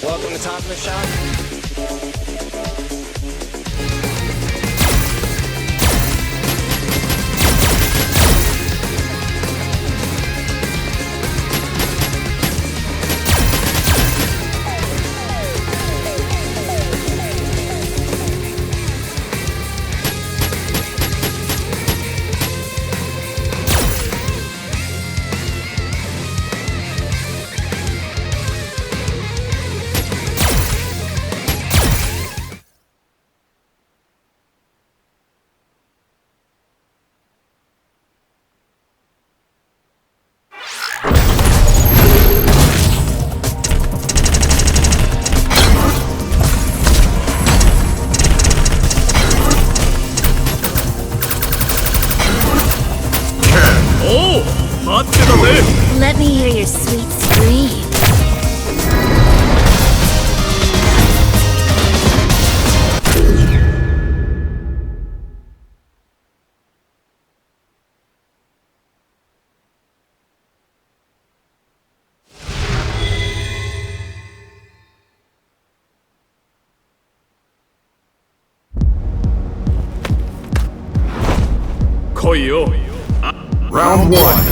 Welcome to Top of the Shop. Let me hear your sweet scream. Round one.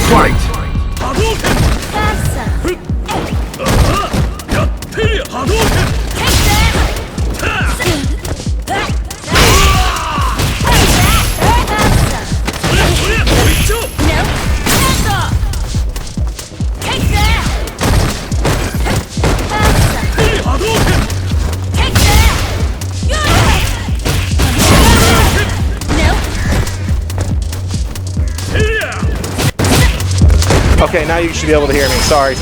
Fight! Okay, now you should be able to hear me. Sorry.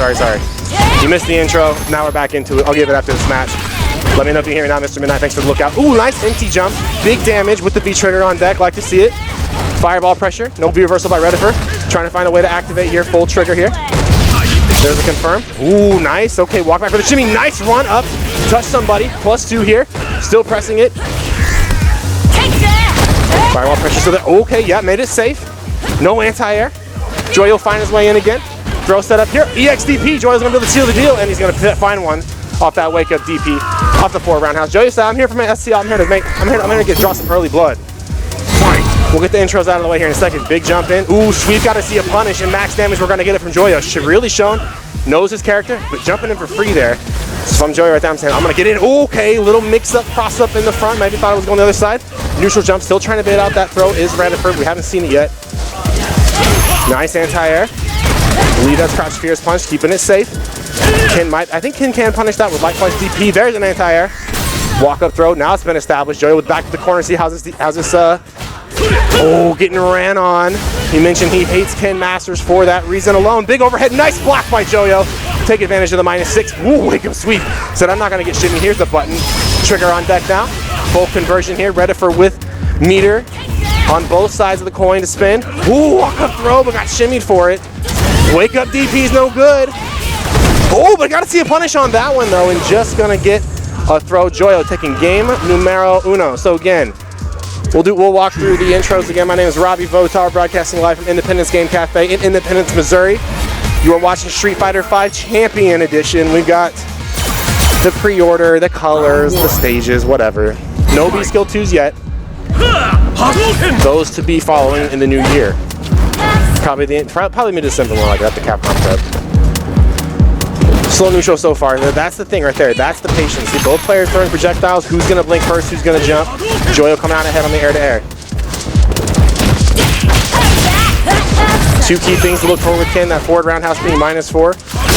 You missed the intro. Now we're back into it. I'll give it after this match. Let me know if you hear me now, Mr. Midnight. Thanks for the lookout. Ooh, nice empty jump. Big damage with the V trigger on deck. Like to see it. Fireball pressure. No V reversal by Redifer. Trying to find a way to activate here. Full trigger here. There's a confirm. Ooh, nice. Okay, walk back for the shimmy. Nice run up. Touch somebody. +2 here. Still pressing it. Fireball pressure. So that, okay, yeah, made it safe. No anti-air. Joy will find his way in again. Throw set up here. EXDP. Joy's going to be able to seal the deal, and he's going to find one off that wake up DP off the 4 roundhouse. Joy said, I'm here for my SC. I'm here to draw some early blood. We'll get the intros out of the way here in a second. Big jump in. Ooh, we've got to see a punish and max damage. We're going to get it from Joyo. Really shown. Knows his character, but jumping in for free there. So if I'm Joy right there, I'm saying I'm going to get in. Ooh, okay, little mix up, cross up in the front. Maybe thought it was going the other side. Neutral jump. Still trying to bait out that throw. Is Redifer. We haven't seen it yet. Nice anti-air. Believe that's crouch fierce punch, keeping it safe. I think Kin can punish that with likewise DP. There's an anti-air. Walk up throw. Now it's been established. Joy with back to the corner. See how's this oh, getting ran on. He mentioned he hates Ken Masters for that reason alone. Big overhead. Nice block by Joyo. Take advantage of the -6. Ooh, wake up sweep. Said I'm not going to get shimmy. Here's the button. Trigger on deck now. Full conversion here. Redifer with meter on both sides of the coin to spin. Ooh, walk up throw, but got shimmied for it. Wake up DP's no good. Oh, but got to see a punish on that one though, and just gonna get a throw. Joyo taking game numero uno. So again, we'll walk through the intros again. My name is Robbie Votar, broadcasting live from Independence Game Cafe in Independence, Missouri. You are watching Street Fighter V Champion Edition. We've got the pre-order, the colors, the stages, whatever. No B Skill 2s yet. Those to be following in the new year. Probably mid-December, more like that, the Capcom prep. Slow neutral so far. That's the thing right there. That's the patience. See both players throwing projectiles. Who's going to blink first? Who's going to jump? Joyo coming out ahead on the air-to-air. Two key things to look for with Ken. That forward roundhouse being -4.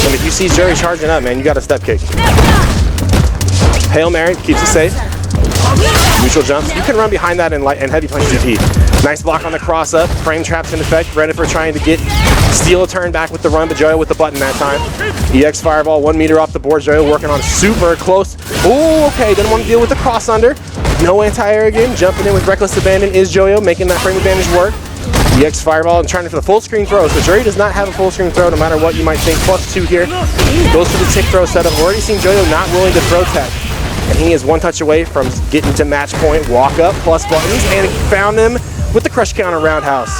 And if you see Jerry charging up, man, you got a step kick. Hail Mary keeps it safe. Neutral jumps. You can run behind that and heavy punch DP. Nice block on the cross up. Frame traps in effect. Reddifer trying to steal a turn back with the run, but Joyo with the button that time. EX Fireball, 1 meter off the board. Joyo working on super close. Oh, okay. Didn't want to deal with the cross under. No anti-air again. Jumping in with Reckless Abandon is Joyo, making that frame advantage work. EX Fireball and trying for the full screen throw. So Jury does not have a full screen throw no matter what you might think. +2 here. Goes for the tick throw setup. We're already seeing Joyo not willing to throw tech. And he is 1 touch away from getting to match point. Walk up, plus buttons, and he found him with the crush counter roundhouse.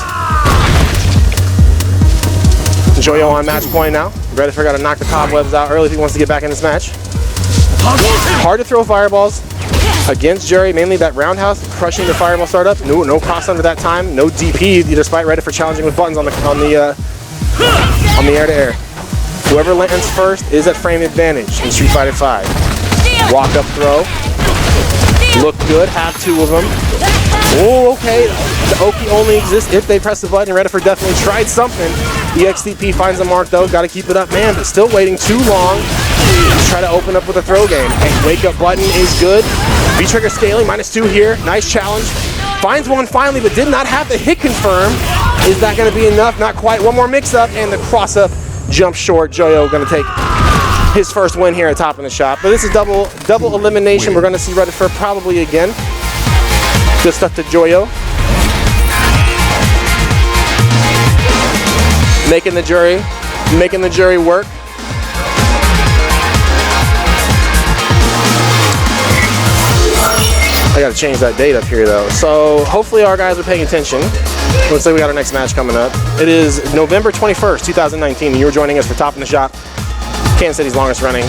Joyo on match point now. Reddifer got to knock the cobwebs out early if he wants to get back in this match. Hard to throw fireballs against Jury, mainly that roundhouse, crushing the fireball startup. No cross under that time, no DP, despite Reddifer challenging with buttons on the air to air. Whoever lands first is at frame advantage in Street Fighter 5. Walk up throw. Look good, have 2 of them. Oh, okay. The Oki only exists if they press the button. Reddifer definitely tried something. EXDP finds the mark though, gotta keep it up, man, but still waiting too long to try to open up with a throw game. And wake up button is good. V-trigger scaling, -2 here. Nice challenge. Finds one finally, but did not have the hit confirm. Is that gonna be enough? Not quite. One more mix up, and the cross up jump short. Joyo gonna take his first win here at top of the shop. But this is double elimination. We're gonna see Reddifer probably again. Good stuff to Joyo. Making the jury work. I gotta change that date up here though. So hopefully our guys are paying attention. Looks like we got our next match coming up. It is November 21st, 2019, and you're joining us for Top in the Shop, Kansas City's longest running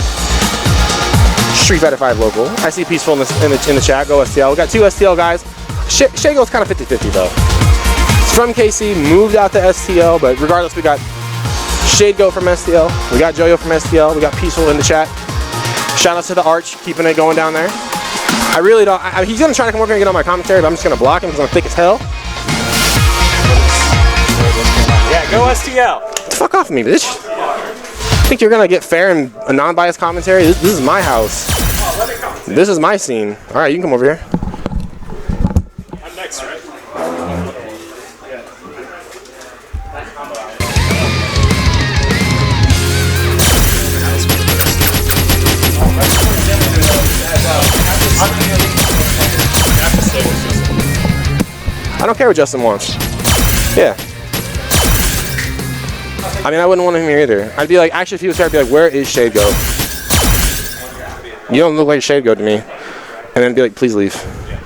Street Fighter 5 local. I see peacefulness in the chat. Go STL. We got 2 STL guys. Shago's kind of 50-50 though. It's from KC, moved out to STL, but regardless, we got Shade Go from STL. We got Joyo from STL. We got Peaceful in the chat. Shout out to the Arch, keeping it going down there. I really don't. He's gonna try to come over here and get on my commentary, but I'm just gonna block him because I'm thick as hell. Yeah, go STL. Get the fuck off of me, bitch. Think you're gonna get fair and a non-biased commentary? This is my house. This is my scene. All right, you can come over here. I'm next, right? I don't care what Justin wants. Yeah. I mean, I wouldn't want him here either. I'd be like, actually, if he was here, I'd be like, where is Shade Go? You don't look like Shade Go to me. And then be like, please leave.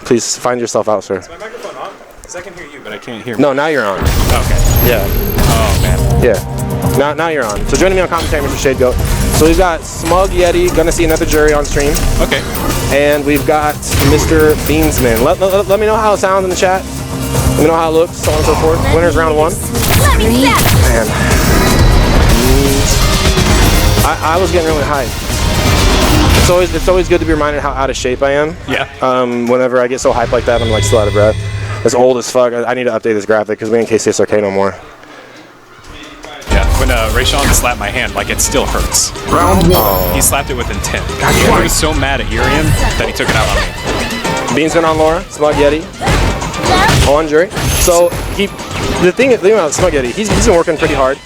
Please find yourself out, sir. Is my microphone on? Because I can hear you, but I can't hear. No, now you're on. Okay. Yeah. Oh, man. Yeah. Now you're on. So joining me on commentary, Mr. Shade Goat. So we've got Smug Yeti, gonna see another jury on stream. Okay. And we've got Mr. Beansman. Let me know how it sounds in the chat. Let me know how it looks, so on and so forth. Winner's round 1. Man. I was getting really hyped. It's always good to be reminded how out of shape I am. Yeah. Whenever I get so hyped like that, I'm like still out of breath. It's old as fuck. I need to update this graphic because we ain't KCSRK no more. Yeah, when Rayshawn slapped my hand, like it still hurts. Round 1. He slapped it with intent. He was so mad at Urian that he took it out on me. Beansman on Laura, Smug Yeti on jury. So the thing about Smug Yeti, he's been working pretty hard,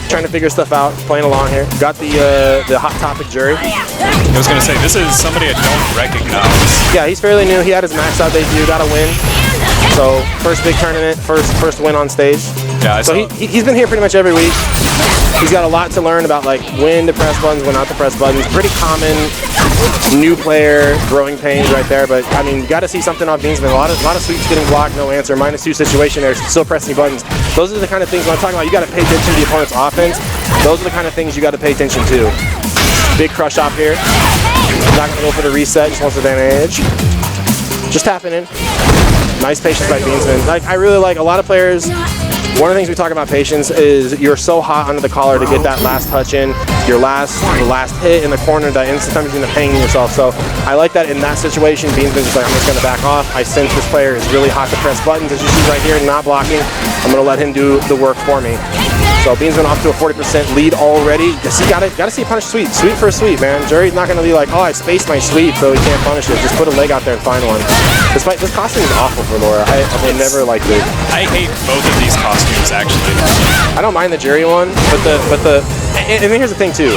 trying to figure stuff out, playing along here. Got the hot topic jury. I was gonna say this is somebody I don't recognize. Yeah, he's fairly new. He had his max out debut, got a win. So first big tournament, first win on stage. Yeah, so he's been here pretty much every week. He's got a lot to learn about like when to press buttons, when not to press buttons. Pretty common new player growing pains right there. But I mean, you got to see something off Beansman. A lot of sweeps getting blocked, no answer. -2 situation there, still pressing buttons. Those are the kind of things when I'm talking about. You got to pay attention to the opponent's offense. Those are the kind of things you got to pay attention to. Big crush off here. Not gonna go for the reset. Just wants advantage. Just tapping in. Nice patience by Beansman. Like I really like a lot of players. one of the things we talk about patience is you're so hot under the collar to get that last touch in, the last hit in the corner that sometimes you end up hanging yourself. So I like that in that situation. Beansman's just like, I'm just going to back off. I sense this player is really hot to press buttons, as you see right here, not blocking. I'm going to let him do the work for me. So Beansman off to a 40% lead already. See, gotta see a punish sweep. Sweep for a sweep, man. Jury's not gonna be like, oh, I spaced my sweep, so he can't punish it. Just put a leg out there and find one. Despite this costume is awful for Laura. I never liked it. I hate both of these costumes actually. I don't mind the Jury one, and here's the thing too.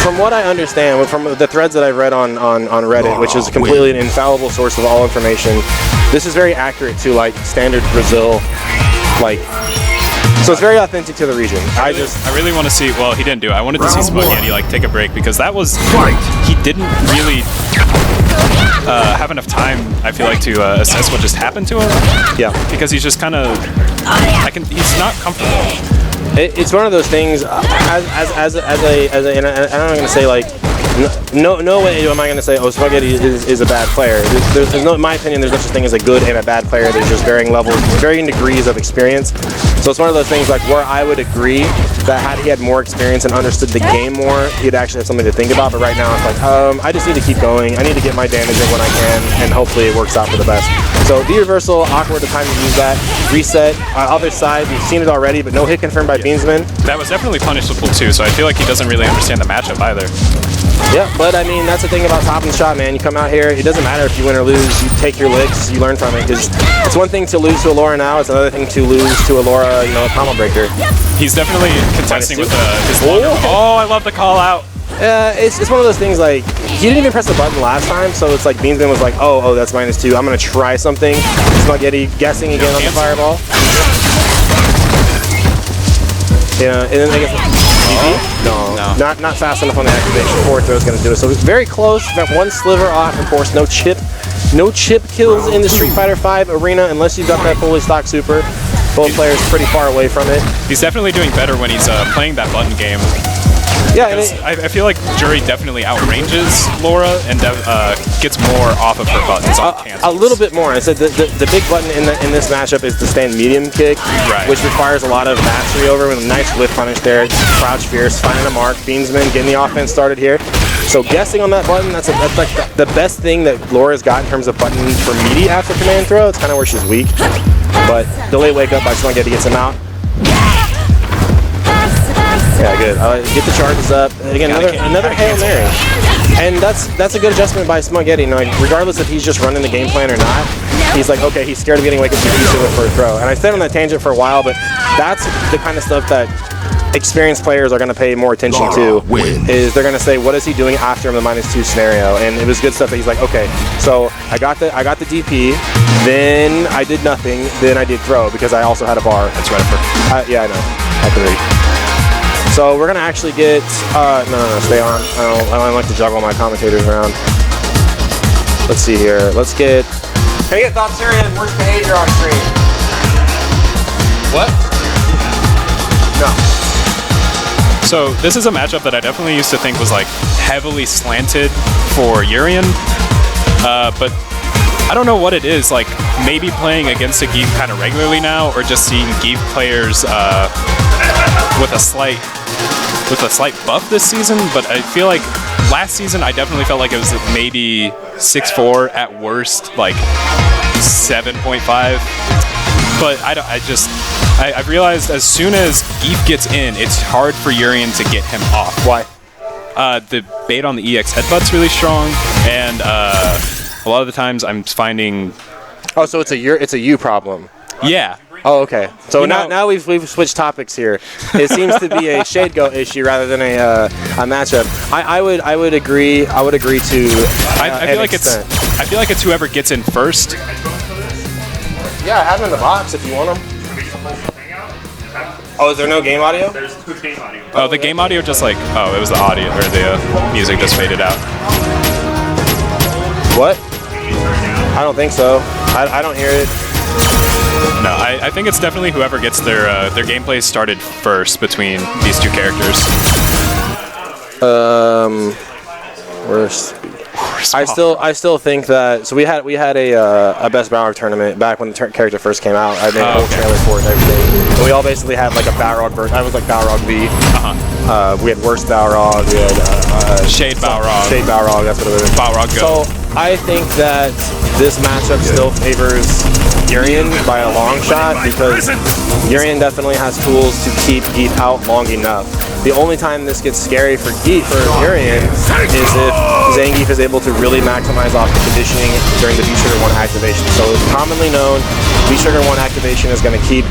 From what I understand, from the threads that I've read on Reddit, which is completely an infallible source of all information, this is very accurate to like standard Brazil, like. So it's very authentic to the region. I really want to see. Well, he didn't do it. I wanted to see Spaghetti like take a break because that was he didn't really have enough time. I feel like to assess what just happened to him. Yeah. Because he's just kind of he's not comfortable. It's one of those things. And I'm going to say like. No way am I going to say, oh, Spaghetti is a bad player. There's no, in my opinion, there's no such thing as a good and a bad player. There's just varying levels, varying degrees of experience. So it's one of those things like where I would agree that had he had more experience and understood the game more, he'd actually have something to think about. But right now it's like, I just need to keep going. I need to get my damage in when I can, and hopefully it works out for the best. So D-reversal, awkward the time to use that. Reset, other side, we've seen it already, but no hit confirmed by Beansman. That was definitely punishable too, so I feel like he doesn't really understand the matchup either. Yeah, but I mean, that's the thing about top and shot, man. You come out here, it doesn't matter if you win or lose. You take your licks, you learn from it. Because it's one thing to lose to Allura now, it's another thing to lose to Allura, a combo breaker. He's definitely contesting with his longer. Oh, I love the call out. It's one of those things like, he didn't even press the button last time, so it's like Beansman was like, oh, that's -2. I'm going to try something. Spaghetti guessing again on the fireball. Yeah, and then I guess no, not fast enough on the activation. Forward throw is going to do it. So it's very close. Got one sliver off. Of course, no chip kills in the Street Fighter V arena unless you've got that fully stock super. Both players pretty far away from it. He's definitely doing better when he's playing that button game. Yeah, I feel like Jury definitely outranges Laura and gets more off of her buttons on cancels. A little bit more. I said the big button in this matchup is the stand medium kick, which requires a lot of mastery over with a nice whiff punish there. Crouch fierce, finding a mark. Beansman getting the offense started here. So guessing on that button, that's like the best thing that Laura's got in terms of button for meaty after command throw. It's kind of where she's weak. But delay wake up by Spaghetti gets him out. Yeah, good. Get the charges up. Again, another Hail Mary. And that's a good adjustment by Spaghetti. Regardless if he's just running the game plan or not, he's like, okay, he's scared of getting wake up for a throw. And I stayed on that tangent for a while, but that's the kind of stuff that experienced players are going to pay more attention to. Is they're going to say, what is he doing after the -2 scenario? And it was good stuff that he's like, okay, so I got the DP, then I did nothing, then I did throw because I also had a bar. That's right. Yeah, I know. I can read. So we're gonna actually get no, stay on. I don't like to juggle my commentators around. Let's see here. Let's get. Can I get thoughts here and worst behavior on screen? What? No. So this is a matchup that I definitely used to think was like heavily slanted for Urian, but I don't know what it is. Like maybe playing against a Geef kind of regularly now, or just seeing Geef players with a slight buff this season. But I feel like last season I definitely felt like it was maybe 6'4" at worst, like 7.5. But I've realized as soon as Geef gets in, it's hard for Urian to get him off. Why? The bait on the EX headbutt's really strong, and a lot of the times I'm finding. Oh, so it's a you problem. Yeah. Oh, okay. So now we've switched topics here. It seems to be a shade go issue rather than a matchup. I would agree. I would agree to. I feel like it's whoever gets in first. Yeah, I have them in the box if you want them. Oh, is there no game audio? There's no game audio. Oh, the game audio just like it was the audio or the music just faded out. What? I don't think so. I don't hear it. No, I think it's definitely whoever gets their gameplay started first between these two characters. Worst worst. I still think that. So we had a best Balrog tournament back when the character first came out. I made a whole trailer for it and everything. And we all basically had like a Balrog version. I was like Balrog V. We had worst Balrog. We had Shade Balrog. Shade Balrog. That's what it was. Balrog Go. So I think that this matchup still favors Urian by a long shot because Urian definitely has tools to keep Geef out long enough. The only time this gets scary for Urian is if Zangief is able to really maximize off the conditioning during the V-Trigger 1 activation. So it's commonly known V-Trigger 1 activation is going to keep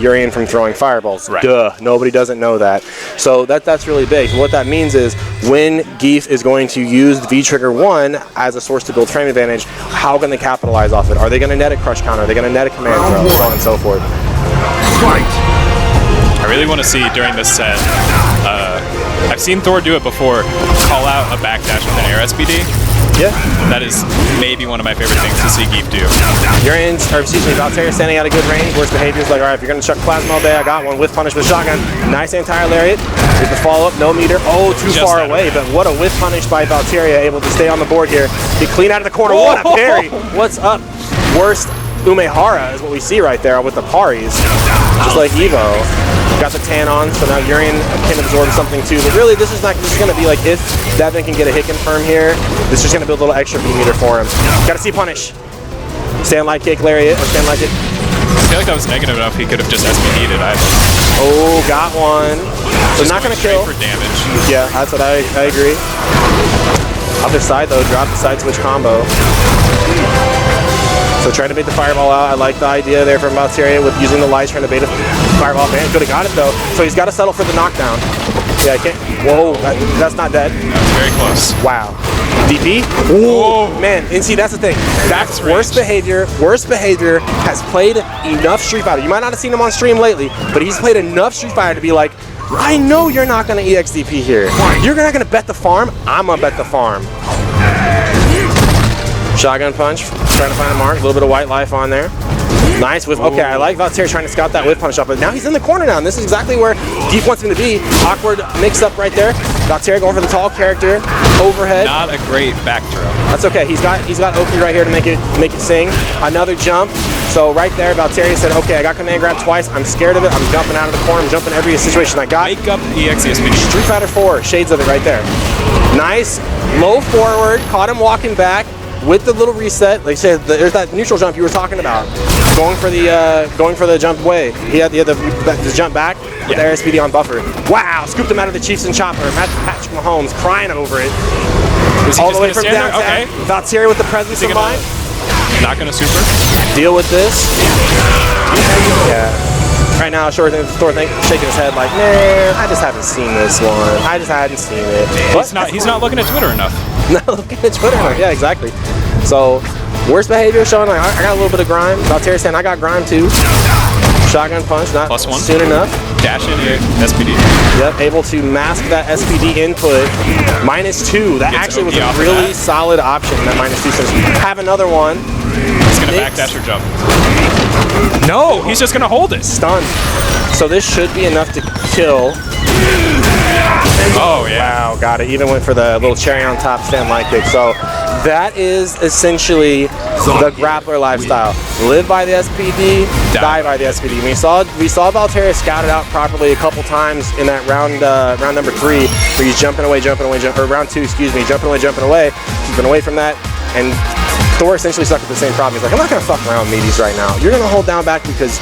Urian from throwing fireballs. Right. Duh, nobody doesn't know that. So that's really big. So what that means is when Geef is going to use V-Trigger 1 as a source to build frame advantage, how can they capitalize off it? Are they going to net a crush counter? Are they going to net a command throw? So on and so forth. I really want to see during this set, I've seen Thor do it before, call out a backdash with an air SPD. Yeah. That is maybe one of my favorite things to see Geef do. Valterra standing out of good range. Worst behavior is like, all right, if you're going to chuck plasma all day, I got one with punish with shotgun. Nice anti-lariat. With the follow-up, no meter. Oh, too far away, but what a whiff punish by Valterra, able to stay on the board here. He clean out of the corner. What a parry. What's up? Worst Umehara is what we see right there with the paris. Just like Evo. Got the tan on, so now Urian can absorb something too. But really, this is going to be like if Devin can get a hit confirm here, this is just going to build a little extra B meter for him. Got to see punish. Stand light kick, lariat, or stand light kick. I feel like that was negative enough. He could have just SPD'd it either. Oh, got one. So not going to kill. For damage. Yeah, that's what I agree. Other side though, drop the side switch combo. So trying to bait the fireball out. I like the idea there from Valterra with using the lights, trying to bait a fireball. Man, could have got it though. So he's got to settle for the knockdown. Yeah, I can't. Whoa, that's not dead. That's very close. Wow. DP? Whoa, man. And see, that's the thing. That's worst behavior. Worst behavior has played enough Street Fighter. You might not have seen him on stream lately, but he's played enough Street Fighter to be like, I know you're not going to EXDP here. You're not going to bet the farm. I'm going to bet the farm. Shotgun punch, trying to find a mark, a little bit of white life on there. Nice whiff. Okay, I like Valterra trying to scout that whiff punch up, but now he's in the corner now, and this is exactly where Geef wants him to be. Awkward mix-up right there. Valterra going for the tall character, overhead. Not a great back throw. That's okay. He's got Oki right here to make it sing. Another jump. So right there, Valterra said, okay, I got command grab twice. I'm scared of it. I'm jumping out of the corner. I'm jumping every situation I got. Wake up EXESPD. Street Fighter 4, shades of it right there. Nice, low forward, caught him walking back. With the little reset, like I said, there's that neutral jump you were talking about. Going for the jump away. He had the jump back with the SPD on buffer. Wow, scooped him out of the Chiefs and Chopper. Patrick Mahomes crying over it. All the way from downtown. Okay. Valterra with the presence of mind. Not gonna super. Deal with this. Yeah. Right now, Thor shaking his head like, man, I just haven't seen this one. I just hadn't seen it. He's not looking at Twitter enough. Not looking at Twitter enough. Yeah, exactly. So, worst behavior showing like I got a little bit of grime. Valterra saying I got grime too. Shotgun punch, not +1. Soon enough. Dash in here, SPD. Yep, able to mask that SPD input. -2. That actually was a really solid option. That -2 says have another one. He's gonna backdash or jump. No, he's just gonna hold it. Stunned. So this should be enough to kill. Oh, yeah. Wow, got it. Even went for the little cherry on top stand light kick. So that is essentially the grappler lifestyle. Live by the SPD, die by the SPD. We saw Valterra scout it out properly a couple times in that round number 3, where he's jumping away, or round 2, excuse me, jumping away, keeping away from that. And Thor essentially stuck with the same problem. He's like, I'm not gonna fuck around with meaties right now. You're gonna hold down back because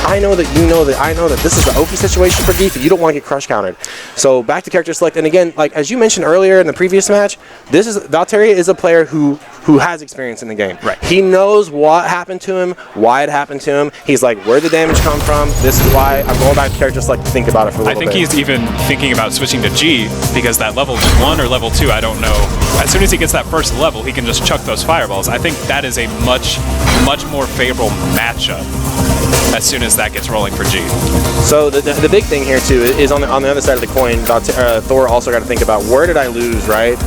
I know that you know that I know that this is the Oki situation for Geef. You don't want to get crush countered. So back to character select, and again, like as you mentioned earlier in the previous match, Valterra is a player who has experience in the game. Right. He knows what happened to him, why it happened to him. He's like, where'd the damage come from? This is why I'm going back to character select to think about it for a little bit. I think he's even thinking about switching to G because that level 1 or level 2, I don't know. As soon as he gets that first level, he can just chuck those fireballs. I think that is a much more favorable matchup as soon as that gets rolling for G. So the big thing here too is on the other side of the coin. Thor also got to think about where did I lose, right?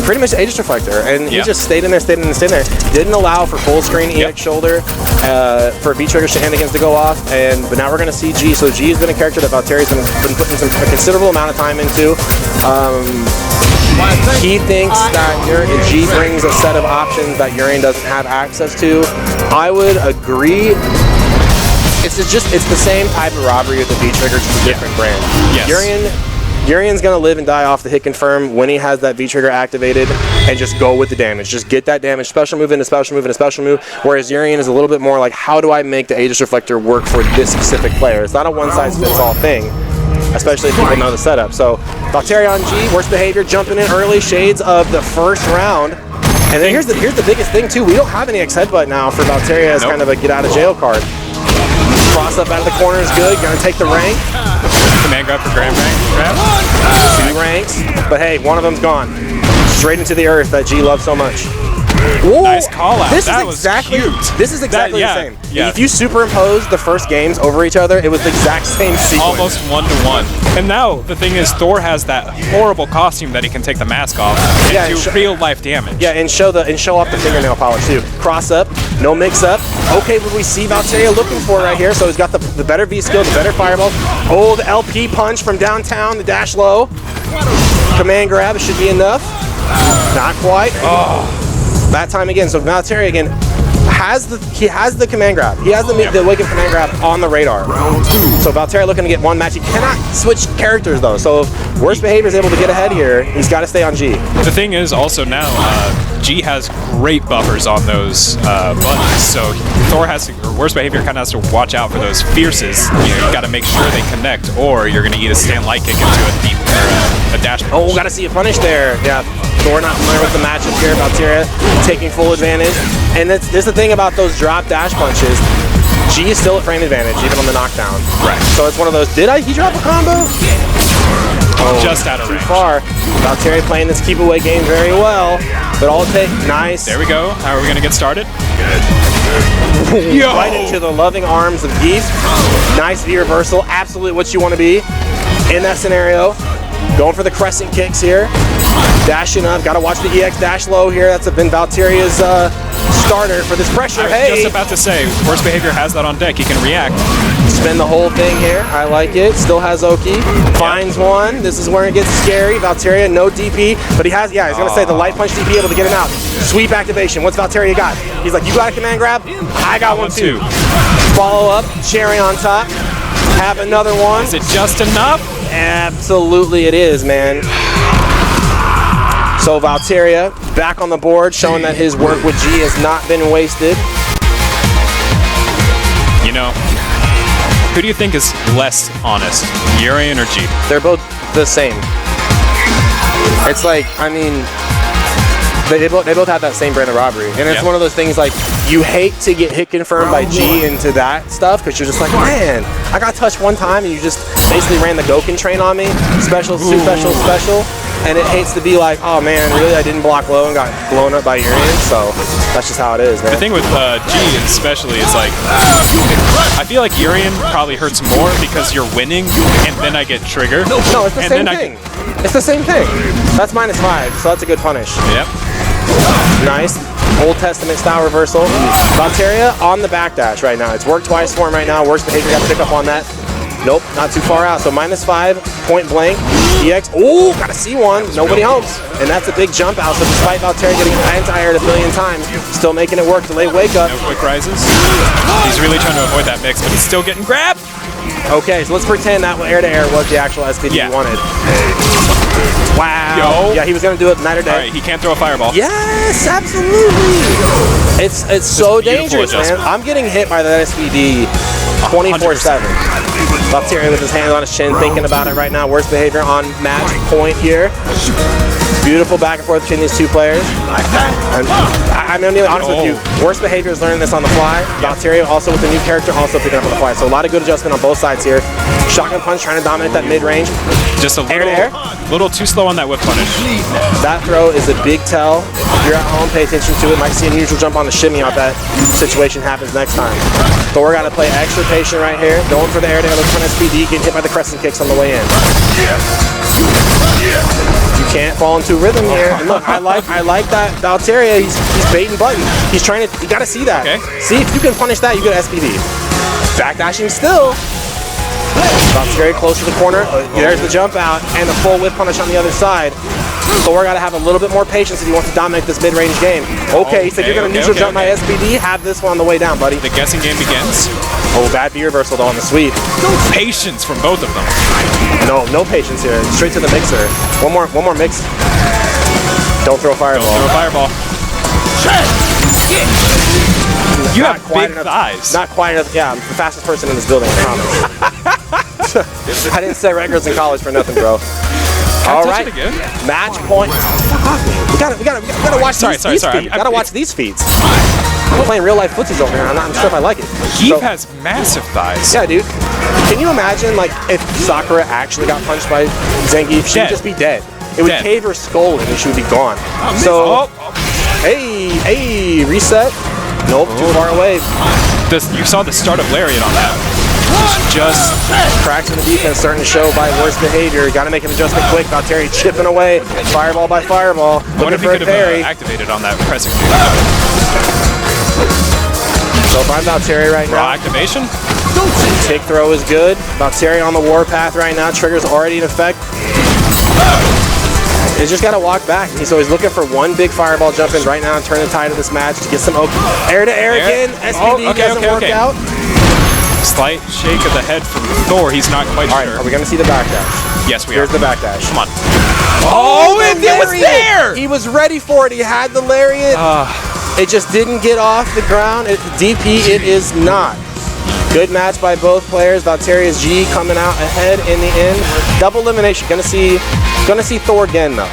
Pretty much Aegis Reflector, and he just stayed in there. Didn't allow for full screen EX shoulder for V-Trigger shenanigans to go off, but now we're going to see G. So G has been a character that Valtteria's been putting a considerable amount of time into. He thinks that G brings a set of options that Urian doesn't have access to. I would agree. It's the same type of robbery with the V-Trigger, just a different brand. Yes. Urian's gonna live and die off the hit confirm when he has that V-Trigger activated and just go with the damage. Just get that damage, special move into special move into special move, whereas Urian is a little bit more like, how do I make the Aegis Reflector work for this specific player? It's not a one-size-fits-all thing, especially if people know the setup. So Valtteria on G, worst behavior, jumping in early, shades of the first round. And then here's the biggest thing too, we don't have any X headbutt now for Valtteria as kind of a get out of jail card. Cross up out of the corner is good, gonna take the rank. Command grab for Grand Rank. 2 ranks, but hey, one of them's gone. Straight into the earth that G loves so much. Whoa. Nice call out. This that is was exactly, cute. This is exactly the same. Yeah. If you superimpose the first games over each other, it was the exact same sequence. Almost 1-to-1. And now the thing is, Thor has that horrible costume that he can take the mask off and do real life damage. Yeah, and show off the fingernail polish too. Cross up, no mix up. Okay, what we see Valtteria looking for right here. So he's got the better V skill, the better fireball. Old LP punch from downtown, the dash low. Command grab should be enough. Not quite. Oh. That time again. So Valtteria again has the command grab. He has the wake up command grab on the radar. So Valtteria looking to get one match. He cannot switch characters though. So if worst behavior is able to get ahead here, he's got to stay on G. The thing is also now G has great buffers on those buttons. So Thor has to, or worst behavior kind of has to watch out for those fierces. You got to make sure they connect, or you're going to eat a stand light kick into a deep a dash punch. Oh, got to see a punish there. Yeah. Thor not familiar with the matchup here. Valtteria taking full advantage. And that's the thing about those drop dash punches. G is still at frame advantage, even on the knockdown. Right. So it's one of those, he drop a combo? Oh, just out of range. Too far. Valtteria playing this keep away game very well. But all it takes, nice. There we go. How are we going to get started? Right into the loving arms of Geese. Nice V reversal. Absolutely what you want to be in that scenario. Going for the crescent kicks here. Dashing up. Got to watch the EX dash low here. That's been Valtteria's starter for this pressure. I was just about to say, worst behavior has that on deck. He can react. Spin the whole thing here. I like it. Still has Oki. Finds one. This is where it gets scary. Valtteria, no DP. But he has, he's going to say the light punch DP able to get him out. Sweep activation. What's Valtteria got? He's like, you got a command grab? I got one too. Follow up. Cherry on top. Have another one. Is it just enough? Absolutely it is, man. So Valtteria back on the board, showing that his work with G has not been wasted. You know, who do you think is less honest, Urian or G? They're both the same. It's like, I mean, they both have that same brand of robbery. And it's one of those things like, you hate to get hit confirmed by G into that stuff, because you're just like, man, I got touched one time and you just basically ran the Goken train on me. Special, special. And it hates to be like, oh man, really, I didn't block low and got blown up by Urian, so that's just how it is, man. The thing with G especially is like, I feel like Urian probably hurts more because you're winning and then I get triggered. No, it's the same thing. It's the same thing. That's -5, so that's a good punish. Yep. Nice. Old Testament style reversal. Valtteria on the backdash right now. It's worked twice for him right now. Worst behavior, got to pick up on that. Nope, not too far out. So -5, point blank. EX. Oh, got to see one. Nobody hopes. And that's a big jump out. So despite Valtteria getting anti-aired a billion times, still making it work. Delayed wake up. No quick rises. He's really trying to avoid that mix, but he's still getting grabbed. Okay, so let's pretend that air-to-air was the actual SPD he wanted. Wow. Yo. Yeah, he was going to do it night or day. All right, he can't throw a fireball. Yes, absolutely. It's so dangerous, man. I'm getting hit by that SPD 24/7. Valtteri with his hands on his chin, thinking about it right now. Worst behavior on match point here. Beautiful back and forth between these two players. And I'm going to be honest with you. Worst behavior is learning this on the fly. Valtteri also with the new character, also picking up on the fly. So a lot of good adjustment on both sides here. Shotgun punch trying to dominate that mid-range. Just a little too slow on that whip punish. That throw is a big tell. If you're at home, pay attention to it. Might see a neutral jump on the shimmy if that situation happens next time. Thor got to play extra patient right here. Going for the air to have a ton of SPD, getting hit by the crescent kicks on the way in. You can't fall into rhythm here. And look, I like that Valtteri. He's baiting button. He's trying to. You got to see that. Okay. See if you can punish that, you get SPD. Backdashing still. Valtteri close to the corner. There's the jump out and the full whip punish on the other side. Thor got to have a little bit more patience if he wants to dominate this mid-range game. Okay, he said you're going to neutral jump my SPD. Have this one on the way down, buddy. The guessing game begins. Oh, bad B reversal though on the sweep. Patience from both of them. No patience here. Straight to the mixer. One more mix. Don't throw a fireball. Don't throw a fireball. You have big thighs. Not quite enough. Yeah, I'm the fastest person in this building, I promise. I didn't set records in college for nothing, bro. All right, match point. We gotta watch these feeds. Gotta watch these feeds. I'm playing real life footsies over here. I'm not sure if I like it. Geef has massive thighs. Yeah, dude. Can you imagine like if Sakura actually got punched by Zangief? She would just be dead. It would cave her skull and she would be gone. Hey, reset. Nope, too far away. You saw the start of Lariat on that. Just cracks in the defense starting to show by worst behavior. Got to make an adjustment quick. Valtteri chipping away. Fireball by fireball. I wonder if he could have activated on that pressing kick. So if I'm Valtteri right now. Raw activation? Kick throw is good. Valtteri on the warpath right now. Trigger's already in effect. He's just got to walk back. So he's looking for one big fireball jump in right now and turn the tide of this match to get some air to air again. SPD doesn't work out. Slight shake of the head from Thor. He's not quite sure. All right, are we going to see the backdash? Yes, we are. Here's the backdash. Come on. Oh, it was there! He was ready for it. He had the lariat. It just didn't get off the ground. DP, it is not. Good match by both players. Valtteri's G coming out ahead in the end. Double elimination. Gonna see Thor again though.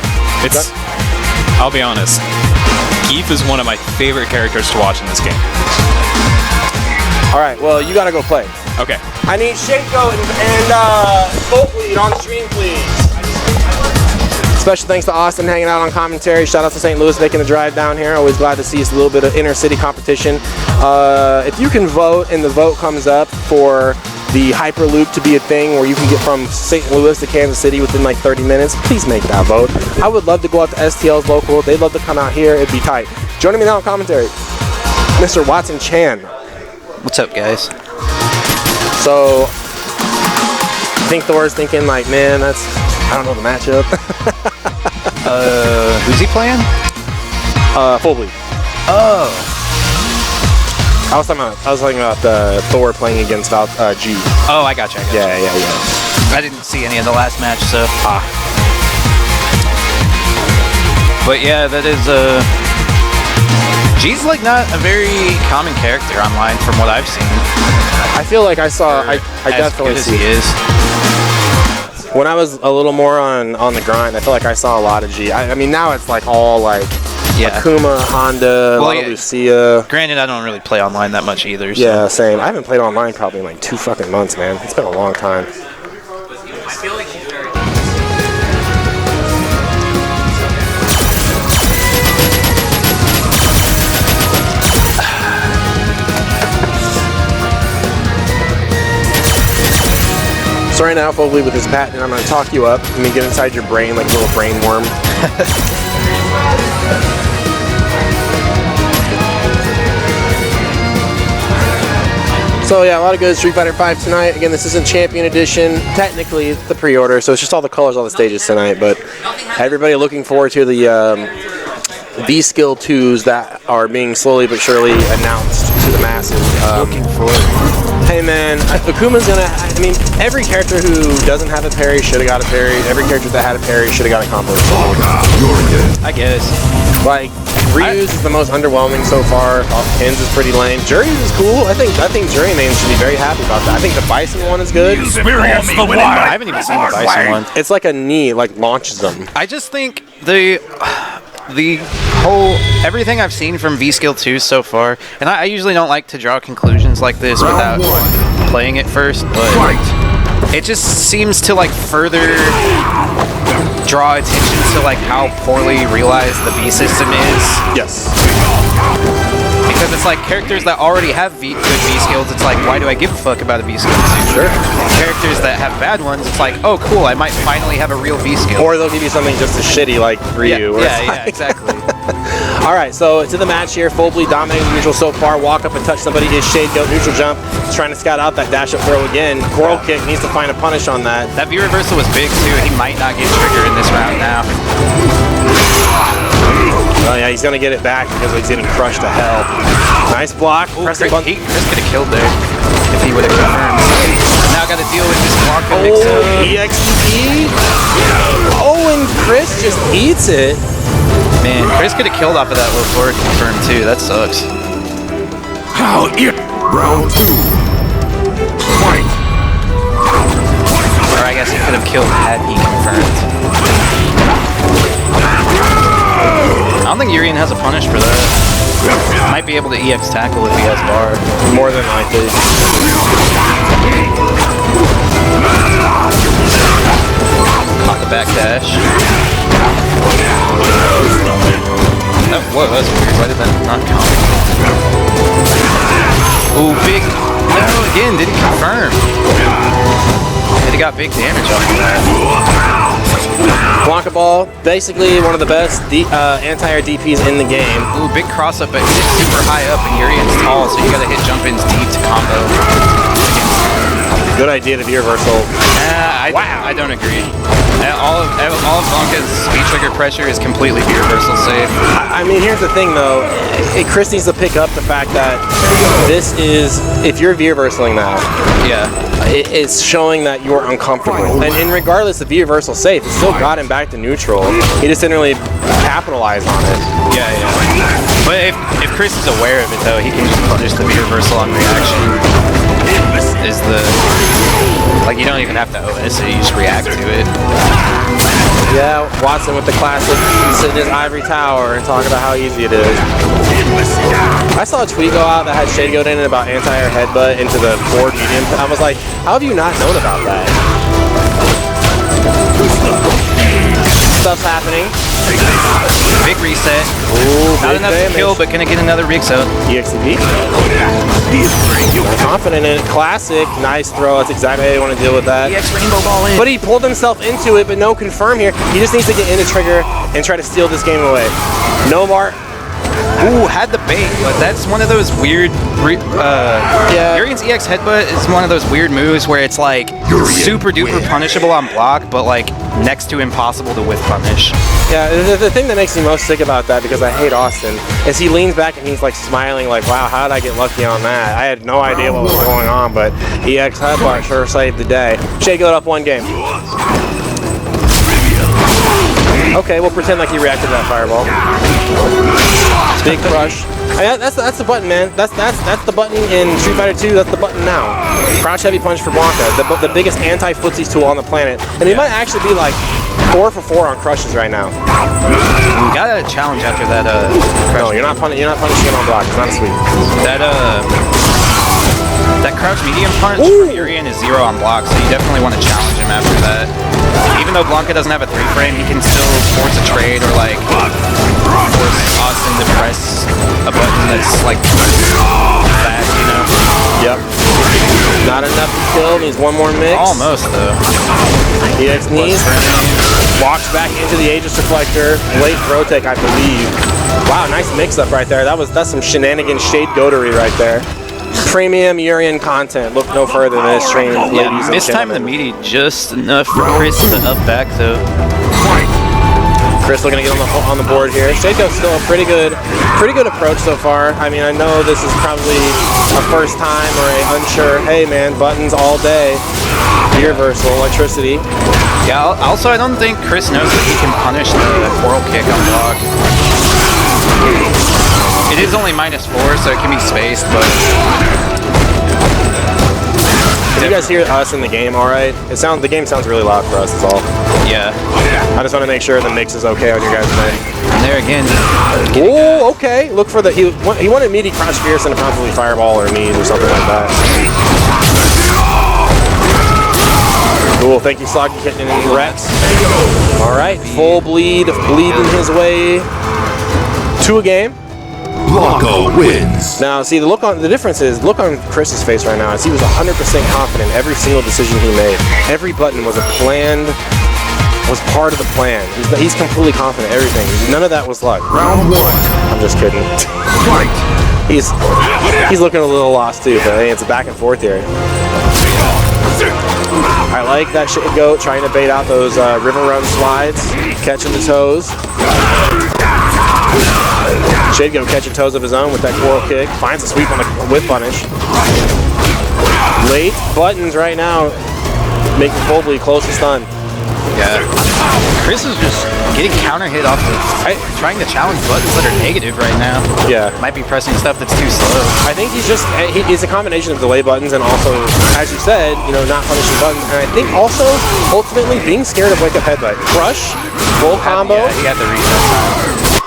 I'll be honest. Geef is one of my favorite characters to watch in this game. All right, well, you gotta go play. Okay. I need Shaco and Folk Lead on stream, please. Special thanks to Austin hanging out on commentary. Shout out to St. Louis making the drive down here. Always glad to see us a little bit of inner city competition. If you can vote and the vote comes up for the Hyperloop to be a thing where you can get from St. Louis to Kansas City within like 30 minutes, please make that vote. I would love to go out to STL's local. They'd love to come out here. It'd be tight. Joining me now on commentary, Mr. Watson Chan. What's up, guys? So, I think Thor's thinking like, man, I don't know the matchup. Who's he playing? Full Bleed. Oh. I was talking about Thor playing against G. Oh, I gotcha. Yeah. I didn't see any of the last match, so. But yeah, that is G's like not a very common character online from what I've seen. I feel like I definitely see he is. When I was a little more on the grind, I feel like I saw a lot of G. I mean, now it's like all like Akuma, Honda, Lucia. Granted, I don't really play online that much either. So. Yeah, same. I haven't played online probably in like 2 fucking months, man. It's been a long time. I feel like he's very... So right now, Foley with his patent, I'm going to talk you up. I'm going to get inside your brain like a little brain worm. So yeah, a lot of good Street Fighter 5 tonight. Again, this isn't Champion Edition. Technically, it's the pre-order, so it's just all the colors, all the stages tonight. But everybody looking forward to the V-Skill 2s that are being slowly but surely announced to the masses. Looking forward. Hey man, Akuma's gonna, I mean, every character who doesn't have a parry should have got a parry. Every character that had a parry should have got a combo. I guess. Like, Ryu's is the most underwhelming so far. Pins is pretty lame. Jury's is cool. I think Jury mains should be very happy about that. I think the Bison one is good. Experience the wild. I haven't even seen the Bison one. It's like a knee, like launches them. I just think the whole everything I've seen from V-Skill 2 so far, and I usually don't like to draw conclusions like this without playing it first, but it just seems to like further draw attention to like how poorly realized the V system is. Yes. Because it's like characters that already have good V skills, it's like, why do I give a fuck about a V skill? Sure. And characters that have bad ones, it's like, oh cool, I might finally have a real V skill. Or they'll give you something just as shitty like Ryu. Yeah, exactly. All right, so to the match here. Full bleed dominating neutral so far. Walk up and touch somebody is Shade Goat. Neutral jump. He's trying to scout out that dash up throw again. Coral kick needs to find a punish on that. That V reversal was big too. He might not get trigger in this round now. Oh yeah, he's gonna get it back because he's getting crushed to hell. Nice block. Chris could have killed there if he would have confirmed. Now got to deal with this block and mix up. EXTP. Oh, and Chris just eats it. Man, Chris could have killed off of that low forward confirm too. That sucks. How it. Round 2. Fight. Or I guess he could have killed had he confirmed. I don't think Urian has a punish for that. Might be able to EX tackle if he has bar. More than likely. Caught the back dash. Oh, whoa, that's weird. Why did that not count? Ooh, big. No, again, didn't confirm. And he got big damage off of that. Blanca Ball, basically one of the best anti-air DPs in the game. Ooh, big cross up, but it's super high up, and Urian's tall, so you gotta hit jump ins deep to combo. Good idea to be reversal. Wow. I don't agree. All of Blanca's speed trigger pressure is completely V reversal safe. I mean, here's the thing though. Chris needs to pick up the fact that this is, if you're V reversaling that, Yeah. it's showing that you're uncomfortable. And regardless of V reversal safe, it still got him back to neutral. He just didn't really capitalize on it. Yeah. But if Chris is aware of it though, he can just punish the V reversal on reaction. Is the like you don't even have to OS it, you just react to it. Yeah, Watson with the classic sit in his ivory tower and talk about how easy it is. I saw a tweet go out that had Shade Goat in it about anti-air headbutt into the forward medium. I was like, how have you not known about that? Stuff's happening. Big reset. Ooh, Not enough damage. to kill, but gonna get another Rixo. EXTP. Confident in it. Classic. Nice throw. That's exactly how you want to deal with that. EX Rainbow Ball in. But he pulled himself into it, but no confirm here. He just needs to get into trigger and try to steal this game away. No mark. Ooh, had the bait, but that's one of those weird. Yeah. Urian's EX headbutt is one of those weird moves where it's like super duper punishable on block, but like next to impossible to whiff punish. Yeah, the thing that makes me most sick about that, because I hate Austin, is he leans back and he's like smiling like, wow, how did I get lucky on that? I had no idea what was going on, but EX headbutt sure saved the day. Shade Goat up one game. Okay, we'll pretend like he reacted to that fireball. Big crush. I mean, that's the button, man. That's the button in Street Fighter 2. That's the button now. Crouch heavy punch for Blanca, the biggest anti-footsies tool on the planet, and he might actually be like 4 for 4 on crushes right now. You got a challenge after that. No, you're not punishing him on block. It's not sweet. That crouch medium punch from Urian is 0 on block, so you definitely want to challenge him after that. Even though Blanca doesn't have a 3-frame, he can still force a trade or like force Austin to press a button that's like fast, you know? Yep. Not enough to kill. Needs one more mix. Almost though. EX knees. Walks back into the Aegis Reflector. Late throw take, I believe. Wow, nice mix-up right there. That's some shenanigans Shade Goatery right there. Premium Urian content. Look no further than this stream, ladies and This time in the gentlemen. meaty, just enough for Chris to up back though. Chris looking to get on the board here. Shade Goat's still a pretty good approach so far. I mean, I know this is probably a first time or a unsure, hey man, buttons all day. Reversal, electricity. Yeah, also I don't think Chris knows that he can punish the coral kick on block. is only -4, so it can be spaced, but Can you guys hear us in the game all right? The game sounds really loud for us, that's all. yeah. I just want to make sure the mix is okay on your guys' end. And there again. Oh, okay. Look for the... He wanted me to crouch fierce and probably fireball or knees or something like that. Cool, thank you, Soggy, hitting in Rex. All right, full bleed, bleeding his way to a game. Blanco wins. Now, see, the difference is, look on Chris's face right now, is he was 100% confident in every single decision he made. Every button was was part of the plan. He's completely confident in everything. None of that was luck. Round 1. I'm just kidding. Fight. He's looking a little lost too, but it's a back and forth here. I like that shit goat trying to bait out those river run slides, catching the toes. Shade Goat catching toes of his own with that coral kick. Finds a sweep on the whip punish. Late buttons right now, making full bleed close to stun. Yeah. Chris is just getting counter hit off trying to challenge buttons that are negative right now. Yeah. Might be pressing stuff that's too slow. I think he's a combination of delay buttons and also, as you said, not punishing buttons. And I think also, ultimately, being scared of wake up headbutt. Crush, full combo. Yeah, he had the reset time.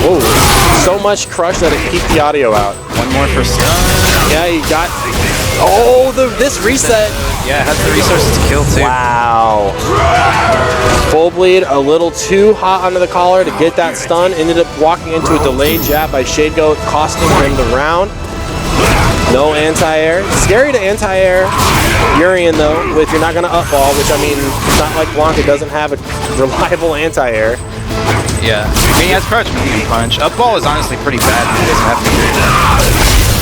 Whoa, so much crush that it peaked the audio out. One more for stun. Yeah, he got... this reset. Yeah, has the resources to kill too. Wow. Full bleed, a little too hot under the collar to get that stun. Ended up walking into a delayed jab by Shade Goat, costing him the round. No anti-air. Scary to anti-air Urian though, if you're not going to up ball, which I mean, it's not like Blanca doesn't have a reliable anti-air. Yeah. I mean, he has crouch medium punch. Up ball is honestly pretty bad when he doesn't have to.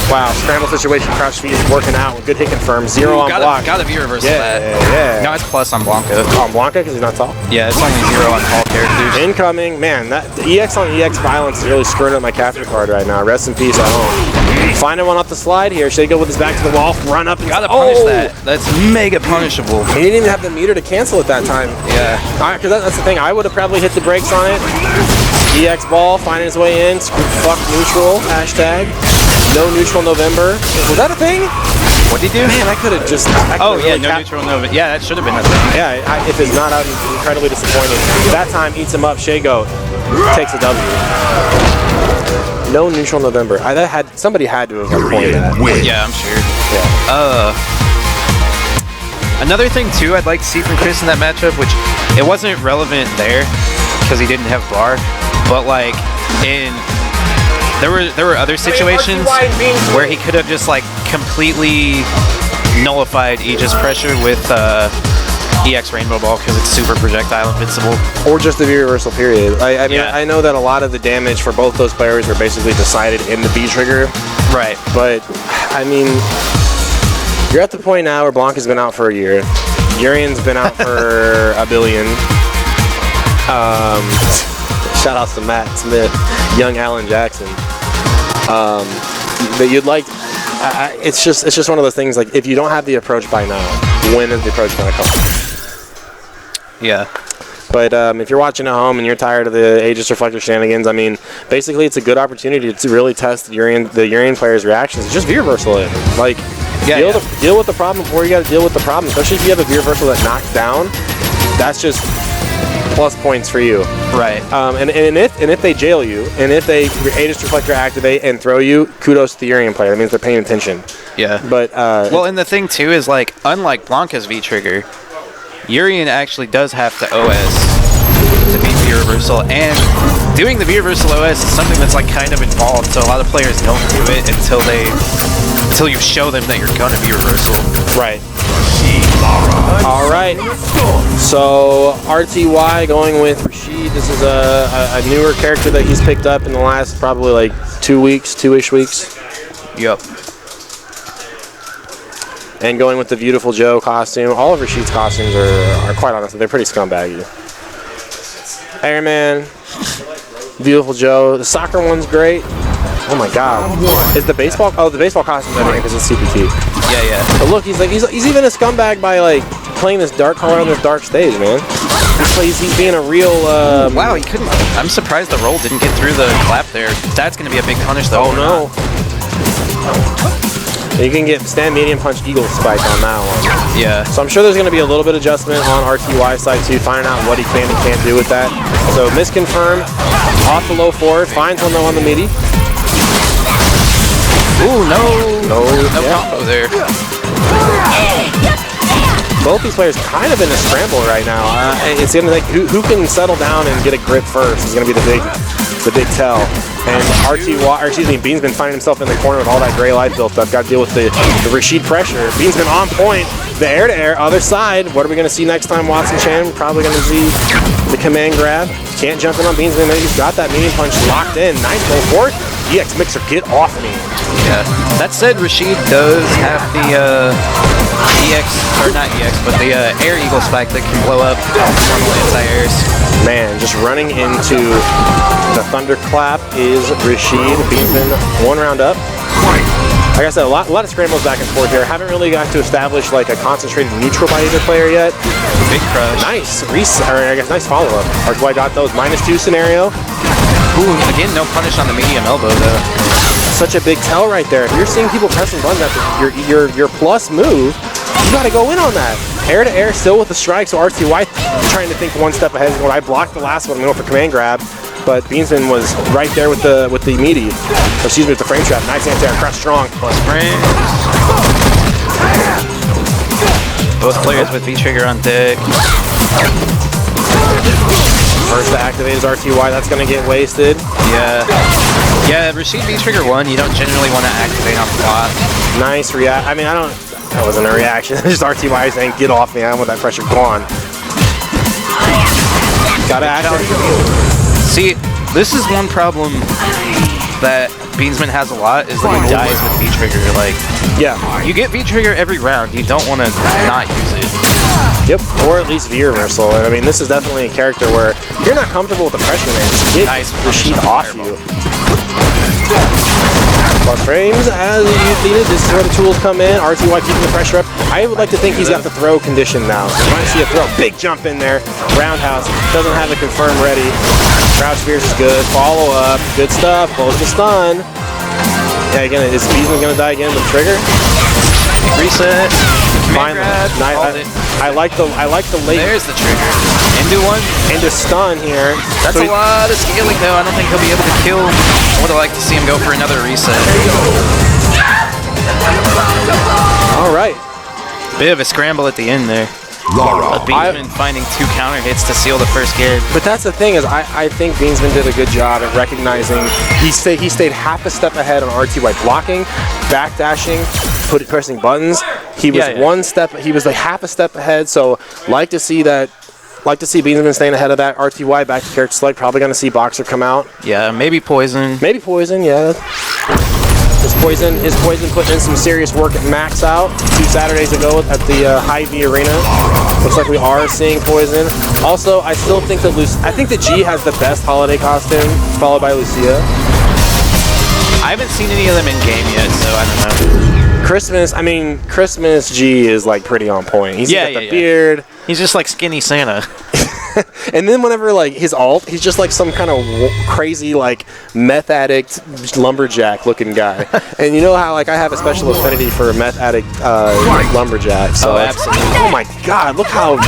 Wow, scramble situation, crouch feed is working out with good hit confirm. Zero on block. Got a V-reversal Yeah, that. yeah. No, it's plus on Blanca. On Blanca because he's not tall? Yeah, it's only 0 on tall characters. Incoming, man, that EX on EX violence is really screwing up my capture card right now. Rest in peace at home. Finding one off the slide here. Shade Goat with his back to the wall, run up and Gotta punish that. That's mega punishable. He didn't even have the meter to cancel at that time. Yeah. Because that's the thing, I would have probably hit the brakes on it. EX ball, finding his way in, fuck neutral, hashtag. No neutral November. Was that a thing? What'd he do? Man, I could have just... Oh, yeah, no neutral November. Yeah, that should have been a thing. Yeah, if it's not, I'm incredibly disappointed. That time, eats him up. Shade Goat takes a W. No neutral November. Somebody had to have pointed that. Yeah, I'm sure. Yeah. Another thing, too, I'd like to see from Chris in that matchup, which it wasn't relevant there because he didn't have bar, but, like, there were other situations where he could have just like completely nullified Aegis pressure with EX Rainbow Ball because it's super projectile invincible. Or just the V-reversal period. I mean, Yeah. I know that a lot of the damage for both those players were basically decided in the B trigger. Right. But, I mean, you're at the point now where Blanca's been out for a year. Urian's been out for a billion. Shout outs to Matt Smith, young Alan Jackson. That you'd like. It's just one of those things. Like, if you don't have the approach by now, when is the approach gonna come? Yeah. But if you're watching at home and you're tired of the Aegis Reflector shenanigans, I mean, basically it's a good opportunity to really test the Urian players' reactions. It's just V-reversal it. Like, deal with the problem before you got to deal with the problem. Especially if you have a V-reversal that knocks down, that's just plus points for you. Right. And if they jail you, and if they Aegis Reflector activate and throw you, kudos to the Urian player. That means they're paying attention. Yeah. But well, and the thing too is like, unlike Blanca's V-trigger, Urian actually does have to OS to beat V-reversal, and doing the V-reversal OS is something that's like kind of involved. So a lot of players don't do it until you show them that you're gonna V-reversal. Right. All right. So RTY going with Rashid. This is a newer character that he's picked up in the last probably like 2-ish weeks. Yep. And going with the Beautiful Joe costume. All of Rashid's costumes are quite honestly, they're pretty scumbaggy. Airman, Beautiful Joe. The soccer one's great. Oh my God. Is the baseball? Oh, the baseball costume's I think because it's CPT. Yeah. But look, he's even a scumbag by like playing this dark color on this dark stage, man. he's being a real. Wow, he couldn't. I'm surprised the roll didn't get through the clap there. That's going to be a big punish, though. Oh no. You can get stand medium punch eagle spike on that one. Yeah. So I'm sure there's going to be a little bit of adjustment on RTY side too, finding out what he can and can't do with that. So misconfirm, off the low forward, finds one though on the meaty. Ooh, no combo there. Both these players kind of in a scramble right now. It's going to like who can settle down and get a grip first is going to be the big tell. And Bean's been finding himself in the corner with all that gray light built up. Got to deal with the Rashid pressure. Bean's been on point. The air-to-air, other side. What are we going to see next time, Watson Chan? Probably going to see the command grab. Can't jump in on Bean's. He's got that medium punch locked in. Nice pull forward. EX Mixer, get off me. Yeah. That said, Rashid does have the EX, or not EX, but the air eagle spike that can blow up normal anti-airs. Man, just running into the thunderclap is Rashid. Beansman one round up. Like I said, a lot of scrambles back and forth here. Haven't really got to establish like a concentrated neutral by either player yet. Big crush. Nice reset, or I guess nice follow-up. RTY got those. -2 scenario. Ooh, again, no punish on the medium elbow though. Such a big tell right there. If you're seeing people pressing buttons after your plus move, you gotta go in on that. Air to air still with the strike, so RTY trying to think one step ahead. When I blocked the last one, I'm going for command grab, but Beansman was right there with the meaty. Excuse me, with the frame trap. Nice anti-air, crush strong. Plus frames. Both players with V-trigger on deck. First to activate is RTY, that's gonna get wasted. Yeah, Rashid V-trigger 1, you don't generally want to activate on flop. Nice react. I mean, that wasn't a reaction. Just RTY saying, get off me, I want that pressure gone. Gotta activate. See, this is one problem that Beansman has a lot, is that he dies with V-trigger. Like, yeah, you get V-trigger every round, you don't want to not use it. Yep, or at least V-reversal. I mean, this is definitely a character where if you're not comfortable with the pressure, man, just get Rashid off you. Plus frames as you needed. This is where the tools come in. RTY keeping the pressure up. I would like to think he's got the throw condition now. So you might see a throw. Big jump in there. Roundhouse. Doesn't have it confirmed ready. Crouch Spears is good. Follow up. Good stuff. Close the stun. Yeah, again, is Beansman going to die again with trigger? Reset. Finally. I like the late. There's the trigger. Into one. Into stun here. That's a lot of scaling though. I don't think he'll be able to kill. I would have liked to see him go for another reset. All right. Bit of a scramble at the end there. Beansman finding 2 counter hits to seal the first game. But that's the thing is I think Beansman did a good job at recognizing he stayed half a step ahead on RTY blocking, backdashing, pressing buttons. He was one step. He was like half a step ahead. So like to see Beansman staying ahead of that. RTY back to character select. Probably going to see Boxer come out. Yeah, maybe Poison. Maybe Poison. Yeah. His Poison putting in some serious work at Max Out 2 Saturdays ago at the Hy-Vee Arena. Looks like we are seeing Poison. Also, I still think that G has the best holiday costume, followed by Lucia. I haven't seen any of them in game yet, so I don't know. Christmas G is like pretty on point. He's got the beard. He's just like skinny Santa. And then whenever like his alt, he's just like some kind of crazy like meth addict lumberjack looking guy. And you know how like I have a special affinity for meth addict lumberjack. So absolutely. Oh my God! Look how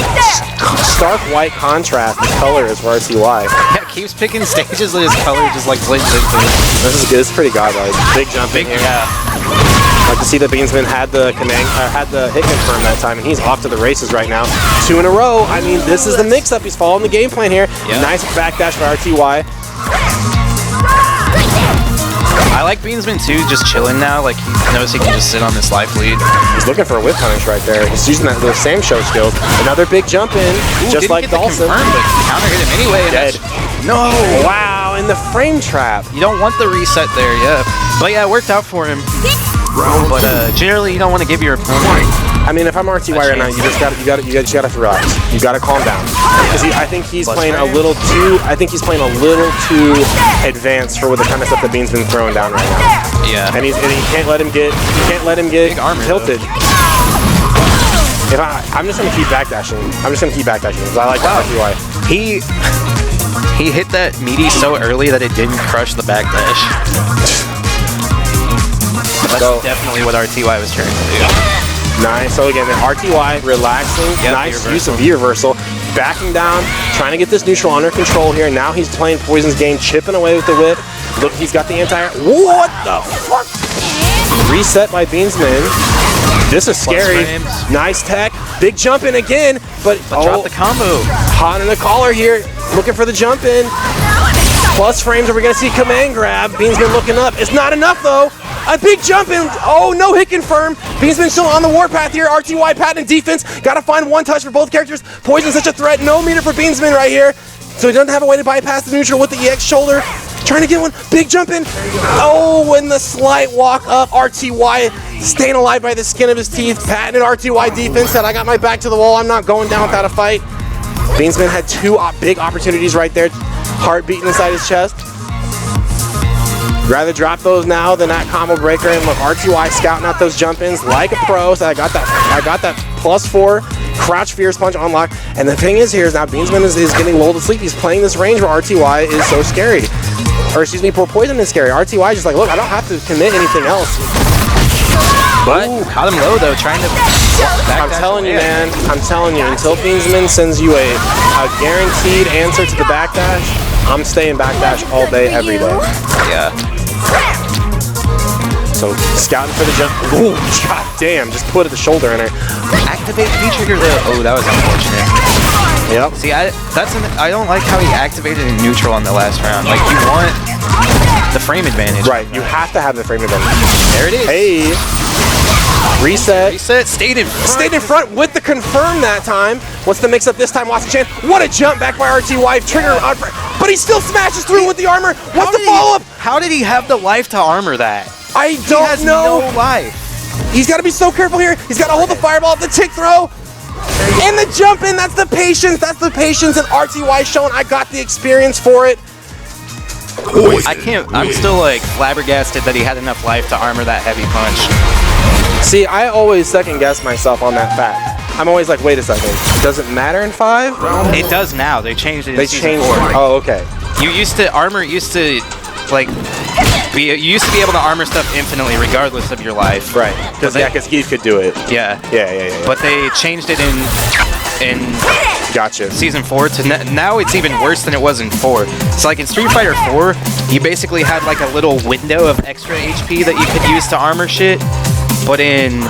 stark white contrast the color is for RTY. Yeah, keeps picking stages that his color just like blends into it. This is good. It's pretty godlike. Big jump in here. Yeah. Like to see that Beansman had the hit confirm that time, and he's off to the races right now. 2 in a row. I mean, this is the mix-up. He's following the game plan here. Yeah. Nice backdash by RTY. I like Beansman too, just chilling now. Like he knows he can just sit on this life lead. He's looking for a whip punish right there. He's using those same show skills. Another big jump in, just like Dawson. But counter hit him anyway. Dead. No! Wow, in the frame trap. You don't want the reset there, yeah. But yeah, it worked out for him. But generally, you don't want to give your opponent. I mean, if I'm RTY right now, you just gotta relax. You gotta calm down. Because I think he's playing a little too. I think he's playing a little too advanced for the kind of stuff that Bean's been throwing down right now. Yeah. And he can't let him get. Big armor, tilted. I'm just gonna keep backdashing. Because I like RTY. He hit that meaty so early that it didn't crush the backdash. That's definitely what RTY was trying to do. Nice. So again, the RTY relaxing. Yep, nice use of V-reversal. Backing down, trying to get this neutral under control here. Now he's playing Poison's game, chipping away with the whip. Look, he's got the anti-air. What the fuck? Reset by Beansman. This is scary. Nice tech. Big jump in again, but drop the combo. Hot in the collar here. Looking for the jump in. Plus frames, are we going to see command grab? Beansman looking up. It's not enough though. A big jump in. Oh, no hit confirm. Beansman still on the warpath here. RTY patent defense. Got to find one touch for both characters. Poison's such a threat. No meter for Beansman right here. So he doesn't have a way to bypass the neutral with the EX shoulder. Trying to get one. Big jump in. Oh, and the slight walk up. RTY staying alive by the skin of his teeth. Patented RTY defense said, I got my back to the wall. I'm not going down without a fight. Beansman had two big opportunities right there. Heart beating inside his chest. Rather drop those now than that combo breaker. And look, RTY scouting out those jump-ins like a pro. So I got that +4 crouch fierce punch unlocked. And the thing is here is now Beansman is getting lulled to sleep. He's playing this range where RTY is so scary. Or excuse me, poor Poison is scary. RTY is just like, look, I don't have to commit anything else. But caught him low though, trying to. I'm telling you, man. I'm telling you. Until Beansman sends you a guaranteed answer to the backdash, I'm staying backdash all day, every day. Yeah. So scouting for the jump. Ooh, god damn! Just put the shoulder in her. Activate V-trigger though. Oh, that was unfortunate. Yep. See, I don't like how he activated in neutral on the last round. Like you want the frame advantage. Right. You have to have the frame advantage. There it is. Hey. Reset. Reset. Stayed in front. Stayed in front with the confirm that time. What's the mix up this time? Watson Chan. What a jump back by RTY. Trigger on, but he still smashes through with the armor. What's the follow up? How did he have the life to armor that? I He don't has know. no life. He's got to be so careful here. He's got to hold the fireball, the tick throw, and the jump in. That's the patience. That's the patience. And RTY showing I got the experience for it. I can't. I'm still like flabbergasted that he had enough life to armor that heavy punch. See, I always second guess myself on that fact. I'm always like, wait a second. Does it matter in 5? It does now. They changed it. They in season changed 4. it. Oh, okay. You used to armor. Used to like. You used to be able to armor stuff infinitely regardless of your life. Right. Because Heath could do it. Yeah. Yeah. But they changed it in Gotcha. season 4 to now it's even worse than it was in 4. So like in Street Fighter 4, you basically had like a little window of extra HP that you could use to armor shit. But in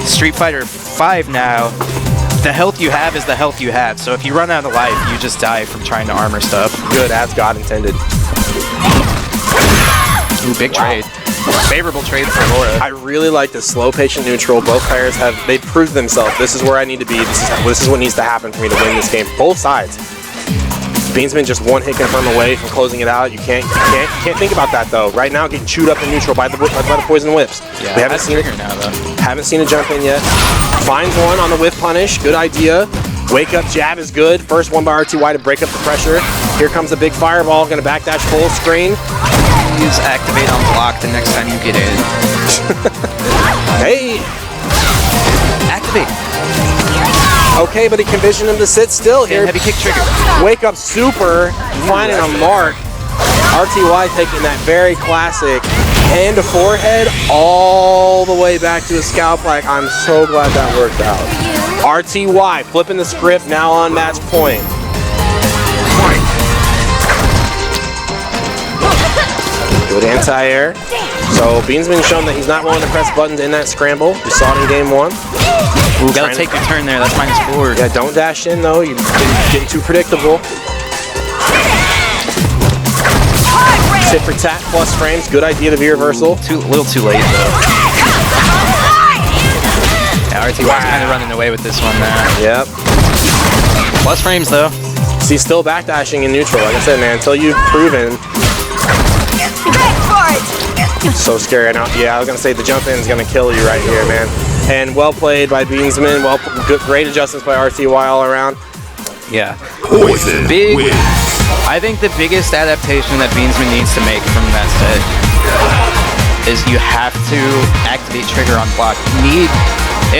Street Fighter 5 now, the health you have is the health you have. So if you run out of life, you just die from trying to armor stuff. Good, as God intended. Ooh, big trade. Favorable trade for Laura. I really like the slow, patient neutral. Both players they proved themselves. This is where I need to be. This is what needs to happen for me to win this game. Both sides. Beansman just one hit confirm away from closing it out. You can't think about that though. Right now, getting chewed up in neutral by the poison whips. Yeah, we haven't seen it now though. Haven't seen a jump in yet. Finds one on the whiff punish. Good idea. Wake up jab is good. First one by RTY to break up the pressure. Here comes a big fireball. Gonna backdash full screen. Use activate on block the next time you get in. Hey. Activate. Okay, but he conditioned him to sit still here. Heavy kick trigger. Wake up super, finding a mark. RTY taking that very classic hand to forehead all the way back to a scalp. Like, I'm so glad that worked out. RTY flipping the script, now on match point. Good anti-air. So Beansman's shown that he's not willing to press buttons in that scramble. We saw it in game 1. Ooh, gotta take your turn there. That's -4. Yeah, don't dash in though. You're getting too predictable. Tit for tat plus frames. Good idea to be reversal. A little too late though. Yeah, RTY's kind of running away with this one now. Yep. Plus frames though. See, still backdashing in neutral. Like I said, man, until you've proven. So scary. I know. Yeah, I was gonna say the jump in is gonna kill you right here, man. And well played by Beansman. Great adjustments by RTY all around. Yeah. Poison Big. wins. I think the biggest adaptation that Beansman needs to make from that set is you have to activate trigger on block.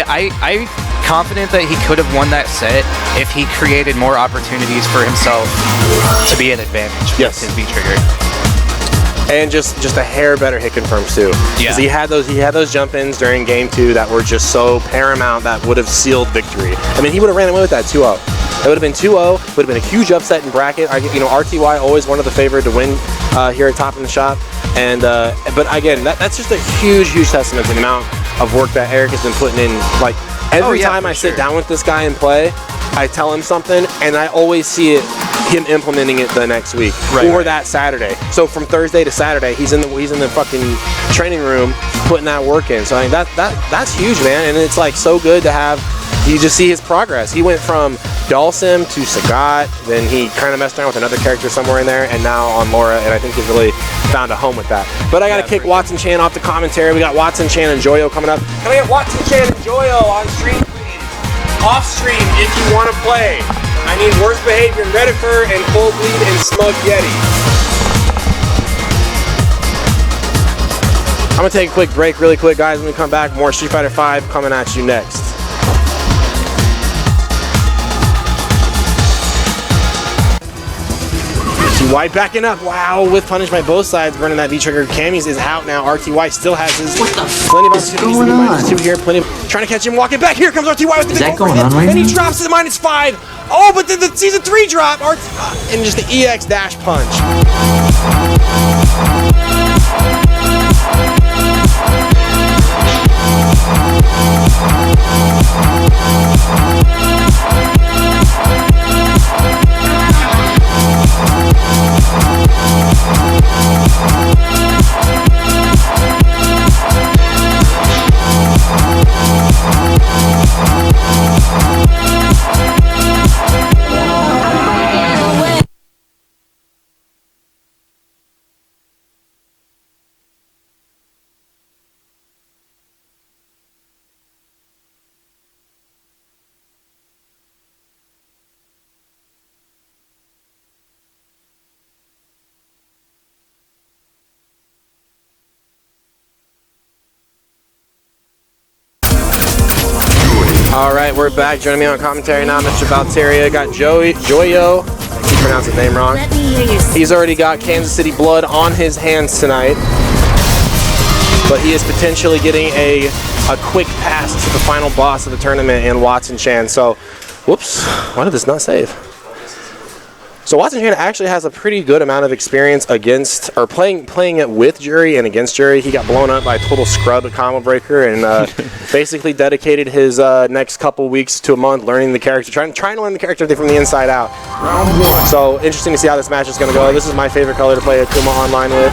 I confident that he could have won that set if he created more opportunities for himself to be an advantage with his V trigger. And just a hair better hit confirms too. Yeah. 'Cause he had those jump ins during game 2 that were just so paramount that would have sealed victory. I mean, he would have ran away with that 2-0. It would have been 2-0. Would have been a huge upset in bracket. RTY always one of the favored to win here at Top in the Shop. And but again, that's just a huge testament to the amount of work that Eric has been putting in. Like every time I sit down with this guy and play, I tell him something, and I always see him implementing it the next week or that Saturday. So from Thursday to Saturday, he's in the fucking training room putting that work in. So I mean, that's huge, man. And it's like so good to have. You just see his progress. He went from Dalsim to Sagat, then he kind of messed around with another character somewhere in there, and now on Laura, and I think he's really found a home with that. But I got to kick Watson Chan off the commentary. We got Watson Chan and Joyo coming up. Can I get Watson Chan and Joyo on stream, please? Off stream if you want to play. I need Worst Behavior in Redifer and Full Bleed and Smug Yeti. I'm going to take a quick break really quick, guys. When we come back, more Street Fighter V coming at you next. RTY backing up. Wow, with punish by both sides. Burning that V-trigger. Cammy's is out now. RTY still has his plenty of opportunities to be -2 here. Plenty of trying to catch him walking back. Here comes RTY with the big overhead. And he drops to the -5. Oh, but then the season 3 drop. And just the EX dash punch. All right, we're back. Joining me on commentary now, Mr. Valteria. Got Joyo. I keep pronouncing his name wrong. Let me hear you. He's already got Kansas City blood on his hands tonight, but he is potentially getting a quick pass to the final boss of the tournament in Watson Chan. So, whoops, why did this not save? So Watson Chan actually has a pretty good amount of experience against, or playing it with Jury and against Jury. He got blown up by a total scrub at Combo Breaker and basically dedicated his next couple weeks to a month learning the character, trying to learn the character from the inside out. Round 1. So interesting to see how this match is going to go. This is my favorite color to play Akuma online with.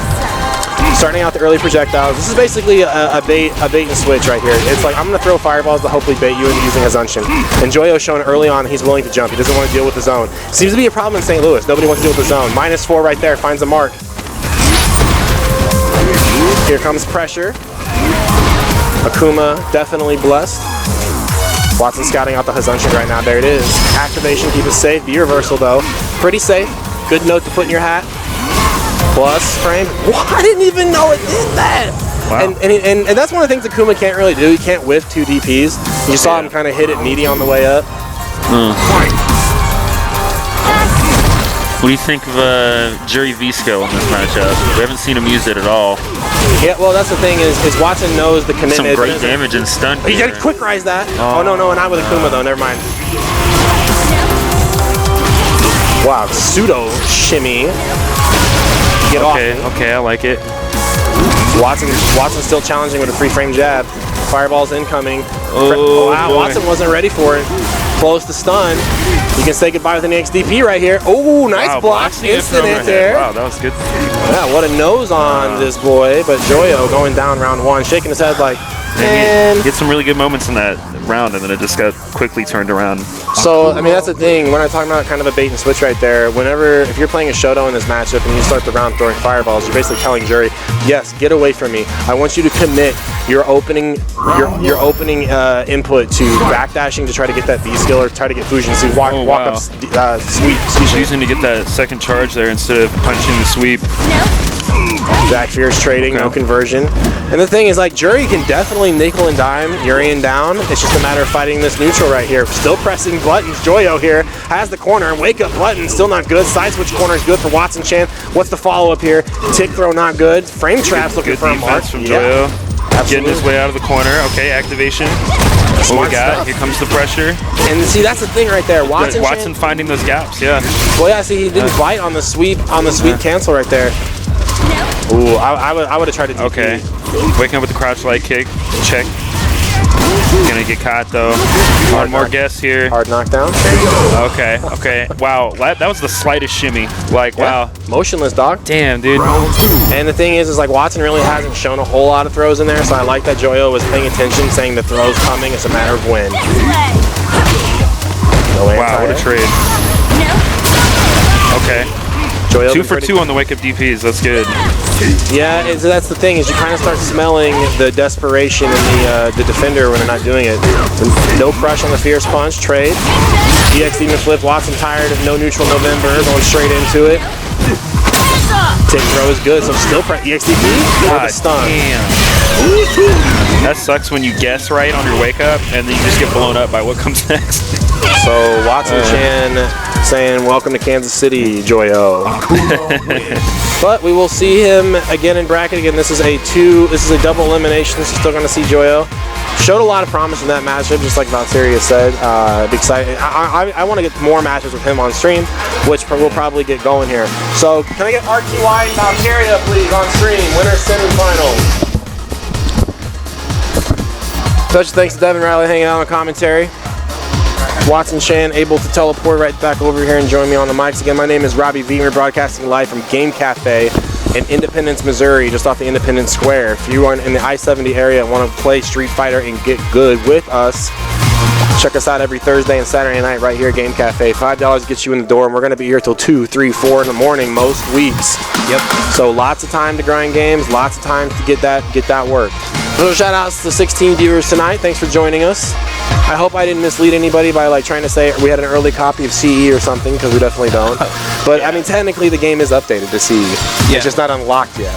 Starting out the early projectiles. This is basically a bait and switch right here. It's like I'm going to throw fireballs to hopefully bait you into using Assumption. And Joyo's shown early on he's willing to jump. He doesn't want to deal with the zone. Seems to be a problem in St. Louis. Nobody wants to deal with the zone. -4 right there. Finds a mark. Here comes pressure. Akuma definitely blessed. Watson scouting out the Hazunction right now. There it is. Activation, keep it safe. Be reversal though. Pretty safe. Good note to put in your hat. Plus frame. What? I didn't even know it did that. Wow. And that's one of the things Akuma can't really do. He can't whiff 2 DPs. You saw him kind of hit it meaty on the way up. What do you think of Jury V-Skill in this matchup? We haven't seen him use it at all. Yeah, well, that's the thing is Watson knows the commitment. Some great damage and stun. He got to quick rise that. Oh, no, not with Akuma though. Never mind. Wow, pseudo shimmy. Get off. Okay, I like it. Watson's still challenging with a free frame jab. Fireball's incoming. Oh, wow, boy. Watson wasn't ready for it. Close to stun. You can say goodbye with an XDP right here. Oh, nice block. Instant hit there. Wow, that was good. Yeah, what a nose on this boy. But Joyo going down round 1, shaking his head like, man. He had some really good moments in that round, and then it just got quickly turned around. So, I mean, that's the thing. When I'm talking about kind of a bait and switch right there, if you're playing a Shoto in this matchup and you start the round throwing fireballs, you're basically telling Jury, yes, get away from me. I want you to commit your opening input to backdashing to try to get that V skill or try to get fusion. So walk up sweep. He's choosing to get that second charge there instead of punching the sweep. Back Fear's trading, no conversion. And the thing is, like, Jury can definitely nickel and dime Urian down. It's just a matter of fighting this neutral right here. Still pressing buttons. Joyo here has the corner. Wake up button, still not good. Side switch corner is good for Watson Chan. What's the follow-up here? Tick throw not good. Frame traps looking for a mark. From Joyo. Getting his way out of the corner. Okay, activation. What we got? Stuff. Here comes the pressure. And see, that's the thing right there. Watson finding those gaps, yeah. Well, yeah, see, he didn't bite on the sweep cancel right there. Ooh, I would have tried to DP. Okay. Waking up with the crouch light kick. Check. Gonna get caught though. One more guess here. Hard knockdown. Okay, okay. Wow, that was the slightest shimmy. Like, wow. Motionless, dog. Damn, dude. And the thing is like Watson really hasn't shown a whole lot of throws in there, so I like that Joyo was paying attention, saying the throw's coming. It's a matter of when. No wow, what a trade. Okay. Joyo 2 for 2 on the wake up DPs. That's good. Yeah, that's the thing is you kind of start smelling the desperation in the defender when they're not doing it. No crush on the fierce punch trade. EX demon flip. Watson tired of no neutral November, going straight into it. Tick throw is good, so still press EXDP or the stun. Damn. That sucks when you guess right on your wake up and then you just get blown up by what comes next. So Watson Chan saying welcome to Kansas City, Joyo. But we will see him again in bracket. Again, this is a double elimination, so still gonna see Joyo. Showed a lot of promise in that matchup, just like Valteria said. Excited. I want to get more matches with him on stream, which we'll probably get going here. So can I get RTY and Valteria, please, on stream? Winner semifinals. Special thanks to Devin Riley hanging out on commentary. Watson Chan able to teleport right back over here and join me on the mics. Again, my name is Robbie V. We're broadcasting live from Game Cafe in Independence, Missouri, just off the Independence Square. If you are in the I-70 area and want to play Street Fighter and get good with us, check us out every Thursday and Saturday night right here at Game Cafe. $5 gets you in the door, and we're going to be here till 2, 3, 4 in the morning most weeks. Yep. So lots of time to grind games, lots of time to get that work. So shout outs to 16 viewers tonight. Thanks for joining us. I hope I didn't mislead anybody by like trying to say we had an early copy of CE or something, because we definitely don't. But I mean, technically the game is updated to CE. Yeah. It's just not unlocked yet.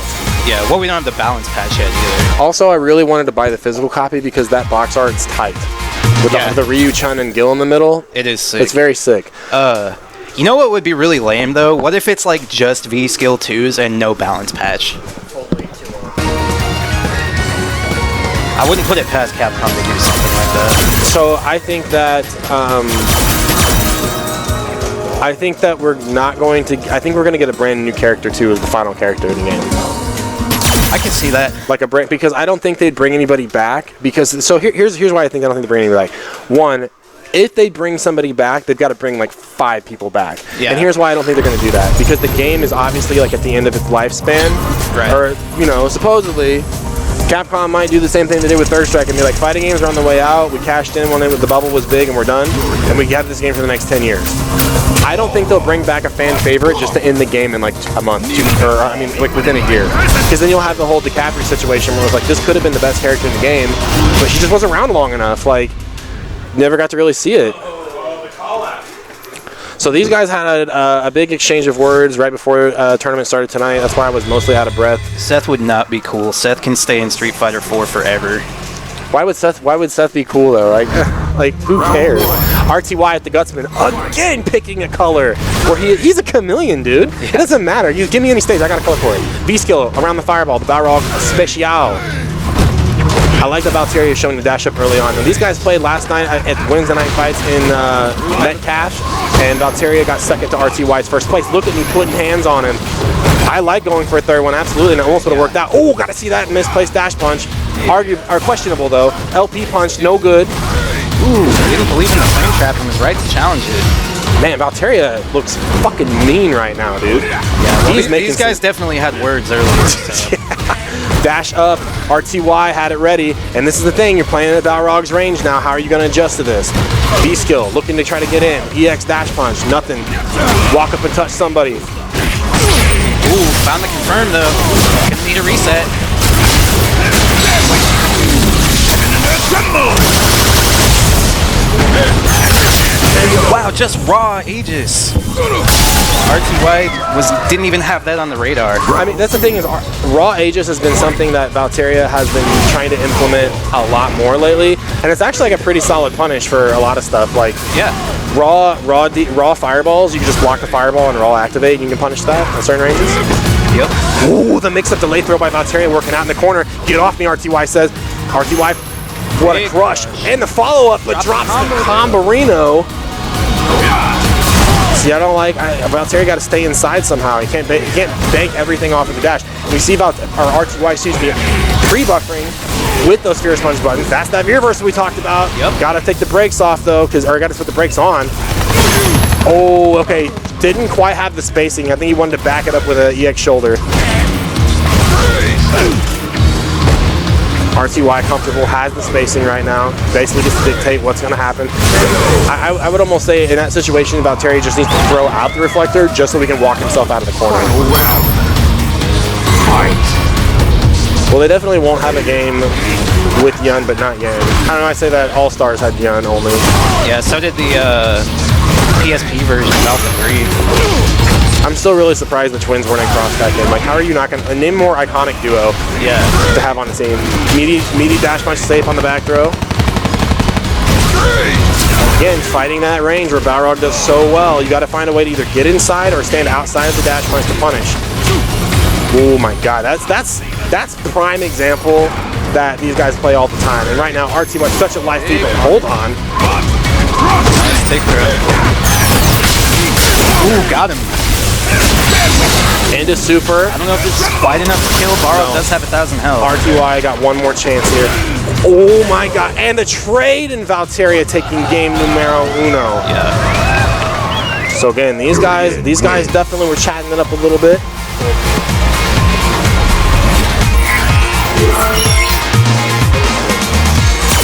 Yeah, well, we don't have the balance patch yet either. Also, I really wanted to buy the physical copy because that box art's tight. With the Ryu, Chun, and Gil in the middle. It is sick. It's very sick. You know what would be really lame though? What if it's like just V skill 2s and no balance patch? I wouldn't put it past Capcom to do something like that. So I think that we're not going to. I think we're going to get a brand new character too as the final character of the game. I can see that. Like a break, because I don't think they'd bring anybody back. Because so here's why I think I don't think they bring anybody back. One, if they bring somebody back, they've got to bring like 5 people back. Yeah. And here's why I don't think they're going to do that. Because the game is obviously like at the end of its lifespan. Right. Or supposedly, Capcom might do the same thing they did with Third Strike and be like, fighting games are on the way out. We cashed in when the bubble was big and we're done, and we have this game for the next 10 years. I don't think they'll bring back a fan favorite just to end the game in like a month, like within a year. Because then you'll have the whole DiCaprio situation where it's like, this could have been the best character in the game, but she just wasn't around long enough. Like, never got to really see it. So these guys had a big exchange of words right before tournament started tonight. That's why I was mostly out of breath. Seth would not be cool. Seth can stay in Street Fighter 4 forever. Why would Seth be cool though? Like who cares? RTY at the Gutsman again picking a color where he's a chameleon, dude. Yeah. It doesn't matter. You give me any stage, I got a color for it. V skill around the fireball, the Balrog Special. I like that Valteria showing the dash up early on. And these guys played last night at Wednesday night fights in Metcalf, and Valteria got second to RTY's first place. Look at me putting hands on him. I like going for a third one, absolutely, and it almost would have worked out. Oh, got to see that misplaced dash punch. Questionable though. LP punch, no good. Ooh, he didn't believe in the frame trap and was right to challenge it. Man, Valteria looks fucking mean right now, dude. Yeah, well, these guys definitely had words earlier. So. Dash up, RTY had it ready, and this is the thing, you're playing at Balrog's range now. How are you going to adjust to this? B-skill, looking to try to get in. EX dash punch, nothing. Walk up and touch somebody. Ooh, found the confirm though. Gonna need a reset. Wow, just raw Aegis. RTY didn't even have that on the radar. I mean, that's the thing is, raw Aegis has been something that Valteria has been trying to implement a lot more lately, and it's actually like a pretty solid punish for a lot of stuff. Like, Yeah. raw fireballs, you can just block the fireball and raw activate, and you can punish that at certain ranges. Yep. Ooh, the mix-up delay throw by Valteria working out in the corner. Get off me, RTY says. RTY, what a Big crush. And the follow-up, but drops the Comborino. See, I don't like, Valteria got to stay inside somehow. He can't bank everything off of the dash. We see RTY, excuse me, pre-buffering with those Fierce Punch buttons. That's that veer verse we talked about. Yep. Got to take the brakes off though, or got to put the brakes on. Oh, okay. Didn't quite have the spacing. I think he wanted to back it up with an EX shoulder. RTY comfortable, has the spacing right now. Basically gets to dictate what's going to happen. I would almost say in that situation, Valteria just needs to throw out the reflector just so he can walk himself out of the corner. Well, they definitely won't have a game with Yun, but not Yan. I don't know, I say that All Stars had Yun only. Yeah, so did the PSP version of Alpha 3. I'm still really surprised the Twins weren't in cross that game. Like, how are you not going to name a more iconic duo to have on the team? Meaty dash punch safe on the back throw. Again, fighting that range where Balrog does so well. You got to find a way to either get inside or stand outside of the dash punch to punish. Oh my God, that's prime example that these guys play all the time. And right now, RT was such a life lead. Hold on. Nice take throw. Ooh, got him. Into super. I don't know if this is quite enough to kill. Balrog does have 1,000 health. RTY got one more chance here. Oh my God, and the trade in Valteria taking game numero uno. Yeah. So again, these guys definitely were chatting it up a little bit.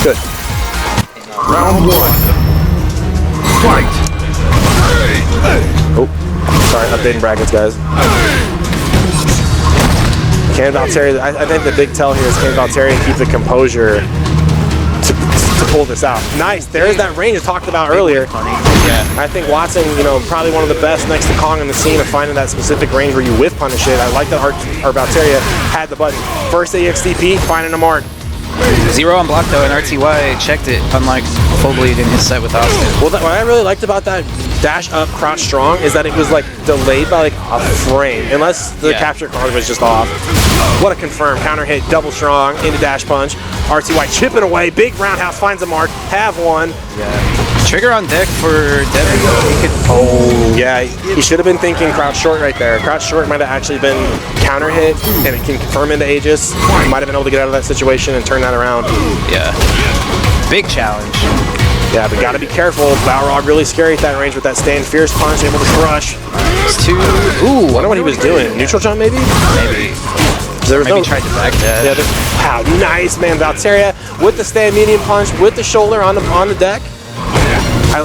Good. Round one. Fight. Oh, sorry, updating brackets, guys. Can Valteria, I think the big tell here is can Valteria keep the composure to pull this out. Nice, there's that range I talked about earlier. Yeah. I think Watson, probably one of the best next to Kong in the scene of finding that specific range where you whiff punish it. I like that Valteria had the button. First AXDP, finding a mark. 0 on block though, and RTY checked it, unlike Full Bleed in his set with Austin. Well, what I really liked about that dash up crouch strong is that it was like delayed by like a frame, unless the capture card was just off. What a confirm counter hit, double strong into dash punch. RTY chipping away, big roundhouse finds a mark, have one. Yeah. Trigger on deck for Devin. Oh yeah, he should have been thinking crouch short right there. Crouch short might have actually been counter hit, and it can confirm into Aegis. He might have been able to get out of that situation and turn that around. Yeah. Big challenge. Yeah, but gotta be careful. Balrog really scary at that range with that stand fierce punch, able to crush. Ooh, I wonder what he was doing. Neutral jump maybe? Maybe. There was Maybe tried to back that. Yeah, wow, nice man, Valteria with the stand medium punch, with the shoulder on the deck.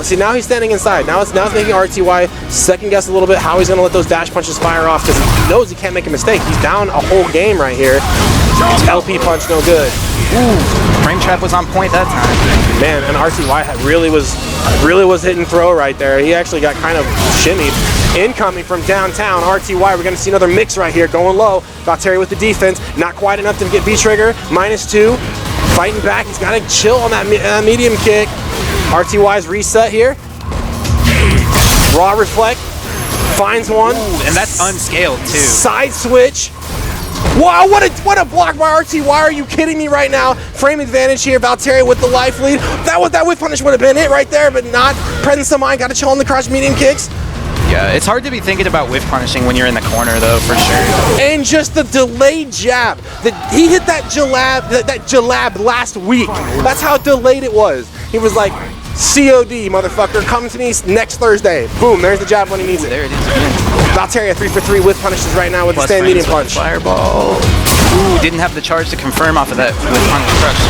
See, now he's standing inside. Now it's making RTY second guess a little bit how he's going to let those dash punches fire off because he knows he can't make a mistake. He's down a whole game right here. LP punch no good. Ooh, frame trap was on point that time. Man, and RTY really was hitting throw right there. He actually got kind of shimmied. Incoming from downtown, RTY. We're going to see another mix right here, going low. Valteria with the defense, not quite enough to get B-trigger. -2, fighting back. He's got to chill on that medium kick. RTY's reset here. Raw reflect, finds one. Ooh, and that's unscaled too. Side switch. Wow, what a block by RTY. Are you kidding me right now? Frame advantage here, Valteria with the life lead. That whip punish would have been it right there, but not. Presence of mind, got to chill on the crouch medium kicks. Yeah, it's hard to be thinking about whiff punishing when you're in the corner though, for sure. And just the delayed jab. He hit that jalab last week. That's how delayed it was. He was like, COD, motherfucker, come to me next Thursday. Boom, there's the jab when he needs it. There it is again. Valteria 3 for 3 with punishes right now with the stand medium punch. Fireball. Ooh, didn't have the charge to confirm off of that with punish crush.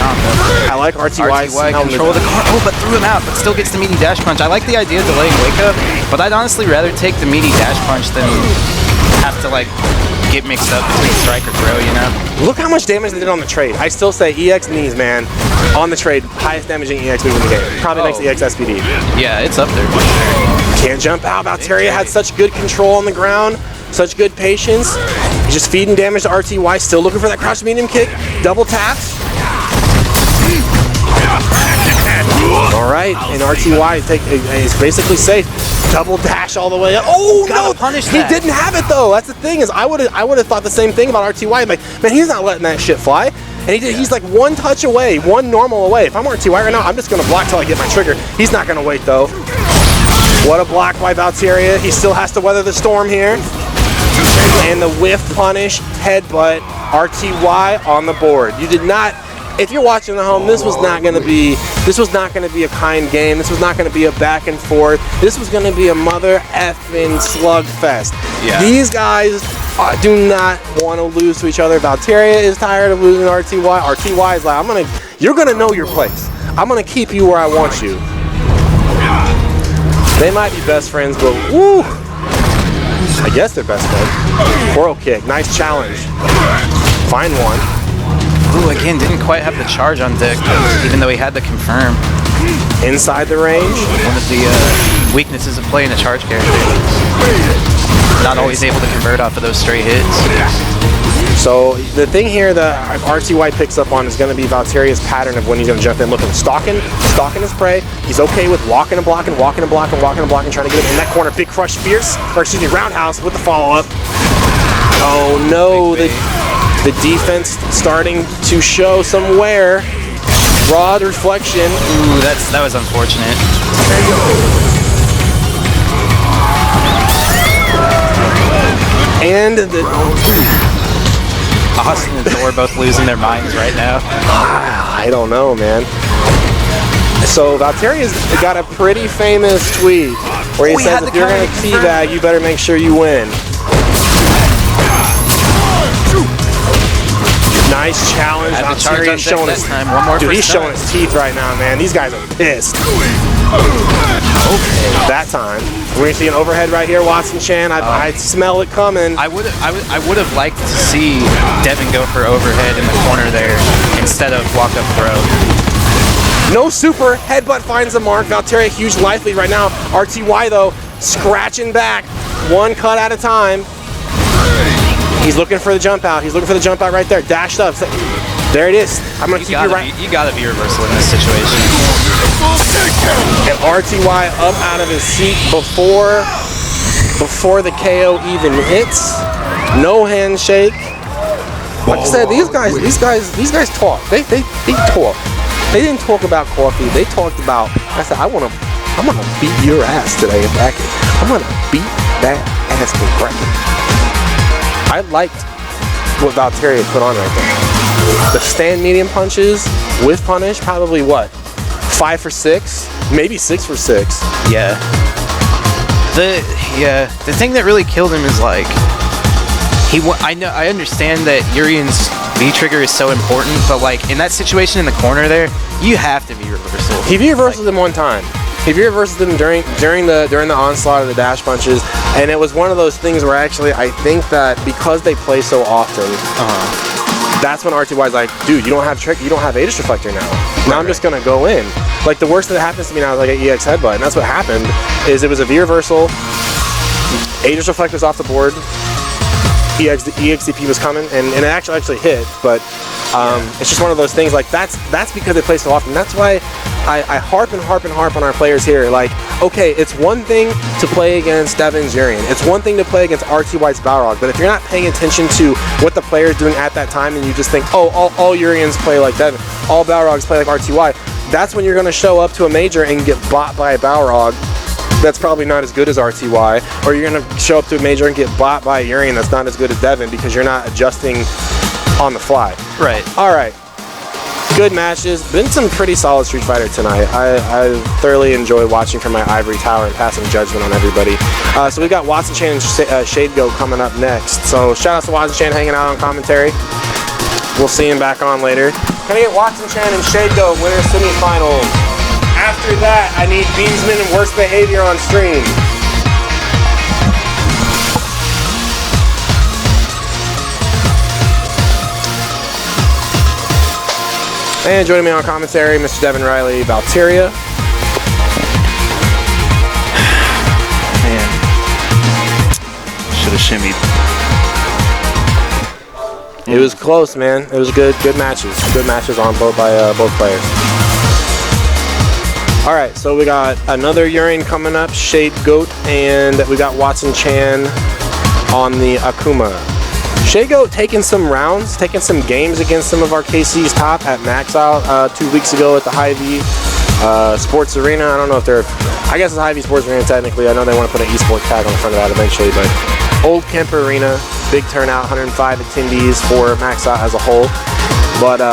I like RTY control the corner. Oh, but threw him out, but still gets the meaty dash punch. I like the idea of delaying wake up, but I'd honestly rather take the meaty dash punch than have to like get mixed up between strike or throw, Look how much damage they did on the trade. I still say EX knees, man, on the trade, highest damaging EX move in the game. Probably next to EX SPD. Yeah, it's up there for sure. Can't jump out. Valteria had such good control on the ground, such good patience. He's just feeding damage to RTY, still looking for that crouch medium kick. Double taps. All right, and RTY is basically safe. Double dash all the way up. Oh no! He didn't have it though. That's the thing is, I would have thought the same thing about RTY. Like, man, he's not letting that shit fly. And he's like one touch away, one normal away. If I'm RTY right now, I'm just gonna block till I get my trigger. He's not gonna wait though. What a block by Valteria. He still has to weather the storm here. And the whiff punish, headbutt, RTY on the board. You did not. If you're watching at home, this was not going to be a kind game. This was not going to be a back and forth. This was going to be a mother effing slugfest. Yeah. These guys do not want to lose to each other. Valteria is tired of losing to RTY. RTY is like, you're going to know your place. I'm going to keep you where I want you. They might be best friends, but woo! I guess they're best friends. Coral kick, nice challenge. Find one. Ooh, again, didn't quite have the charge on deck, even though he had the confirm. Inside the range. One of the weaknesses of playing a charge character. Not always able to convert off of those straight hits. So the thing here that RTY picks up on is going to be Valteria's pattern of when he's going to jump in. Looking, stalking his prey. He's okay with walking and blocking, walking and blocking, walking and blocking, trying to get him in that corner. Big crush, fierce, or excuse me, roundhouse with the follow-up. Oh no, the defense starting to show some wear. Broad reflection. Ooh, that was unfortunate. And the Austin and Thor both losing their minds right now. I don't know, man. So Valteria's got a pretty famous tweet where he says if you're going to teabag, you better make sure you win. Nice challenge. Valteria's showing his time. One more. Dude, he's showing his teeth right now, man. These guys are pissed. Okay, that time. We're gonna see an overhead right here, Watson Chan. I smell it coming. I would have liked to see Devin go for overhead in the corner there instead of walk up throw. No super. Headbutt finds the mark. Valteria huge life lead right now. RTY though scratching back, one cut at a time. He's looking for the jump out. He's looking for the jump out right there. Dashed up. There it is. I'm gonna keep you right. You gotta be reversal in this situation. And RTY up out of his seat before the KO even hits. No handshake. Like I said, these guys talk. They talk. They didn't talk about coffee. They talked about. I said, I'm gonna beat your ass today in bracket. I'm gonna beat that ass in bracket. I liked what Valteria put on right there. The stand medium punches with punish, probably what? 5 for 6, maybe 6 for 6. Yeah. The thing that really killed him is like I understand that Urian's V trigger is so important, but like in that situation in the corner there, you have to be reversal. He V-reversed them one time. He V-reversed them during the onslaught of the dash punches, and it was one of those things where actually I think that because they play so often, that's when RTY's like, dude, you don't have Aegis Reflector now. Now I'm just gonna go in. Like the worst that happens to me now is like an EX headbutt, and that's what happened. Is it was a V reversal, Aegis Reflector's off the board, EXDP was coming, and it actually hit, but it's just one of those things. Like that's because they play so often. That's why I harp on our players here. Like, okay, it's one thing to play against Devin's Urian. It's one thing to play against RTY's Balrog. But if you're not paying attention to what the player is doing at that time, and you just think, oh, all Urians play like Devin, all Balrogs play like RTY, that's when you're going to show up to a major and get bought by a Balrog that's probably not as good as RTY, or you're going to show up to a major and get bought by a Urian that's not as good as Devin because you're not adjusting on the fly. Right. All right. Good matches. Been some pretty solid Street Fighter tonight. I thoroughly enjoy watching from my ivory tower and passing judgment on everybody. So we got Watson Chan and Shadego coming up next. So shout out to Watson Chan hanging out on commentary. We'll see him back on later. Can I get Watson Chan and Shadego winner semifinals? After that, I need Beamsman and Worst Behavior on stream. And joining me on commentary, Mr. Devin Riley, Valteria. should have shimmied. It was close, man. It was good matches. Good matches on both players. All right, so we got another Urian coming up, Shade Goat, and we got Watson Chan on the Akuma. Shade Goat taking some rounds, taking some games against some of our KC's top at Max Out 2 weeks ago at the High V Sports Arena. I don't know if they're, I guess it's High V Sports Arena technically. I know they want to put an esports tag on the front of that eventually, but Old Kemper Arena, big turnout, 105 attendees for Max Out as a whole. But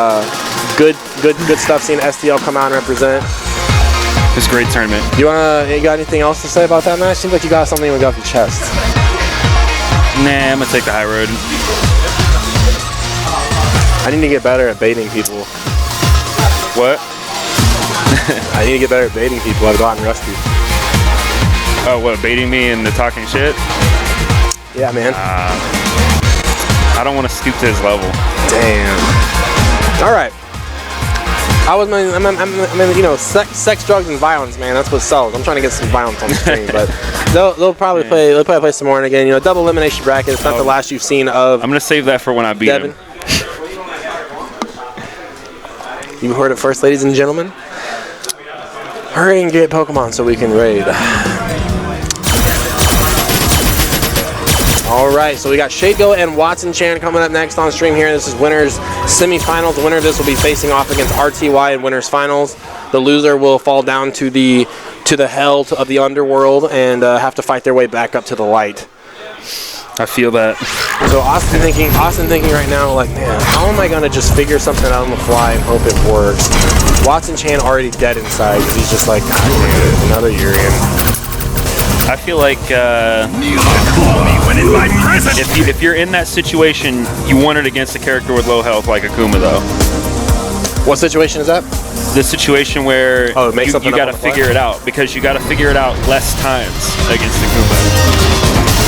good stuff seeing STL come out and represent. It was a great tournament. You got anything else to say about that match? Seems like you got something off your chest. Nah, I'm gonna take the high road. I need to get better at baiting people. What? I need to get better at baiting people. I've gotten rusty. Oh, what? Baiting me and the talking shit? Yeah, man. I don't want to stoop to his level. Damn. All right. You know, sex, drugs, and violence, man. That's what sells. I'm trying to get some violence on the stream, but they'll probably play some more. And again, you know, double elimination bracket. It's not the last you've seen of. I'm gonna save that for when I beat Devin. him. You heard it first, ladies and gentlemen. Hurry and get Pokemon so we can raid. All right, so we got Shago and Watson Chan coming up next on stream here. This is winners semifinals. The winner of this will be facing off against RTY in winners finals. The loser will fall down to the hell of the underworld and have to fight their way back up to the light. I feel that. So Austin thinking right now, like, man, how am I gonna just figure something out on the fly and hope it works? Watson Chan already dead inside because he's just like, God damn it, another Urian. I feel like if you're in that situation, you want it against a character with low health like Akuma, though. What situation is that? The situation where you got to figure it out, because you got to figure it out less times against Akuma.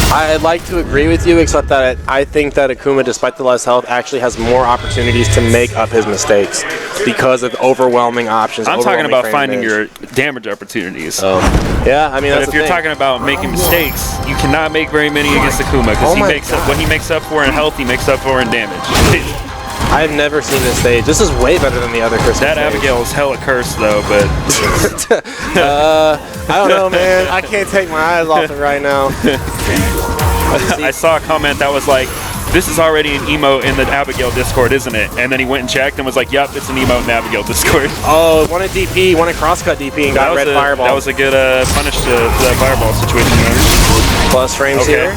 I'd like to agree with you, except that I think that Akuma, despite the less health, actually has more opportunities to make up his mistakes because of overwhelming options. I'm talking about finding your damage opportunities. Oh. Yeah, I mean, but that's if you're talking about making mistakes, you cannot make very many against Akuma, because what he makes up for in health, he makes up for in damage. I've never seen this stage. This is way better than the other Christmas That stage. Abigail is hella cursed, though, but... I don't know, man. I can't take my eyes off it right now. I saw a comment that was like, this is already an emote in the Abigail Discord, isn't it? And then he went and checked and was like, yep, it's an emote in Abigail Discord. Oh, one at DP, one at crosscut DP, and got red fireball. That was a good punish the fireball situation there. Plus frames here.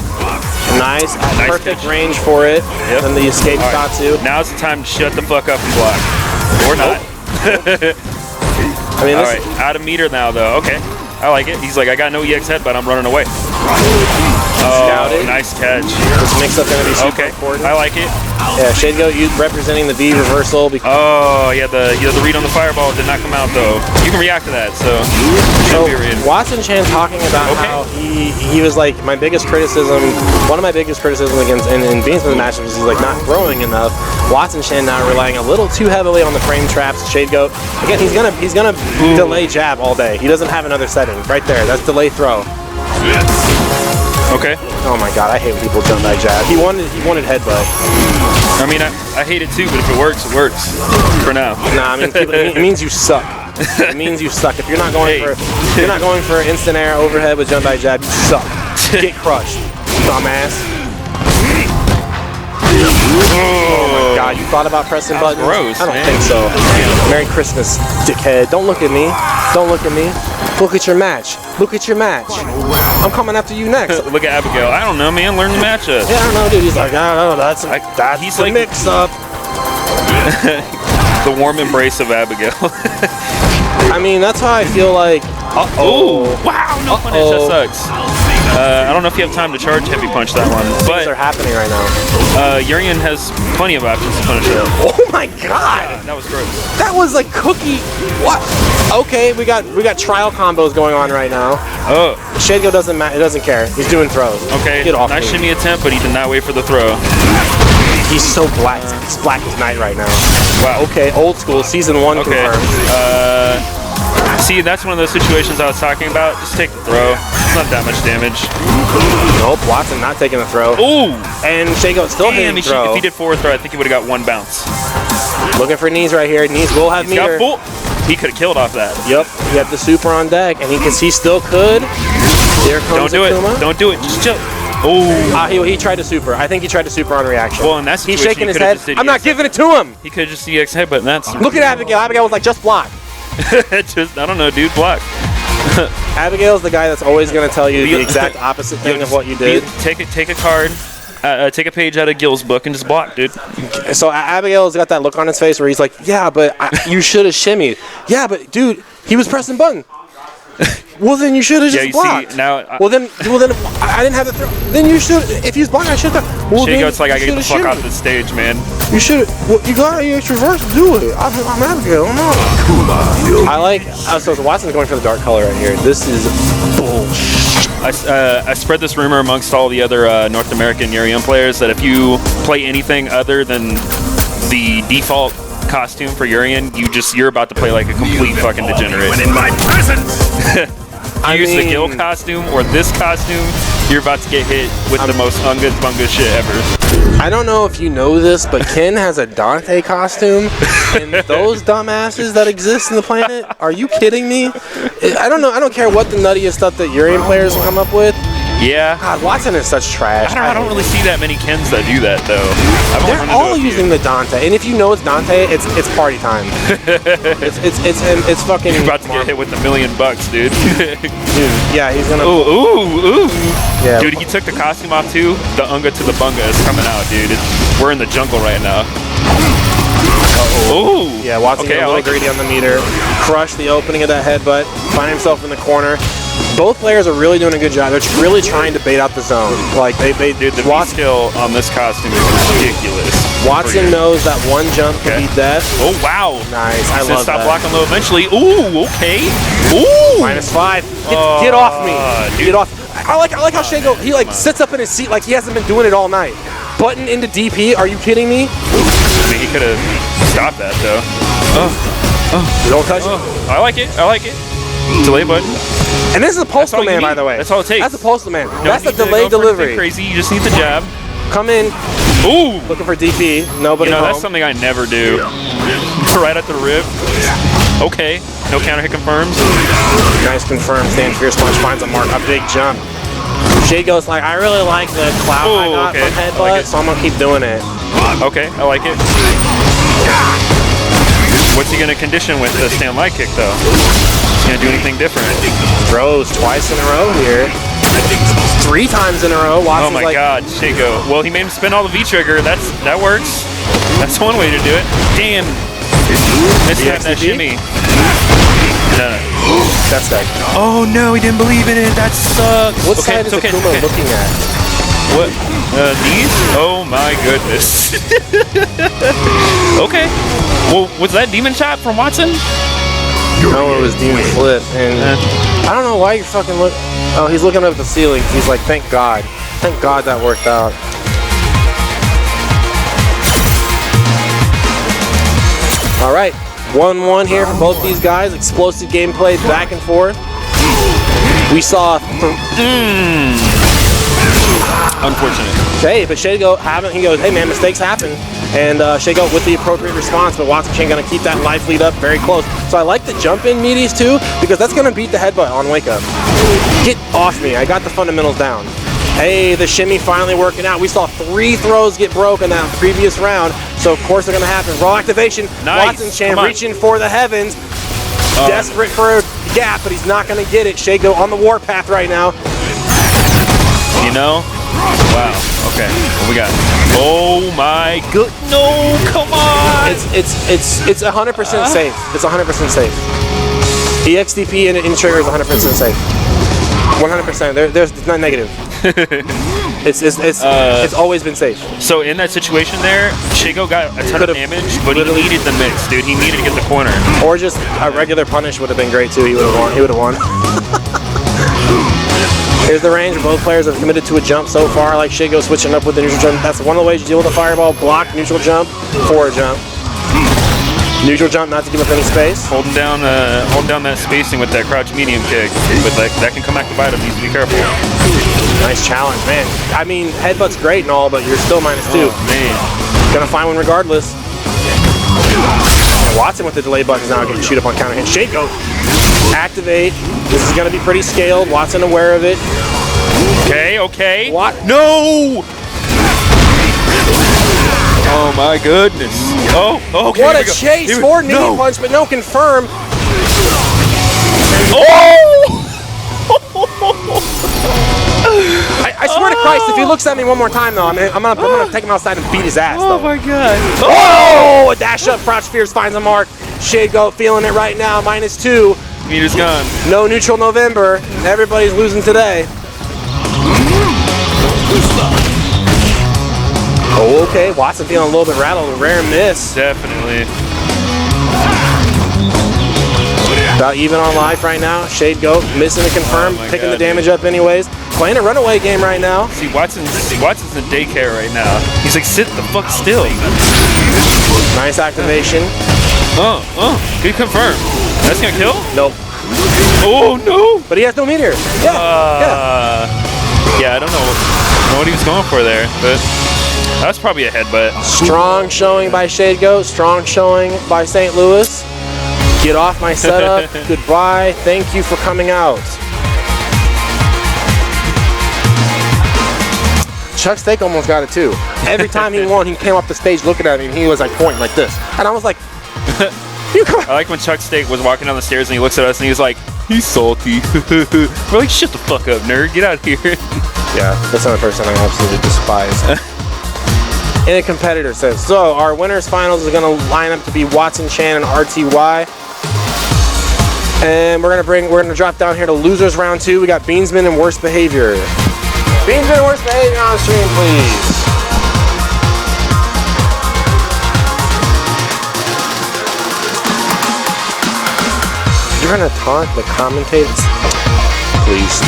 Nice perfect catch. Range for it. Yep. And the escape shot too. Now's the time to shut the fuck up and block. Or not. I mean, all right, out of meter now, though. Okay, I like it. He's like, I got no EX head, but I'm running away. Oh, nice catch. This mix-up going to be super important. I like it. Yeah, Shadegoat, you representing the V reversal. Oh, yeah, the read on the fireball did not come out, though. You can react to that, so Watson Chan talking about how he was like, one of my biggest criticisms against in being in the matchup is he's like not throwing enough. Watson Chan now relying a little too heavily on the frame traps. Shadegoat, again, he's gonna delay jab all day. He doesn't have another setting. Right there, that's delay throw. Okay. Oh my god, I hate when people jump that jab. He wanted headbutt. I mean, I hate it too, but if it works, it works. For now. Nah, I mean, it means you suck. It means you suck. If you're not going for instant air overhead with jump back jab, you suck. Get crushed, dumbass. Oh my god, you thought about pressing buttons? Gross, I don't think so. Merry Christmas, dickhead. Don't look at me. Don't look at me. Look at your match. Look at your match. I'm coming after you next. Look at Abigail. I don't know, man. Learn the matchup. Yeah, I don't know, dude. He's like, I don't know. That's a like, mix-up. The warm embrace of Abigail. I mean, that's how I feel like. Oh, wow. No punish. That sucks. I don't know if you have time to charge heavy punch that one, but things are happening right now. Urian has plenty of options to punish that. Oh my god! That was gross. That was like cookie. What? Okay, we got trial combos going on right now. Oh, Shadegoat doesn't care. He's doing throws. Okay, get off nice me. shimmy attempt, but he did not wait for the throw. He's so black. He's black as night right now. Wow. Okay, old school season 1 confirmed. See, that's one of those situations I was talking about. Just take the throw. It's not that much damage. Nope, Watson not taking the throw. Ooh! And Shago still Damn, hitting throw. if he did forward throw, I think he would have got one bounce. Looking for knees right here. Knees will have He's got meter. full. He could have killed off that. Yep, he got the super on deck, and he still could. There comes Don't do Akuma. it. Don't do it. Just chill. Oh. He tried to super. I think he tried to super on reaction. Well, in that he's situation, shaking he his could've head. just did I'm not EX. giving it to him. He could have just EX headbutt, and that's. Look at Abigail. Abigail was like, just block. Just, I don't know, dude. Block. Abigail's the guy that's always going to tell you the exact opposite thing of what you did. Take a card. Take a page out of Gil's book and just block, dude. So Abigail's got that look on his face where he's like, yeah, but you should have shimmied. Yeah, but dude, he was pressing button. Well, then you should have just blocked. See, now well, then I didn't have the throw. Then you should. If he was blocking, I should have. Well, then Shago's like, I get the fuck shimmied. off the stage, man. You should. Well, you got to reverse to do it. I'm Abigail. No. I like. So Watson's going for the dark color right here. This is bullshit. I spread this rumor amongst all the other North American Urian players that if you play anything other than the default costume for Urian, you're about to play like a complete fucking degenerate. When in my presence! Use the Gil costume or this costume, you're about to get hit with the most unga bunga shit ever. I don't know if you know this, but Ken has a Dante costume, and those dumbasses that exist in the planet, are you kidding me? I don't know. I don't care what the nuttiest stuff that Urian players come up with. Yeah. God, Watson is such trash. I don't really see that many Kens that do that though. They're all using the Dante, and if you know it's Dante, it's party time. it's fucking. You're about to get hit with $1 million, dude. Dude, yeah, he's gonna. Ooh. Yeah. Dude, he took the costume off too. The unga to the bunga is coming out, dude. We're in the jungle right now. Ooh. Yeah, Watson Okay, got a little greedy on the meter. Crushed the opening of that headbutt. Find himself in the corner. Both players are really doing a good job. They're really trying to bait out the zone. Like Dude, the V skill on this costume is ridiculous. Watson knows that one jump can be death. Oh wow. Nice. I love stop that. blocking low eventually. Ooh, okay. Ooh. -5. Get off me. Get off. I like how Shago, he like sits up in his seat like he hasn't been doing it all night. Button into DP. Are you kidding me? I mean, he could have stopped that though. Don't touch it. I like it. Delay button. And this is a postal all you man, by need. the way. That's all it takes. That's a postal man. Don't That's a need to delayed go for anything delivery. Crazy. You just need the jab. Come in. Ooh. Looking for DP. Nobody home. That's something I never do. Right at the rib. Okay. No counter hit confirms. Nice confirmed. Stand fierce punch finds a mark. A big jump. Shago's like, I really like the cloud I got from headbutt, like so I'm gonna keep doing it. Okay, I like it. What's he gonna condition with the stand light kick though? He's gonna do anything different? Throws twice in a row here. 3 times in a row. Watson's Oh my like, God, Shago. Well, he made him spin all the V trigger. That works. That's one way to do it. Damn. Missed that shimmy. No. That's that. Oh no, he didn't believe in it. That sucks. What side is Akuma looking at? What? These? Oh my goodness. Okay. Well, was that demon shot from Watson? No, it was Demon Flip, and I don't know why you're fucking look. Oh, he's looking up at the ceiling. He's like, thank God that worked out. All right, 1-1 here for both these guys. Explosive gameplay, back and forth. We saw. Unfortunate. Okay, but Shago he goes, hey man, mistakes happen. And Shago with the appropriate response, but Watson Chen gonna keep that life lead up very close. So I like the jump in meaties too, because that's gonna beat the headbutt on wake up. Get off me, I got the fundamentals down. Hey, the shimmy finally working out. We saw 3 throws get broke in that previous round, so of course they're gonna happen. Raw activation, Nice. Watson Chen reaching for the heavens. Desperate for a gap, but he's not gonna get it. Shago on the warpath right now. You know? Wow. Okay. What we got? Oh my good. No, come on. It's 100% safe. It's 100% safe. EXDP in trigger is 100% safe. 100%. There's not negative. It's always been safe. So in that situation there, Shago got a ton of damage, but he needed the mix, dude. He needed to get the corner. Or just a regular punish would have been great too. He would have won. He would have won. Here's the range where both players have committed to a jump so far. I like Shago switching up with the neutral jump. That's one of the ways you deal with a fireball. Block, neutral jump, forward jump. Neutral jump, not to give up any space. Holding down that spacing with that crouch medium kick, but that can come back to bite him. Needs to be careful. Nice challenge, man. I mean, headbutt's great and all, but you're still -2. Oh, man. Gonna find one regardless. And Watson with the delay buttons now getting shoot up on counter hit. Shade go. Activate. This is gonna be pretty scaled. Watson aware of it. Okay. What? No! Oh my goodness. Oh, okay. What here a we go. chase! Here we- Forward knee no. punch, but no confirm. Oh! I swear to Christ, if he looks at me one more time, though, I'm gonna take him outside and beat his ass. Oh though. my god. Oh! A dash up, Crouch Fierce finds a mark. Shade Goat feeling it right now, -2. Meter's gone. No neutral November. Everybody's losing today. Oh, okay. Watson feeling a little bit rattled. A rare miss. Definitely. About even on life right now. Shade Goat missing to confirm, Oh my picking God, the damage up anyways. Playing a runaway game right now. See, Watson's in daycare right now. He's like, sit the fuck still. Nice activation. Good confirm. That's gonna kill? Nope. Oh no! But he has no meteor. Yeah. Yeah, I don't know what he was going for there, but that's probably a headbutt. Strong showing by Shade Goat. Strong showing by St. Louis. Get off my setup. Goodbye. Thank you for coming out. Chuck Steak almost got it too. Every time he won, he came up the stage looking at me and he was like pointing like this. And I was like, you come. I like when Chuck Steak was walking down the stairs and he looks at us and he's like, he's salty. We're like, shut the fuck up, nerd. Get out of here. Yeah, that's another person I absolutely despise. And a competitor says, so our winners finals is going to line up to be Watson, Chan, and RTY. And we're gonna drop down here to losers round 2. We got Beansman and Worst Behavior. Beansman and Worst Behavior on stream, please. You're gonna taunt the commentators? Please.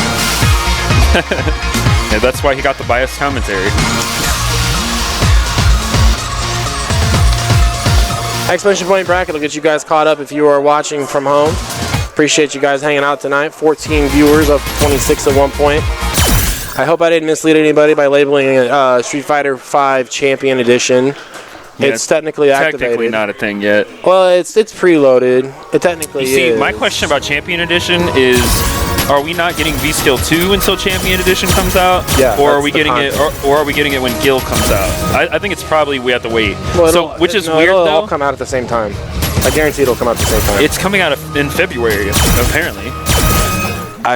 Yeah, that's why he got the biased commentary. Exclamation point bracket will get you guys caught up if you are watching from home. Appreciate you guys hanging out tonight. 14 viewers up to 26 at one point. I hope I didn't mislead anybody by labeling it Street Fighter V Champion Edition. Yeah, it's technically activated. Technically not a thing yet. Well, it's preloaded. It technically You see, is. my question about Champion Edition is, are we not getting V-Skill 2 until Champion Edition comes out? Yeah, or are that's we the getting it? Or are we getting it when Gil comes out? I think it's probably we have to wait. Well, so, which is weird it'll though. all come out at the same time. I guarantee it'll come out at the same time. It's coming out in February, apparently.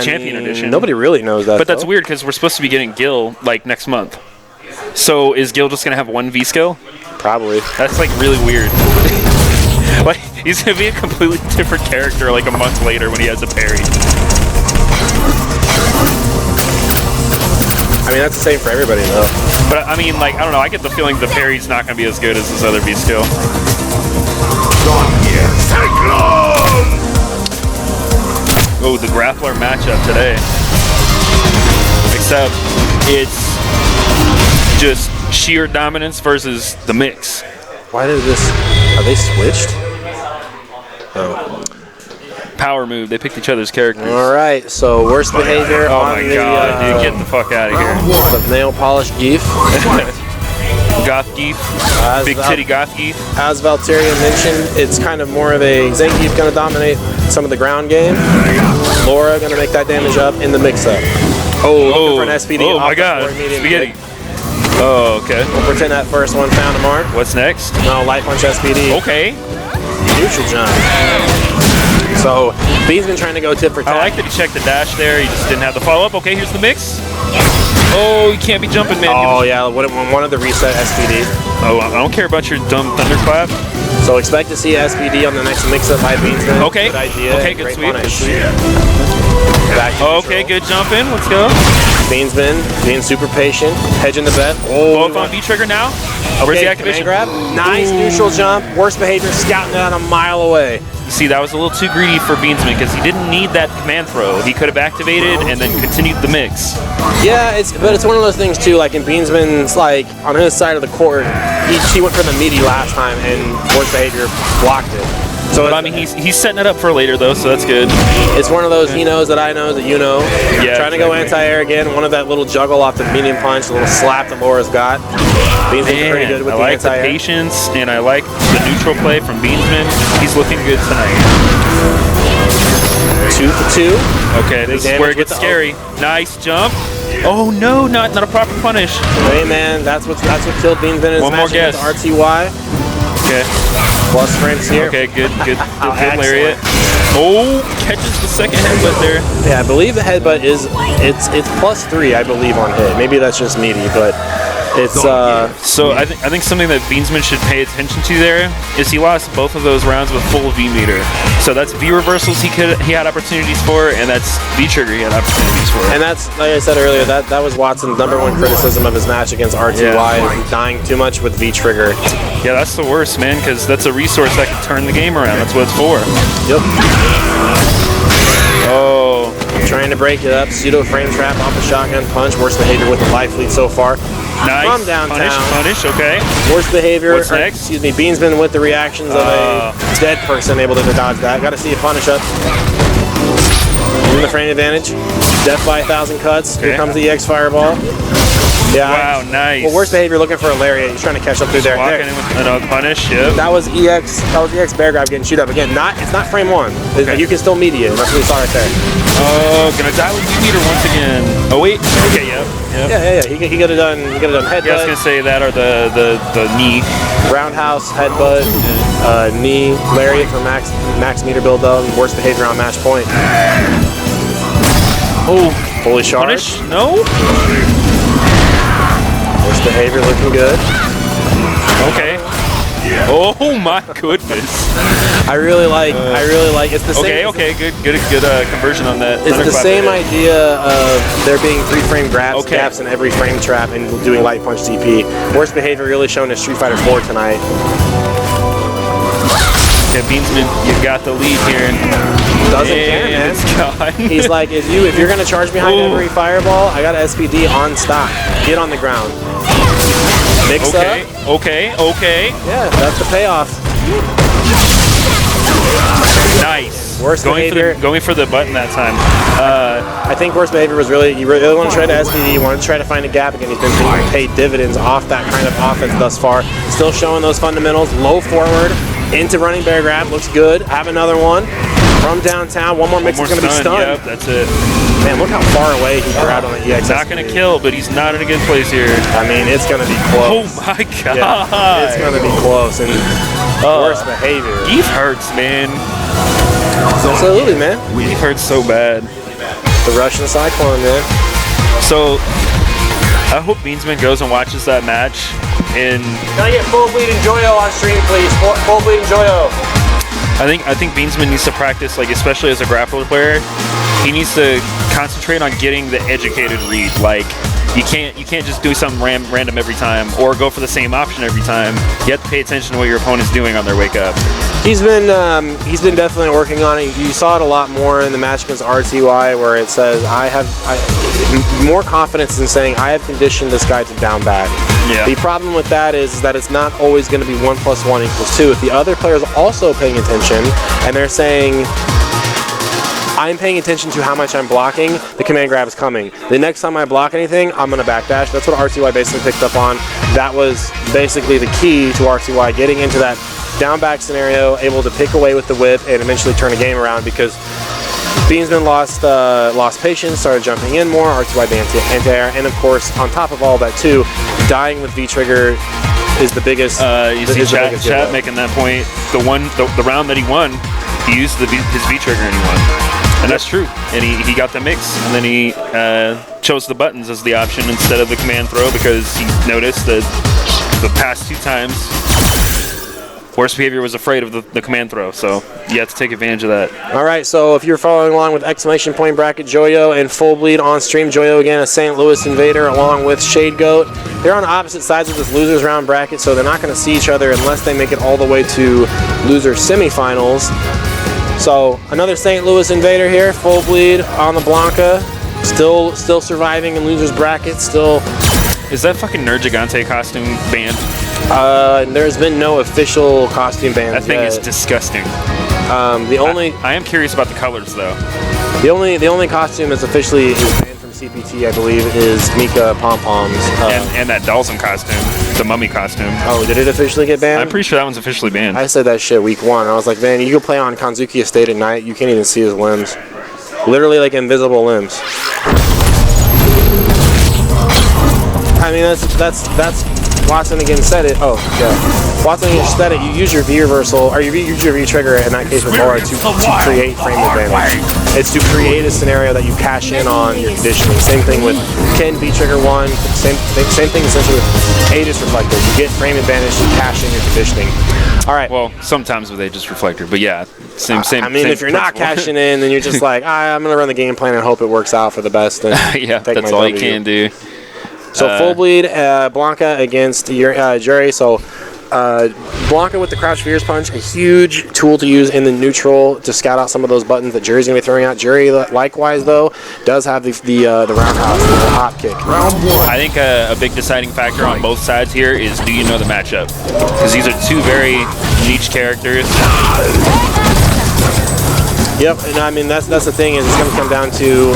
Champion Edition. Nobody really knows that. But that's though. weird because we're supposed to be getting Gil like next month. So is Gil just gonna have one V-Skill? Probably. That's like really weird. Like he's gonna be a completely different character like a month later when he has a parry. I mean, that's the same for everybody, though. But I mean, like I don't know. I get the feeling the parry's not gonna be as good as his other V-Skill. Oh, the grappler matchup today. Except it's just sheer dominance versus the mix. Why did this? Are they switched? Oh. Power move. They picked each other's characters. All right. So worst behavior Oh on my the god, dude, get the fuck out of here. the nail polish geef. Goth Geef. Big titty Goth Geef. As Valteria mentioned, it's kind of more of a Zangief going to dominate some of the ground game. Laura going to make that damage up in the mix-up. Oh, looking for an SPD. Oh off my the god, floor, medium spaghetti. kick. Oh, okay. We'll pretend that first one found a mark. What's next? No, light punch SPD. Okay. Neutral jump. So, B's been trying to go tit for tat. I like that he checked the dash there. He just didn't have the follow-up. Okay, here's the mix. Oh, you can't be jumping, man. Oh, yeah, one of the reset SPD. Oh, I don't care about your dumb thunderclap. So expect to see SPD on the next mix-up by Beansman. Okay. Good idea. Okay, good Great sweep. punish. Good sweep. Back to Okay, control. good jump in. Let's go. Beansman being super patient, hedging the bet. Oh, Both on V-trigger now. Where's the activation? Grab. Nice neutral jump. Worst behavior, scouting that a mile away. See, that was a little too greedy for Beansman because he didn't need that command throw. He could have activated and then continued the mix. Yeah, but it's one of those things too. Like in Beansman's, like on his side of the court, he went for the meaty last time, and worst behavior blocked it. So But I mean, he's setting it up for later though, so that's good. it's one of those he knows that I know that you know. Yeah, Trying to go anti-air again. One of that little juggle off the medium punch, the little slap that Laura's got. Beansman's pretty good with I the like the anti-air. patience and I like the neutral play from Beansman. He's looking good tonight. 2 for 2. Okay, this is where it gets scary. Nice jump. Oh no, not a proper punish. Hey man, that's what killed Beansman in his One more match against guess. RTY. Okay. Plus frames here. Okay, good excellent. lariat. Oh, catches the second headbutt there. Yeah, I believe the headbutt is it's +3, I believe, on hit. Maybe that's just meaty, but it's So I think something that Beansman should pay attention to there is he lost both of those rounds with full V meter. So that's V reversals he had opportunities for, and that's V trigger he had opportunities for. and that's like I said earlier, that was Watson's #1 criticism of his match against RTY, is dying too much with V trigger. Yeah, that's the worst, man, because that's a resource that can turn the game around. That's what it's for. Yep. Oh, Trying to break it up, pseudo frame trap off the shotgun punch. Worst behavior with the life lead so far. nice. From downtown. Punish, okay. Worst behavior. What's next? Excuse me, Beansman with the reactions of a dead person able to dodge that. Got to see a punish up. In the frame advantage. Death by 1,000 cuts. Here Okay. comes the EX Fireball. Yeah. Wow, nice. Well, worst behavior looking for a lariat. He's trying to catch up through there. Walking in with another punish, yep. That was EX bear grab getting shoot up again. It's not frame 1. Okay. You can still media. That's what we saw right there. Oh, gonna die with V-meter once again. Oh wait, okay, yep. Yeah. He could have done headbutt, Yeah, I was gonna say that or the knee. roundhouse, headbutt, knee, lariat for max meter build up. Worst behavior on match point. Oh, Fully charged. punish? No? Worst behavior looking good. Okay. Oh my goodness. I really like. It's the same. Okay, good conversion on that. It's the same idea of there being 3 frame grabs, Okay. gaps in every frame trap, and doing light punch DP. Worst behavior really shown in Street Fighter 4 tonight. Yeah, Beansman, you got the lead here. Doesn't care, man. It's gone. He's like, if you're gonna charge behind every fireball, I got a SPD on stock. Get on the ground. Mix up. Okay. Yeah, that's the payoff. Nice. Worst behavior. Going for the button that time. I think worst behavior was really, you really want to try to SPD, you want to try to find a gap again. He's been being paid dividends off that kind of offense thus far. Still showing those fundamentals. Low forward, into running bear grab, looks good. Have another one. From downtown, one more mix is going to be stunned. Yep, that's it. Man, look how far away he grabbed on the EX. Not going to kill, but he's not in a good place here. I mean, it's going to be Oh close. my god. Yeah, it's going to be close. And worst behavior. Eve hurts, man. Absolutely, man. Eve hurts so bad. The Russian cyclone, man. So, I hope Beansman goes and watches that match. And Can I get full bleeding Joyo on stream, please? Full bleeding Joyo. I think Beansman needs to practice, like especially as a grappler player. He needs to concentrate on getting the educated read. Like you can't just do something random every time or go for the same option every time. You have to pay attention to what your opponent's doing on their wake up. He's been definitely working on it. You saw it a lot more in the match against RTY, where it says I have more confidence in saying I have conditioned this guy to down back. Yeah. The problem with that is that it's not always going to be 1 + 1 = 2. If the other player is also paying attention and they're saying, I'm paying attention to how much I'm blocking, the command grab is coming. The next time I block anything, I'm going to backdash. That's what RTY basically picked up on. That was basically the key to RTY getting into that down back scenario, able to pick away with the whip and eventually turn a game around, because Beansman lost patience, started jumping in more, RTY anti-air, and of course, on top of all that too, dying with V-trigger is the biggest. You see chat making that point. The round that he won, he used his V-trigger and he won. And that's true. And he got the mix, and then he chose the buttons as the option instead of the command throw, because he noticed that the past 2 times Worst behavior was afraid of the command throw, so you have to take advantage of that. All right, so if you're following along with exclamation point bracket Joyo and Full Bleed on stream, Joyo again, a St. Louis Invader along with Shade Goat. They're on opposite sides of this losers round bracket, so they're not going to see each other unless they make it all the way to loser semifinals. So another St. Louis Invader here, Full Bleed on the Blanca, still surviving in losers bracket, still. Is that fucking Nerd Gigante costume banned? There's been no official costume ban. That thing is disgusting. I am curious about the colors though. The only costume is officially banned from CPT, I believe, is Mika Pom Poms. And that Dalsum costume, the mummy costume. Oh, did it officially get banned? I'm pretty sure that one's officially banned. I said that shit week 1. I was like, man, you go play on Kanzuki Estate at night, you can't even see his limbs. Literally like invisible limbs. I mean, that's Watson again said it. Oh, yeah. Watson again said it. You use your V reversal, or you use your V trigger in that case with Laura to create frame advantage. It's to create a scenario that you cash in on your conditioning. Same thing with Ken V trigger 1. Same thing essentially with Aegis Reflector. You get frame advantage to cash in your conditioning. All right. Well, sometimes with Aegis Reflector, but yeah, same. I mean, if you're not cashing in, then you're just like, I'm gonna run the game plan and hope it works out for the best. And yeah, that's all you can do. So Full Bleed, Blanca against Jury. So Blanca with the Crouch Fierce Punch, a huge tool to use in the neutral to scout out some of those buttons that Jury's going to be throwing out. Jury, likewise, though, does have the roundhouse, the hop kick. I think a big deciding factor on both sides here is, do you know the matchup? Because these are two very niche characters. Yep, and I mean that's the thing, is it's going to come down to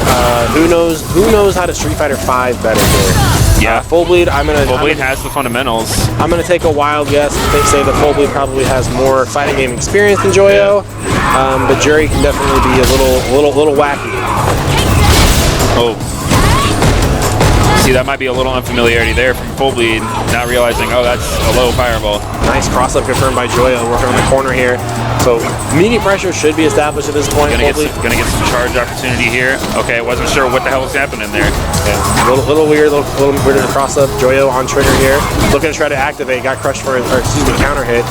who knows how to Street Fighter V better here. Yeah, Full Bleed. Full Bleed has the fundamentals. I'm gonna take a wild guess and say that Full Bleed probably has more fighting game experience than Joyo, but Jury can definitely be a little wacky. Oh. See, that might be a little unfamiliarity there from Full Bleed, not realizing, oh, that's a low fireball. Nice cross-up confirmed by Joyo, working on the corner here. So, medium pressure should be established at this point. Gonna get some charge opportunity here. Okay, wasn't sure what the hell was happening there. Yeah, little weird, little weird cross-up. Joyo on trigger here. Looking to try to activate, got crushed for, counter hit.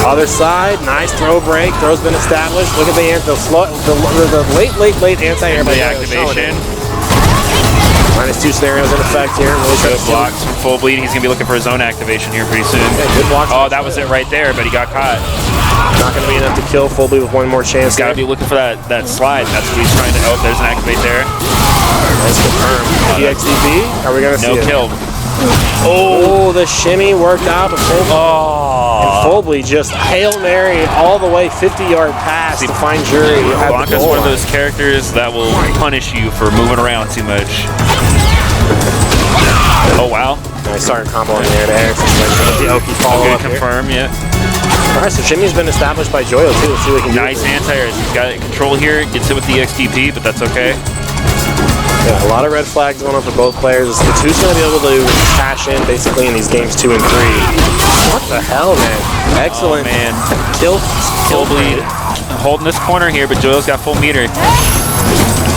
Other side, nice throw break. Throw's been established. Look at the late anti-air by activation. -2 scenarios in effect here. Really good blocks from Full Bleed. He's going to be looking for his own activation here pretty soon. Yeah, good blocks. Oh, that was it right there, but he got caught. Not going to be enough to kill Full Bleed with one more chance. He's got to be looking for that slide. That's what he's trying to. Oh, there's an activate there. That's confirmed. EXDB. Are we going to see it? No kill. Oh, the shimmy worked out, but Full Bleed just Hail Mary all the way 50-yard pass to find Jury. Blanca's one of those characters that will punish you for moving around too much. Oh, wow. Nice starting combo in there to air. The Oki follow-up here. Confirm, yeah. All right, so Shimmy's been established by Joyo, too. Let's see what he can do. Nice anti-airs. He's got control here. Gets it with the XTP, but that's okay. Yeah, a lot of red flags going on for both players. It's who's going to be able to cash in, basically, in these games 2 and 3. What the hell, man? Excellent. Oh, man. Kill Bleed. Holding this corner here, but Joyo's got full meter.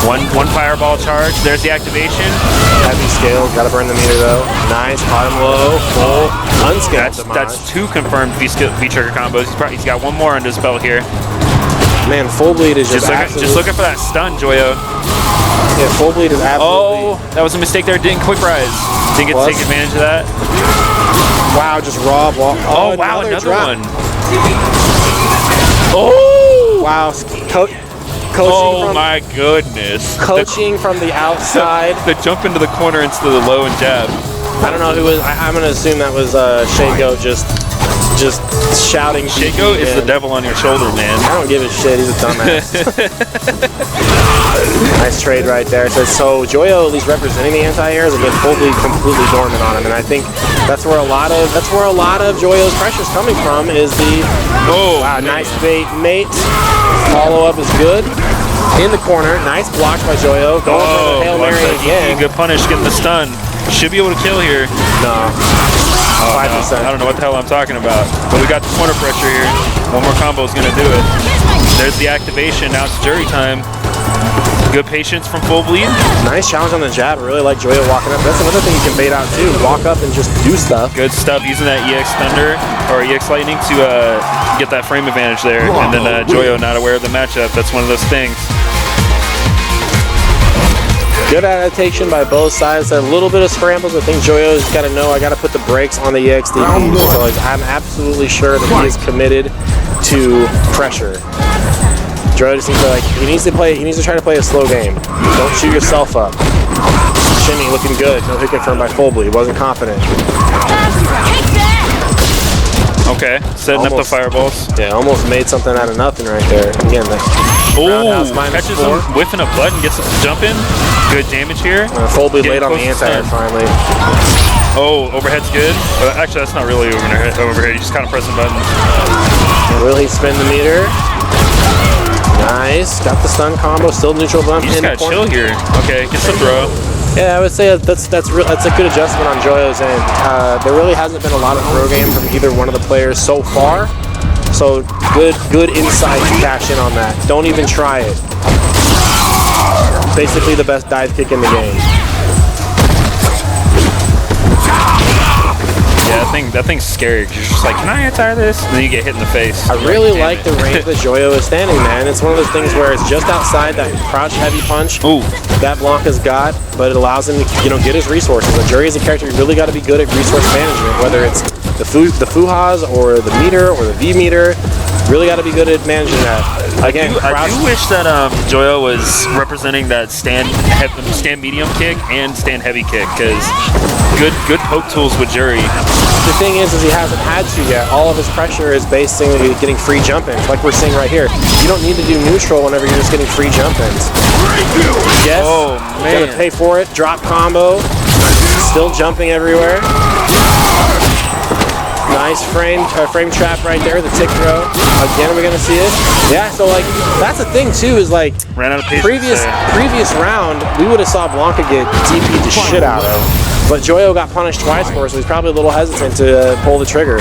One fireball charge. There's the activation. Heavy scale. Got to burn the meter, though. Nice. Caught him low. Full. Unscaled. That's 2 confirmed V-trigger combos. He's got one more under his belt here. Man, Full Bleed is just looking for that stun, Joyo. Yeah, Full Bleed is absolutely... Oh, that was a mistake there. Didn't quick rise. Didn't get to take advantage of that. Wow, just raw ball. Oh, wow, another one. Oh! Wow, coaching my goodness. Coaching from the outside. The jump into the corner instead of the low and jab. I don't know who was... I'm going to assume that was Shago just shouting. Shago is the devil on your shoulder, man. I don't give a shit. He's a dumbass. Nice trade right there. So Joyo, at least representing the anti-airs, again, completely dormant on him, and I think that's where a lot of Joyo's pressure is coming from. Is the wow, nice bait, mate. Follow up is good. In the corner, nice block by Joyo. Going for the Hail Mary again. Good punish, getting the stun. Should be able to kill here. No. 5%. I don't know what the hell I'm talking about. But we got the corner pressure here. One more combo is going to do it. There's the activation. Now it's Jury time. Good patience from Full Bleed. Nice challenge on the jab. I really like Joyo walking up. That's another thing you can bait out too. Walk up and just do stuff. Good stuff using that EX Thunder or EX Lightning to get that frame advantage there. And then Joyo not aware of the matchup. That's one of those things. Good adaptation by both sides. A little bit of scrambles. I think Joyo's got to know I got to put the brakes on the EXDP. So like, I'm absolutely sure that he is committed to pressure. Joyo just needs to he needs to try to play a slow game. Don't shoot yourself up. Shimmy looking good. No hit confirmed by Full Bleed. Wasn't confident. Okay, setting up the fireballs. Yeah, almost made something out of nothing right there. Again, the roundhouse catches -4. him whiffing a button, gets him to jump in. Good damage here. Full Bleed late on the Getting close to anti-air stun. finally. Oh, overhead's good. Actually, that's not really overhead. You just kind of pressing buttons. Will he spin the meter? Nice. Got the stun combo. Still neutral bump. You just gotta chill here. Okay, gets the throw. Yeah, I would say that's a good adjustment on Joyo's end. There really hasn't been a lot of throw game from either one of the players so far. So good insight to cash in on that. Don't even try it. Basically the best dive kick in the game. Yeah, that thing's scary. 'Cause you're just like, can I anti this? And then you get hit in the face. I really like the range that Joyo is standing, man. It's one of those things where it's just outside that crouch heavy punch that Blanca's got, but it allows him to get his resources. The Jury is a character you really got to be good at resource management, whether it's the Fuhas or the meter or the V meter. Really got to be good at managing that. Again, I do wish that Joyo was representing that stand medium kick and stand heavy kick, because good poke tools with Jury. The thing is he hasn't had to yet. All of his pressure is basically getting free jump-ins, like we're seeing right here. You don't need to do neutral whenever you're just getting free jump-ins. Yes, oh man, gotta pay for it. Drop combo, still jumping everywhere. Nice frame trap right there, the tick throw. Again, are we gonna see it? Yeah, so like that's the thing too, is like ran out of patience. Previous round, we would have saw Blanca get DP'd the shit out of. But Joyo got punished twice for it, so he's probably a little hesitant to pull the trigger.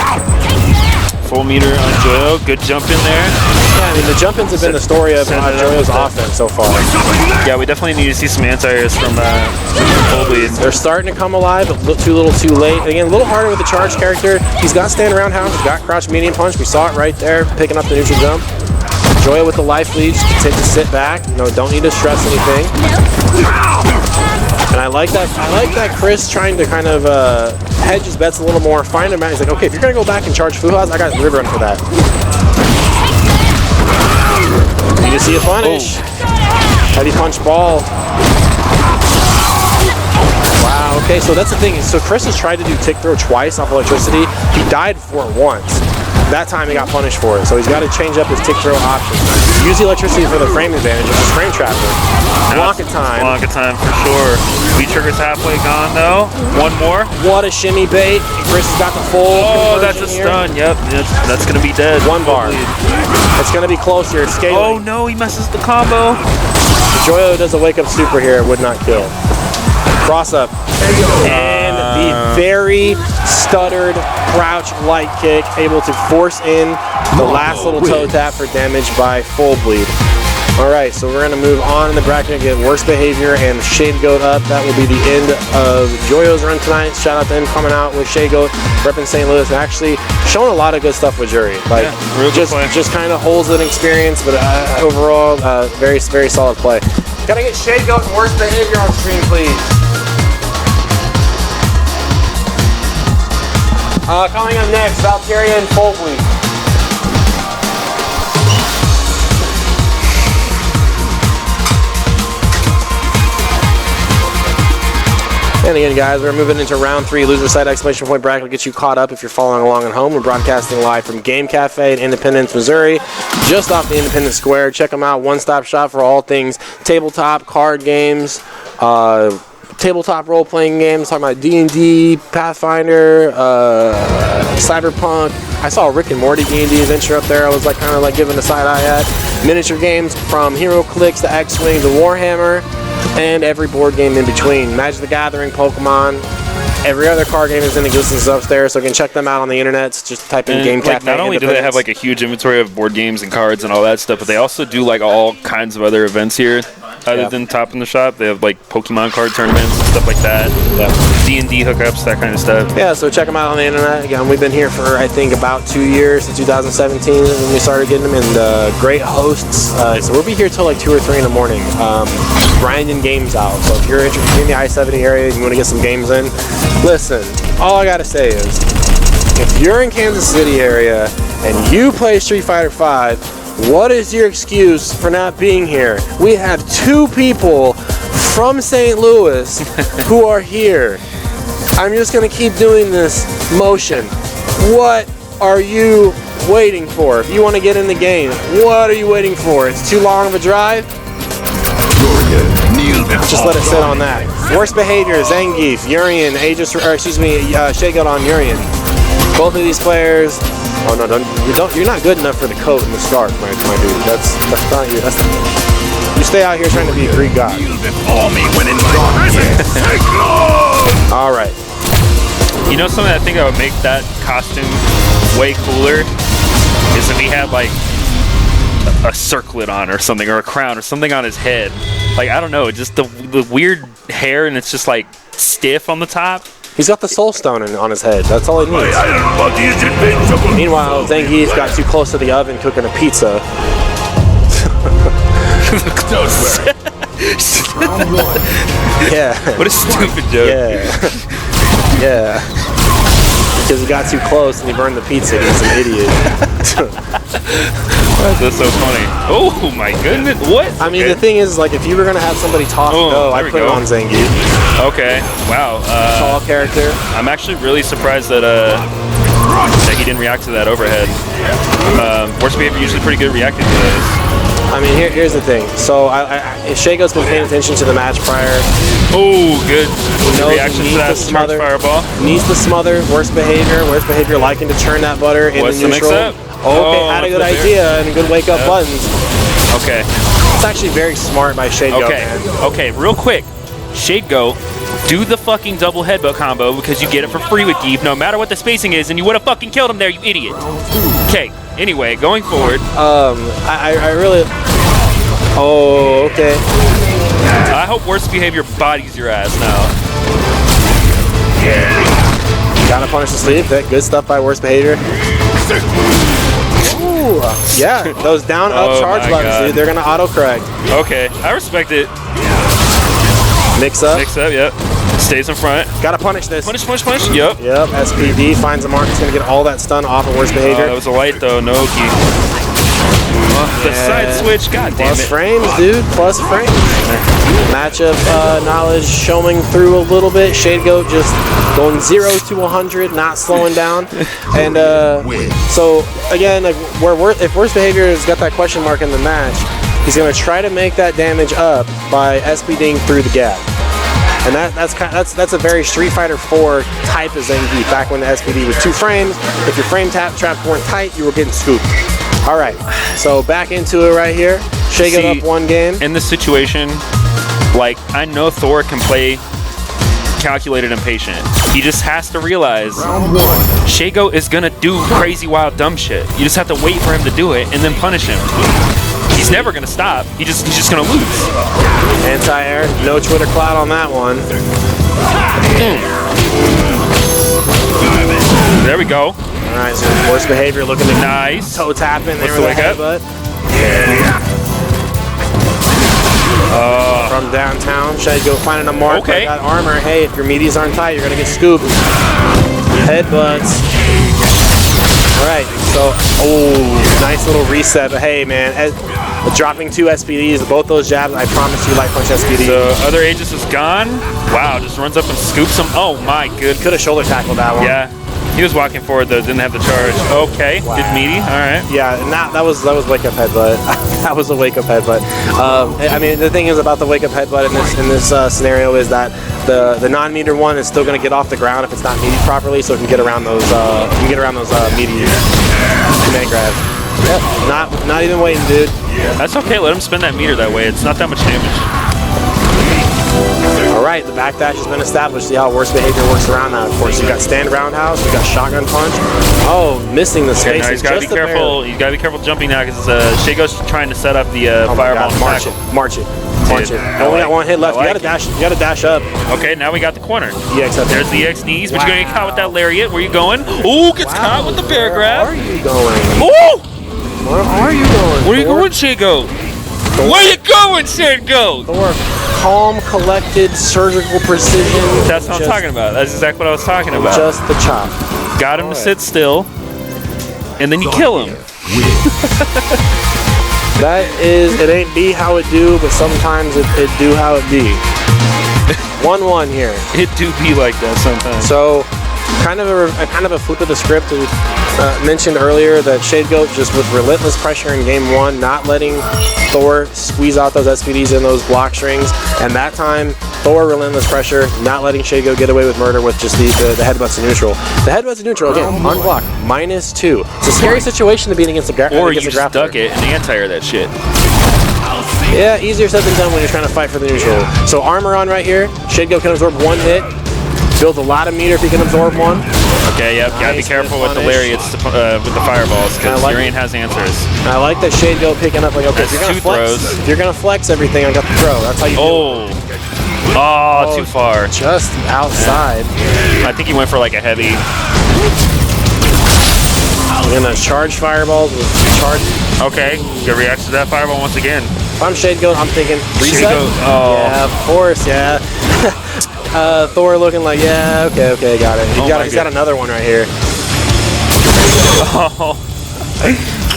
Full meter on Joyo, good jump in there. Yeah, I mean the jump-ins have been the story of Joyo's offense so far. Yeah, we definitely need to see some anti-airs from Full Bleed. They're starting to come alive, but too little too late. Again, a little harder with the charge character. He's got stand roundhouse, he's got crouch medium punch. We saw it right there, picking up the neutral jump. Joyo with the life lead, just continue to sit back. Don't need to stress anything. And I like that Chris trying to kind of hedge his bets a little more, find him out. He's like, okay, if you're gonna go back and charge Fuhas, I got River Run for that. You just see a punish. Heavy punch ball. Wow, okay, so that's the thing. So Chris has tried to do tick throw twice off electricity. He died for it once. That time he got punished for it, so he's got to change up his tick throw option. Use the electricity for the frame advantage, which is frame trapper. Blanca time. Blanca time for sure. V-trigger's halfway gone though. One more. What a shimmy bait. Chris has got the full Oh, that's a here. stun. Yep, that's going to be dead. One bar. It's going to be close here. It's scaling. Oh no, he messes the combo. Joyo does a wake-up super here. It would not kill. Cross up. And the very stuttered crouch light kick, able to force in the last little toe tap for damage by Full Bleed. Alright, so we're going to move on in the bracket and get worse behavior and Shade Goat up. That will be the end of Joyo's run tonight. Shout out to him coming out with Shade Goat, repping St. Louis, and actually showing a lot of good stuff with Jury. Like, just kind of holds an experience, but overall, very, very solid play. Gotta get Shade Goat and worse behavior on screen, please. Coming up next, Valkyria and Full Bleed. And again, guys, we're moving into round 3. Loser side exclamation point bracket will get you caught up if you're following along at home. We're broadcasting live from Game Cafe in Independence, Missouri, just off the Independence Square. Check them out. One-stop shop for all things tabletop, card games, tabletop role-playing games, talking about D&D, Pathfinder, Cyberpunk. I saw a Rick and Morty D&D adventure up there. I was kind of giving a side eye at. Miniature games from Hero Clicks to X-Wing to Warhammer, and every board game in between. Magic the Gathering, Pokemon, every other card game is in existence upstairs, so you can check them out on the internet. Just type in Game Cafe. Not only do they have a huge inventory of board games and cards and all that stuff, but they also do all kinds of other events here. other than topping the shop. They have like Pokemon card tournaments, stuff like that. D&D hookups, that kind of stuff. Yeah, so check them out on the internet. Again, we've been here for, I think, about 2 years, in 2017 when we started getting them, and great hosts. So we'll be here till like 2 or 3 in the morning, grinding games out. So if you're interested in the I-70 area and you want to get some games in, listen, all I gotta say is, if you're in Kansas City area and you play Street Fighter V, what is your excuse for not being here? We have 2 people from St. Louis who are here. I'm just gonna keep doing this motion. What are you waiting for? If you want to get in the game, what are you waiting for? It's too long of a drive? Just let it sit on that. Worst behavior, Zangief, Urian, Shagout on Urian. Both of these players. Oh no! You're not good enough for the coat and the scarf, my dude. That's not you. You stay out here trying to be a Greek god. All right. You know something I think that would make that costume way cooler is if he had like a circlet on or something, or a crown or something on his head. Like, I don't know, just the weird hair, and it's just like stiff on the top. He's got the soul stone on his head. That's all he needs. Meanwhile, Zangief got too close to the oven cooking a pizza. Yeah. What a stupid joke. Yeah. Yeah. Because he got too close and he burned the pizza. He's an idiot. That's so funny. Oh my goodness. What? I mean, the thing is, like, if you were going to have somebody toss I put it on Zangief. Okay. Wow. Tall character. I'm actually really surprised that he didn't react to that overhead. Worst behavior usually pretty good reacting to those. I mean, here's the thing. So, if Shago's been paying attention to the match prior, oh, good reaction to that charge fireball. Needs to smother. Worst behavior liking to turn that butter into neutral. What's the mix-up? Okay, had a good idea and good wake-up buttons. Okay. It's actually very smart by Shadego, man. Okay, real quick. Shadego, do the fucking double headbutt combo because you get it for free with Geef, no matter what the spacing is, and you would have fucking killed him there, you idiot. Okay, anyway, going forward. I really... Oh, okay. I hope worst behavior bodies your ass now. Gotta punish the sleeve. Good stuff by worst behavior. Ooh, yeah, those down up charge buttons, dude, they're gonna auto-correct. Okay, I respect it. Mix up, yep. Stays in front. Gotta punish this. Punish. Yep. Yep, SPD finds a mark. It's gonna get all that stun off of worst behavior. That was a light though, no key. The side switch, god damn it. Plus frames, dude, plus frames. Matchup knowledge showing through a little bit. Shadegoat just going 0 to 100, not slowing down. And so, again, like, if worst behavior has got that question mark in the match, he's going to try to make that damage up by SPDing through the gap. And that's a very Street Fighter 4 type of Zangief. Back when the SPD was 2 frames, if your frame traps weren't tight, you were getting scooped. All right, so back into it right here. Shake it up one game. In this situation, like, I know Thor can play calculated and patient. He just has to realize Shago is gonna do crazy, wild, dumb shit. You just have to wait for him to do it and then punish him. He's never gonna stop. He's just gonna lose. Anti-air, no Twitter cloud on that one. There we go. All right, so worst behavior looking to nice toe tapping there with the headbutt. From downtown, Shago finding a mark. Okay. Got armor. Hey, if your meaties aren't tight, you're gonna get scooped. Headbutts. All right, so nice little reset. But hey, man, dropping 2 SPDs, both those jabs. I promise you, light punch SPD. The other Aegis is gone. Wow, just runs up and scoops him. Oh my good. Could have shoulder tackled that one. Yeah. He was walking forward though, didn't have the charge. Okay, wow. Good meaty, all right. Yeah, and that was wake up headbutt. That was a wake up headbutt. I mean, the thing is about the wake up headbutt in this scenario is that the non-meter one is still going to get off the ground if it's not meaty properly, so it can get around those meaty command grabs. Yep, not even waiting, dude. That's okay. Let him spin that meter that way. It's not that much damage. All All right, the backdash has been established. See how worst behavior works around that. Of course, you got stand roundhouse, you got shotgun punch. Oh, missing the Okay, space. now he's got to be careful. He's got to be careful jumping now because Shago's trying to set up the fireball. March it, march it, march it. Only got one hit left. You gotta dash up. Okay, now we got the corner. EX up. There's the X knees, but you're gonna get caught with that lariat. Where you going? Ooh, gets caught with the bear grab. Where are you going? Ooh! Where are you going? Where you going, Shago? Where you going, Shago? Thor, calm, collected, surgical precision. That's what I'm talking about. That's exactly what I was talking about. Just the chop. Got him to sit still, and then you kill him. That is, it ain't be how it do, but sometimes it do how it be. 1-1 here. It do be like that sometimes. So, kind of a flip of the script. Mentioned earlier that Shade Goat just with relentless pressure in game 1, not letting Thor squeeze out those SPDs and those block strings, and that time Thor relentless pressure, not letting Shade Goat get away with murder with just the headbutts to neutral. The headbutts to neutral again, unblocked, -2. It's a scary situation to be against a grappler. Or you just duck it and anti-air that shit. Yeah, easier said than done when you're trying to fight for the neutral. So armor on right here. Shade Goat can absorb 1 hit. Builds a lot of meter if he can absorb 1. Okay, yep, gotta be careful with the lariats with the fireballs because Urian has answers. I like that Shade Goat picking up like, okay, That's if you're gonna flex everything, I got the throw. That's how you do it. Oh, too far. Just outside. I think he went for like a heavy. We're gonna charge fireballs with charge. Okay, good reaction to that fireball once again. If I'm Shade Goat, I'm thinking reset. Shade Goat, oh. Yeah, of course, yeah. Thor looking like, yeah, okay, got it. He's got another one right here. Oh,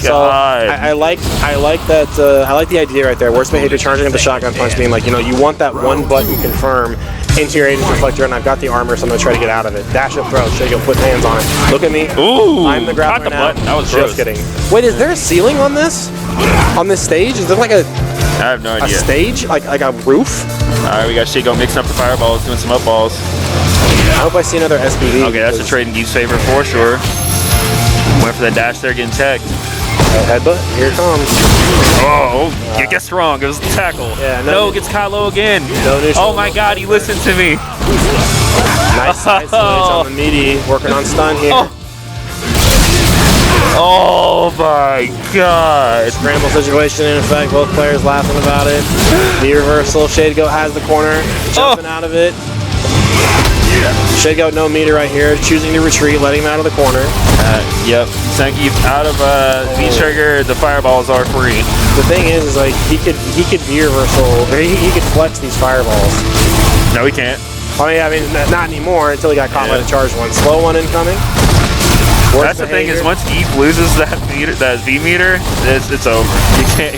so I like that. I like the idea right there. Worst behavior, charging up the shotgun punch, being like, you want that one button confirm into your agent's reflector, and I've got the armor, so I'm gonna try to get out of it. Dash up, throw. Shake, put hands on it. Look at me. Ooh, I'm the grappler the now. button. That was just kidding. Wait, is there a ceiling on this? On this stage? Is there like a? I have no A idea. stage? Like a roof? Alright, we got Shago mixing up the fireballs, doing some up balls. I hope I see another SPD. Okay, that's a trade in Geef's favor for sure. Went for the dash there, getting tagged. Headbutt, here it comes. Oh, you guessed wrong. It was the tackle. Yeah, no, gets Kylo again. Oh my god, he listened to me. Nice switch on the meaty, working on stun here. Oh my god. Scramble situation in effect, both players laughing about it. The reversal, Shade Goat has the corner, jumping out of it. Shade Goat no meter right here, choosing to retreat, letting him out of the corner. Yep, Senki out of V-Trigger, the fireballs are free. The thing is like he could V-reversal, or he could flex these fireballs. No, he can't. I mean, not anymore until he got caught by the charged one. Slow one incoming. That's the thing is once Geef loses that V meter, it's over.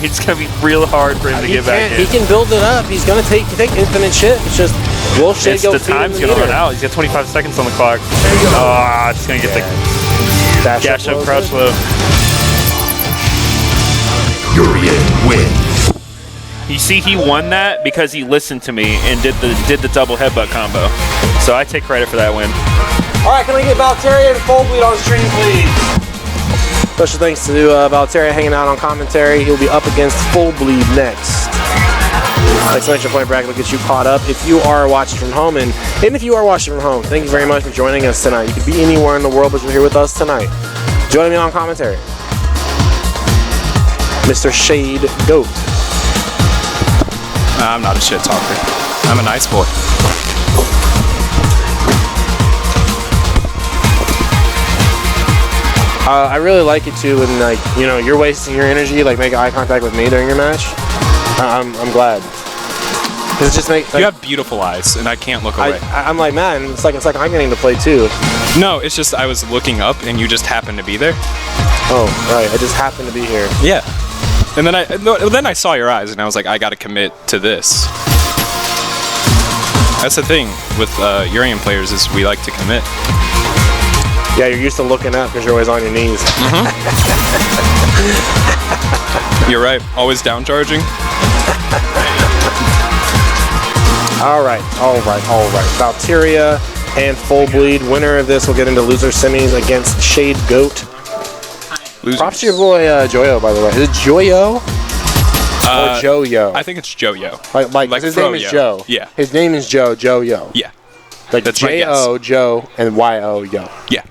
It's gonna be real hard for him to get back in. He can build it up. He's gonna take infinite shit. It's just will Shade Goat the time's gonna run out. He's got 25 seconds on the clock. Oh, just gonna get the dash up crouch low. Urian wins. You see, he won that because he listened to me and did the double headbutt combo. So I take credit for that win. All right, can we get Valteria and Full Bleed on stream, please? Special thanks to Valteria hanging out on commentary. He'll be up against Full Bleed next. Exclamation point bracket will get you caught up if you are watching from home. And if you are watching from home, thank you very much for joining us tonight. You could be anywhere in the world, but you're here with us tonight. Joining me on commentary, Mr. Shade Goat. I'm not a shit talker. I'm a nice boy. I really like it too when you're wasting your energy, make eye contact with me during your match. I'm glad. Cause it just makes you have beautiful eyes, and I can't look away. I'm like, man, it's like I'm getting to play too. No, it's just I was looking up, and you just happened to be there. Oh, right. I just happened to be here. Yeah. And then I saw your eyes, and I was like, I got to commit to this. That's the thing with Urian players is we like to commit. Yeah, you're used to looking up because you're always on your knees. You're right. Always down charging. All right. Valteria and Full Bleed. Winner of this will get into loser semis against Shade Goat. Losers. Props to your boy Joyo, by the way. Is it Joyo? Or Joe-Yo? I think it's Joe-Yo. Like his name is Fro-Yo. Joe. Yeah. His name is Joe-Yo. Yeah. Like That's my J-O, Joe, and Y-O, Yo. Yeah.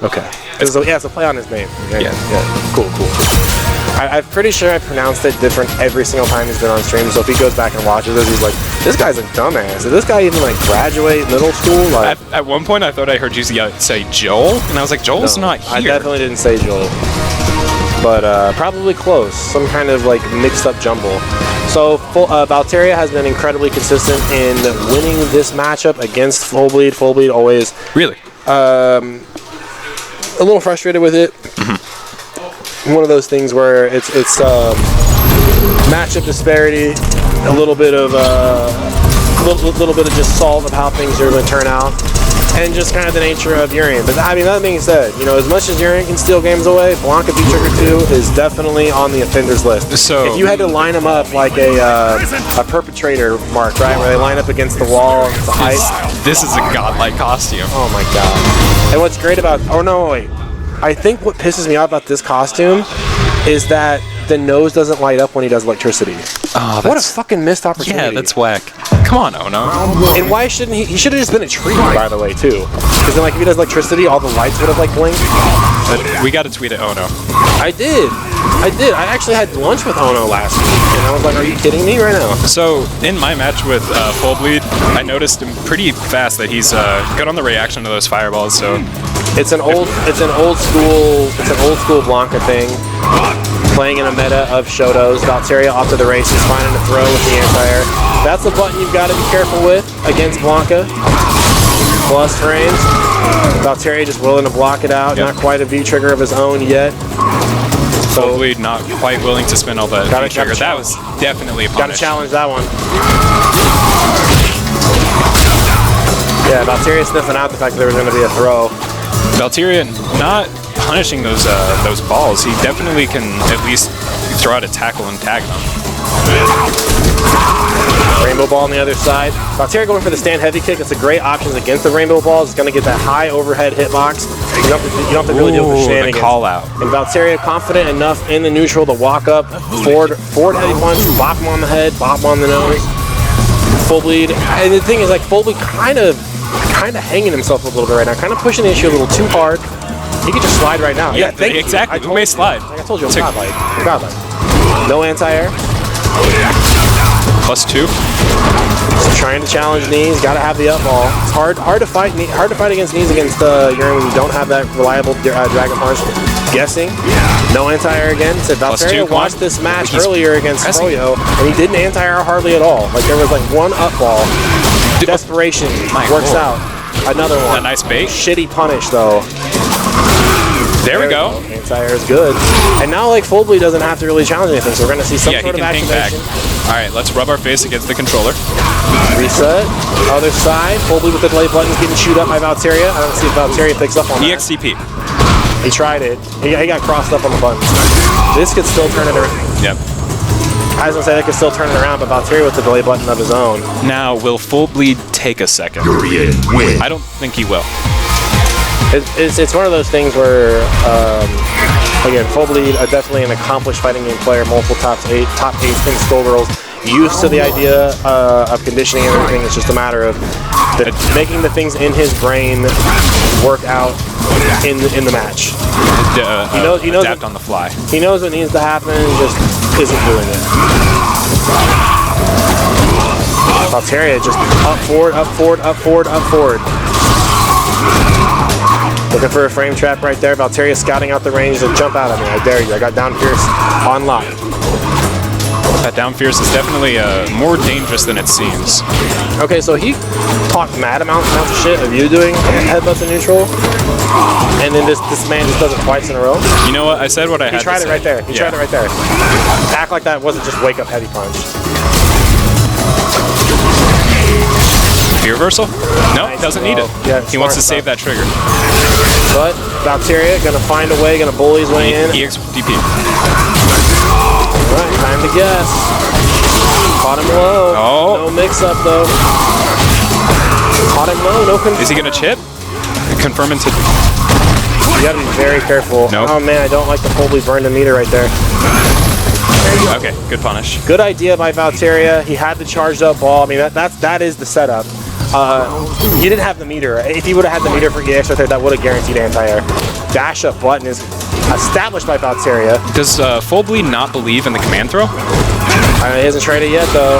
Okay. So, yeah, it's a play on his name. Yeah. Cool. I'm pretty sure I pronounced it different every single time he's been on stream, so if he goes back and watches this, he's like, this guy's a dumbass. Did this guy even, like, graduate middle school? Like, At one point, I thought I heard you say Joel, and I was like, Joel's not here. I definitely didn't say Joel. But probably close. Some kind of, like, mixed-up jumble. So, Valteria has been incredibly consistent in winning this matchup against Full Bleed. Full Bleed always... Really? A little frustrated with it. One of those things where it's matchup disparity, a little bit of just salt of how things are going to turn out, and just kind of the nature of Urian. But I mean, that being said, as much as Urian can steal games away, Blanka V-Trigger 2 is definitely on the offenders list. So if you had to line them up like a perpetrator mark, right, where they line up against the wall, it's a height. This is a godlike costume. Oh my god! And what's great about? Oh no, wait. I think what pisses me off about this costume is that the nose doesn't light up when he does electricity. Oh, what a fucking missed opportunity. Yeah, that's whack. Come on, Ono. And why shouldn't he should have just been a tree, by the way, too. Because then, like, if he does electricity, all the lights would have, like, blinked. But we got to tweet at Ono. I did. I actually had lunch with Ono last week, and I was like, are you kidding me right now? So, in my match with Full Bleed, I noticed him pretty fast that he's good on the reaction to those fireballs, so... It's an old school Blanka thing. Playing in a meta of Shotos. Valteria off to the races, finding a throw with the anti-air. That's a button you've got to be careful with against Blanka. Plus frames. Valteria just willing to block it out. Yep. Not quite a V-trigger of his own yet. So Full Bleed not quite willing to spin all the V-trigger. That was definitely a punish. Got to challenge that one. Yeah, Valteria sniffing out the fact that there was going to be a throw. Valteria not punishing those balls. He definitely can at least throw out a tackle and tag them. Rainbow ball on the other side. Valteria going for the stand heavy kick. It's a great option against the rainbow balls. It's going to get that high overhead hitbox. You don't have to really deal with the shenanigans. The call out. And Valteria confident enough in the neutral to walk up, forward heavy punch, bop him on the head, bop him on the nose. Full Bleed. And the thing is, like, Full Bleed kind of hanging himself a little bit right now, kind of pushing the issue a little too hard. He could just slide right now. Yeah, exactly. Who may slide? Like I told you, I'm godlike. No anti-air. +2. Just trying to challenge knees. Got to have the up ball. It's hard to fight against knees against Urian when you don't have that reliable dragon punch. Guessing. No anti-air again. Said Valteria watched this match earlier against Fro-Yo, and he didn't anti-air hardly at all. Like, there was like one up ball. Desperation works out. Another one. A nice bait. Shitty punish though. There we go. Anti-air is good. And now, like, Full Bleed doesn't have to really challenge anything, so we're going to see some sort of activation. All right, let's rub our face against the controller. Reset. Other side. Full Bleed with the delay buttons getting chewed up by Valteria. I don't see if Valteria picks up on that. EXCP. He tried it. He got crossed up on the buttons. This could still turn it around. Yep. I was going to say they could still turn it around, but Valteria with the delay button of his own. Now, will Full Bleed take a second? Urian win. I don't think he will. It's one of those things where, again, Full Bleed, definitely an accomplished fighting game player, multiple top eight in Skullgirls, used to the idea of conditioning and everything. It's just a matter of making the things in his brain work out in the match. He knows adapt on the fly. He knows what needs to happen and just isn't doing it. Valteria just up forward, up forward, up forward, up forward. Looking for a frame trap right there. Valteria scouting out the range to jump out at me. I dare you. I got down Fierce on lock. That down Fierce is definitely more dangerous than it seems. Okay, so he talked mad amounts of shit of you doing headbutts in neutral, and then this man just does it twice in a row. You know what? I said what I had to say. He tried it right there. He tried it right there. Act like that wasn't just wake up heavy punch. Reversal? No, Nice doesn't throw. need it. Yeah, he wants to smart save that trigger. But Valteria gonna find a way, gonna bully his way in. EXDP. Alright, time to guess. Caught him low. Oh. No mix up though. Caught him low, no confirm. Is he gonna chip? Confirming to. You gotta be very careful. Nope. Oh man, I don't like the Full Bleed burn the meter right there. Okay, good punish. Good idea by Valteria. He had the charged up ball. I mean, that is the setup. He didn't have the meter. If he would have had the meter for EX right there, that would have guaranteed anti-air. Dash up button is established by Valteria. Does Full Bleed not believe in the command throw? He hasn't tried it yet, though.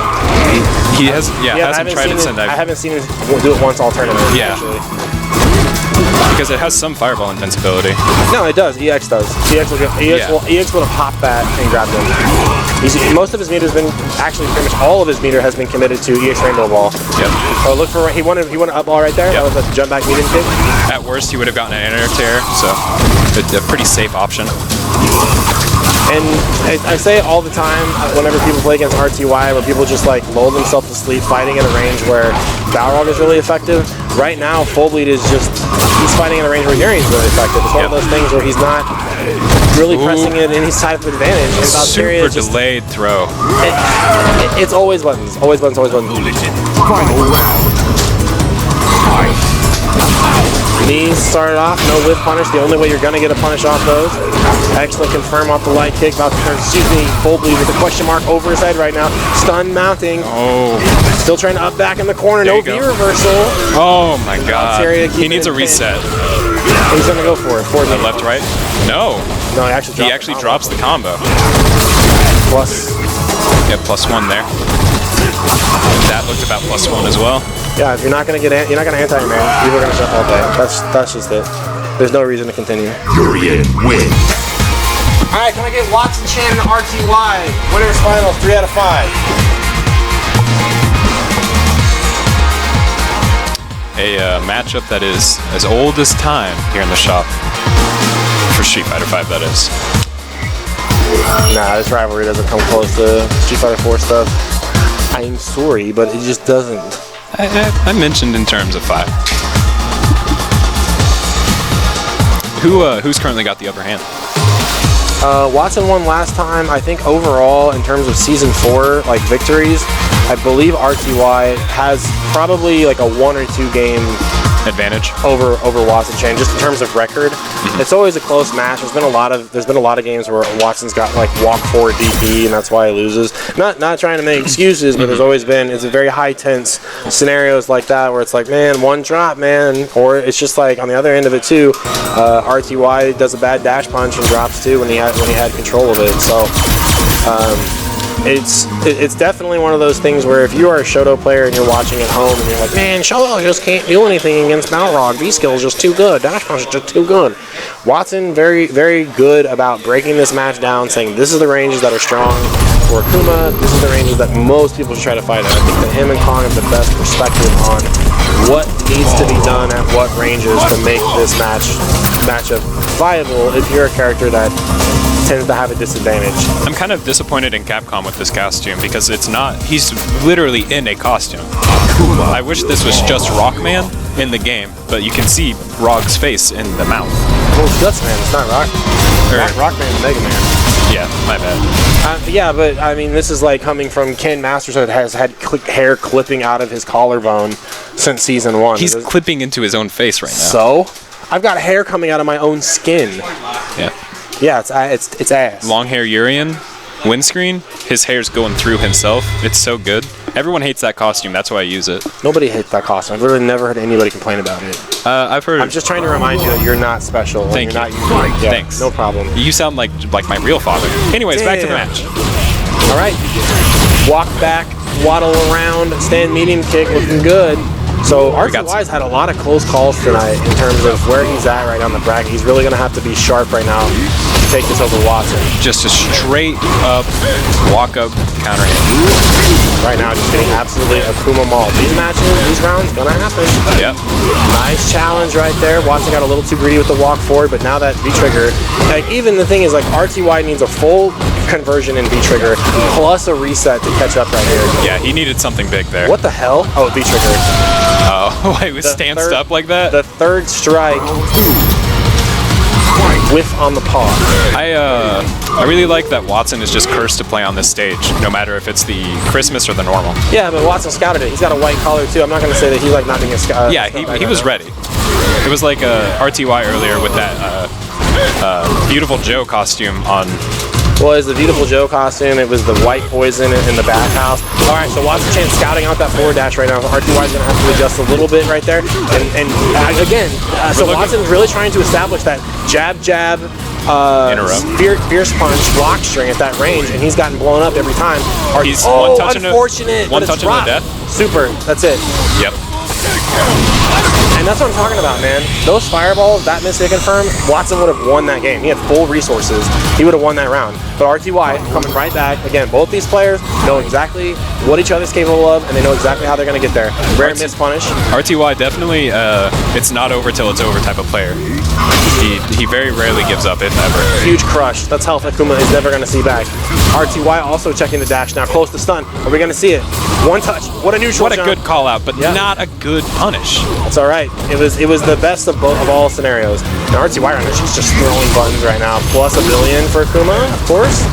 He has, hasn't tried it since I haven't seen him do it once all tournament. Yeah. Actually. Because it has some fireball invincibility. No, it does. EX does. EX would have popped that and grabbed him. Most of his meter has been, actually pretty much all of his meter has been committed to EX Rainbow Ball. Yep. Oh, look for, he wanted up ball right there. Yep. That was a jump back medium kick. At worst, he would have gotten an inner tear, so it's a pretty safe option. And I say it all the time whenever people play against RTY, where people just like lull themselves to sleep fighting at a range where Balrog is really effective. Right now, Full Bleed is just, he's fighting at a range where Urian's really effective. It's one of those things where he's not really pressing it in his side of advantage. And super delayed throw. It's always buttons. Always buttons, always buttons. Final round. Knees started off, no whip punish. The only way you're going to get a punish off those. Excellent confirm off the light kick. Full Bleed with a question mark over his head right now. Stun mounting. Oh. Still trying to up back in the corner. No V reversal. Oh my god. He needs a reset. He's going to go for it. Left, right? No. No, he actually drops the combo. Plus. Yeah, +1 there. That looked about +1 as well. Yeah, if you're not gonna anti, man. People are gonna jump all day. That's just it. There's no reason to continue. Urian wins. All right, can I get Watson, Chan, and RTY winners final 3 out of 5? A matchup that is as old as time here in the shop for Street Fighter V. That is. Nah, this rivalry doesn't come close to Street Fighter 4 stuff. I'm sorry, but it just doesn't. I mentioned in terms of 5. Who's currently got the upper hand? Watson won last time. I think overall, in terms of Season 4, like victories, I believe RTY has probably like a 1 or 2 game advantage over Watson Chain, just in terms of record. It's always a close match. There's been a lot of games where Watson's got like walk forward DP and that's why he loses. Not trying to make excuses, but there's always been, it's a very high tense scenarios like that where it's like, man, one drop, man, or it's just like on the other end of it too. RTY does a bad dash punch and drops too when he had control of it. So it's definitely one of those things where if you are a Shoto player and you're watching at home and you're like, man, Shoto just can't do anything against Balrog. V-skill is just too good. Dash punch is just too good. Watson very, very good about breaking this match down, saying this is the ranges that are strong for Akuma. This is the ranges that most people should try to fight at. I think that him and Kong have the best perspective on what needs to be done at what ranges to make this matchup viable if you're a character that tends to have a disadvantage. I'm kind of disappointed in Capcom with this costume because it's not, he's literally in a costume. I wish this was just Rockman in the game, but you can see Rog's face in the mouth. Well, it's Gutsman, it's not Rock. Rockman's Mega Man. Yeah, my bad. Yeah, but I mean, this is like coming from Ken Masters that has had hair clipping out of his collarbone since Season 1. He's clipping into his own face right now. So? I've got hair coming out of my own skin. Yeah. Yeah, it's ass. Long hair Urian, windscreen, his hair's going through himself. It's so good. Everyone hates that costume, that's why I use it. Nobody hates that costume. I've really never heard anybody complain about it. I've heard. I'm just trying to remind you that you're not special. Thank you. You're not unique. Yeah, thanks. No problem. You sound like my real father. Anyways, back to the match. All right. Walk back, waddle around, stand medium kick, looking good. So RTY's had a lot of close calls tonight in terms of where he's at right now in the bracket. He's really going to have to be sharp right now to take this over Watson. Just a straight up, walk up, counter hit. Right now, just getting absolutely Akuma mauled. These matches, these rounds, going to happen. Yep. Nice challenge right there. Watson got a little too greedy with the walk forward, but now that V-trigger, like even the thing is like RTY needs a full conversion in V-trigger plus a reset to catch up right here. Yeah, he needed something big there. What the hell? Oh, V-trigger. Oh, he was stanced up like that? The third strike whiff on the paw. I really like that Watson is just cursed to play on this stage, no matter if it's the Christmas or the normal. Yeah, but Watson scouted it. He's got a white collar too. I'm not going to say that he's like not being a scout. Yeah, he was ready. It was like RTY earlier with that Beautiful Joe costume on was the Beautiful Joe costume. It was the white poison in the bathhouse. All right, so Watson Chan scouting out that forward dash right now. RTY is going to have to adjust a little bit right there. And again, so Watson's really trying to establish that jab, fierce punch, block string at that range, and he's gotten blown up every time. He's unfortunate. One touch into death. Super, that's it. Yep. And that's what I'm talking about, man. Those fireballs, that miss hit confirm, Watson would have won that game. He had full resources. He would have won that round. But RTY coming right back. Again, both these players know exactly what each other's capable of, and they know exactly how they're going to get there. Rare miss punish. RTY definitely, it's not over till it's over type of player. He very rarely gives up, if ever. Huge crush. That's health Akuma is never going to see back. RTY also checking the dash now. Close to stun. Are we going to see it? One touch. What a neutral jump. Good call out, but not a good punish. That's all right. It was the best of all scenarios. And RTY right now, she's just throwing buttons right now. Plus $1 billion for Akuma, of course.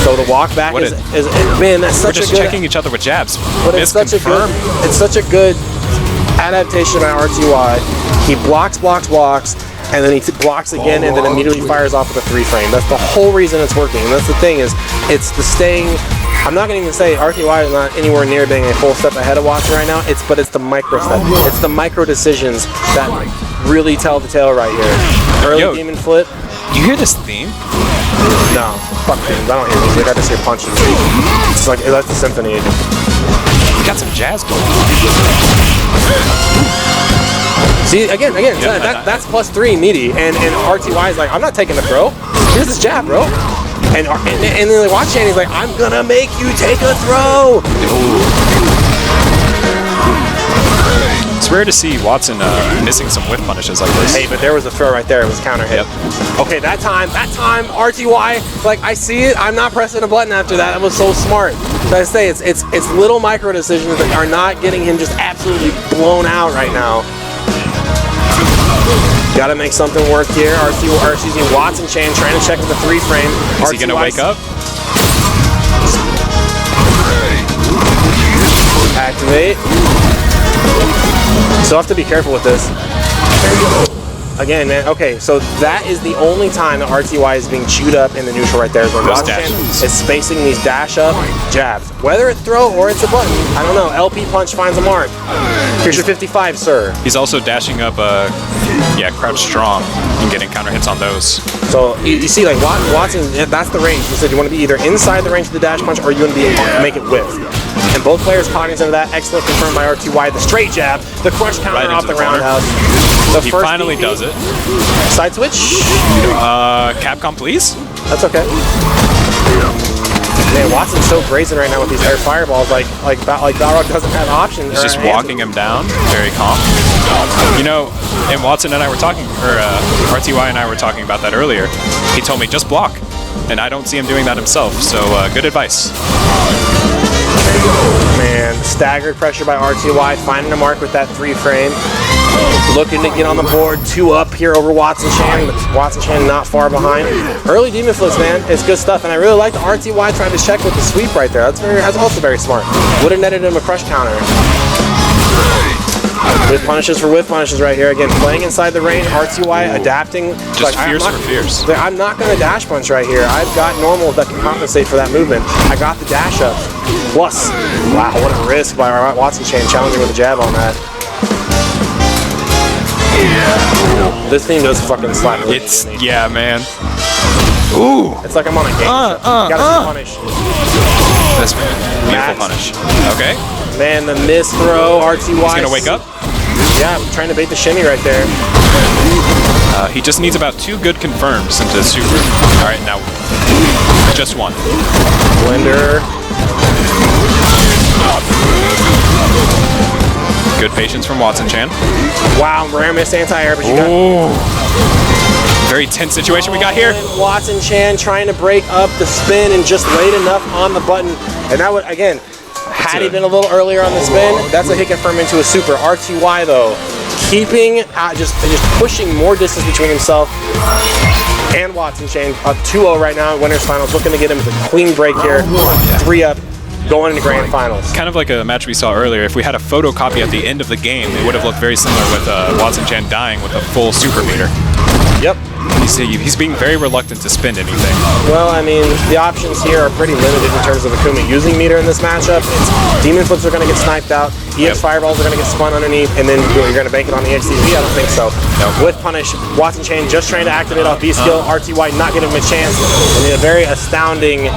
So the walk back is man, that's such a good. We're just checking each other with jabs. But it's such a good adaptation by RTY. He blocks, and then he blocks again, and then immediately fires off with a 3-frame. That's the whole reason it's working. And that's the thing is, it's the staying. I'm not going to even say RTY is not anywhere near being a full step ahead of Watson right now. But it's the micro step. It's the micro decisions that really tell the tale right here. Early demon flip. You hear this theme? No, fuck themes. I don't hear music. I just hear punches. It's like that's the symphony. We got some jazz going. See, again, that's +3 meaty, and RTY is like, I'm not taking the throw. Here's this jab, bro. And then the watch and he's like, I'm gonna make you take a throw. It's rare to see Watson missing some whiff punishes like this. Hey, but there was a throw right there. It was a counter hit. Yep. Okay, that time, RTY, like I see it, I'm not pressing a button after that. That was so smart. So I say it's little micro decisions that are not getting him just absolutely blown out right now. Got to make something work here. Watson Chan trying to check with the 3-frame. Is he going to wake up? Activate. So I have to be careful with this. Again, man. Okay, so that is the only time that RTY is being chewed up in the neutral right there. Is when Watson Chan is spacing these dash up jabs. Whether it's throw or it's a button, I don't know. LP punch finds a mark. Here's your 55, sir. He's also dashing up, crouch strong and getting counter hits on those. So you see, like Watson, that's the range. He said you want to be either inside the range of the dash punch or you want to make it whiff. And both players cognizant of that. Excellent confirmed by RTY. The straight jab, the crush counter off the roundhouse. He finally does it. Side switch. Capcom, please. That's okay. Man, Watson's so brazen right now with these air fireballs. Like Balrog doesn't have options. He's just walking him down, very calm. You know, and Watson and I were talking, or RTY and I were talking about that earlier. He told me just block, and I don't see him doing that himself. So good advice. Man, staggered pressure by RTY, finding a mark with that 3-frame. Looking to get on the board, 2 up here over Watson Chan, but Watson Chan not far behind. Early demon flips, man, it's good stuff, and I really like the RTY trying to check with the sweep right there. That's also very smart. Would have netted him a crush counter. Whiff punishes for whiff punishes right here. Again, playing inside the range, RTY adapting. Just fierce for fierce. I'm not going to dash punch right here. I've got normals that can compensate for that movement. I got the dash up. Plus, wow, what a risk by Watson Chan challenging with a jab on that. Yeah. This thing does fucking slap me. Yeah, man. Ooh. It's like I'm on a game. Gotta see punish. That's beautiful punish. Okay. Man, the miss throw, RTY. He's gonna wake up? Yeah, I'm trying to bait the shimmy right there. He just needs about 2 good confirms into super. Alright, now just 1. Blender. Good patience from Watson Chan. Wow, rare miss anti-air, but you got... Very tense situation we got here. Watson Chan trying to break up the spin and just laid enough on the button. And that would, again, had he been a little earlier on the spin, that's a hit confirm into a super. RTY, though, keeping, just pushing more distance between himself and Watson Chan. Up 2-0 right now in winners finals, looking to get him with a clean break here. 3 up. Going into grand finals. Kind of like a match we saw earlier. If we had a photocopy at the end of the game, it would have looked very similar with Watson Chan dying with a full super meter. Yep. He's being very reluctant to spin anything. Well, I mean, the options here are pretty limited in terms of Akuma using meter in this matchup. Demon flips are going to get sniped out. EX fireballs are going to get spun underneath, and then you're going to bank it on the EXTP? I don't think so. With punish, Watson Chain just trying to activate off B skill. RTY not giving him a chance. And a very astounding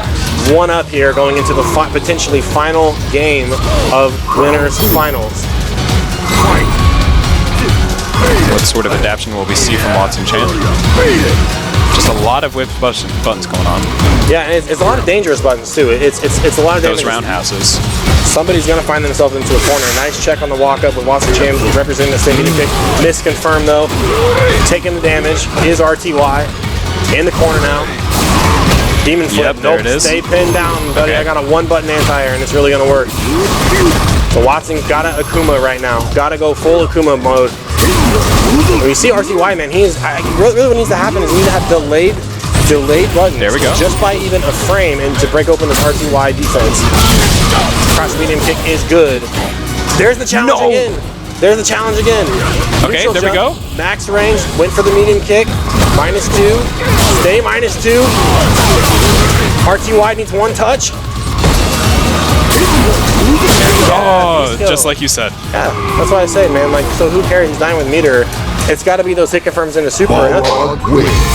one-up here going into the potentially final game of winners finals. What sort of adaptation will we see from Watson Chan? Just a lot of whipped buttons going on. Yeah, and it's a lot of dangerous buttons too. It's a lot of those damage. roundhouses. Somebody's gonna find themselves into a corner. Nice check on the walk up with Watson Chan representing the same pick. Misconfirmed though. Taking the damage is RTY in the corner now. Demon flip. Yep, there it is. Stay pinned down, buddy. Okay. I got a one-button anti-air, and it's really gonna work. So Watson's got a Akuma right now. Gotta go full Akuma mode. When you see RTY, man, really what needs to happen is we need to have delayed buttons. There we go. Just by even a frame and to break open this RTY defense. Cross medium kick is good. There's the challenge again. There's the challenge again. Okay, Neutral there we jump, go. Max range, went for the medium kick. -2. Stay -2. RTY needs one touch. Oh, just like you said. Yeah, that's why I say, man, like, so who cares? He's dying with meter. It's got to be those hit confirms into super or nothing.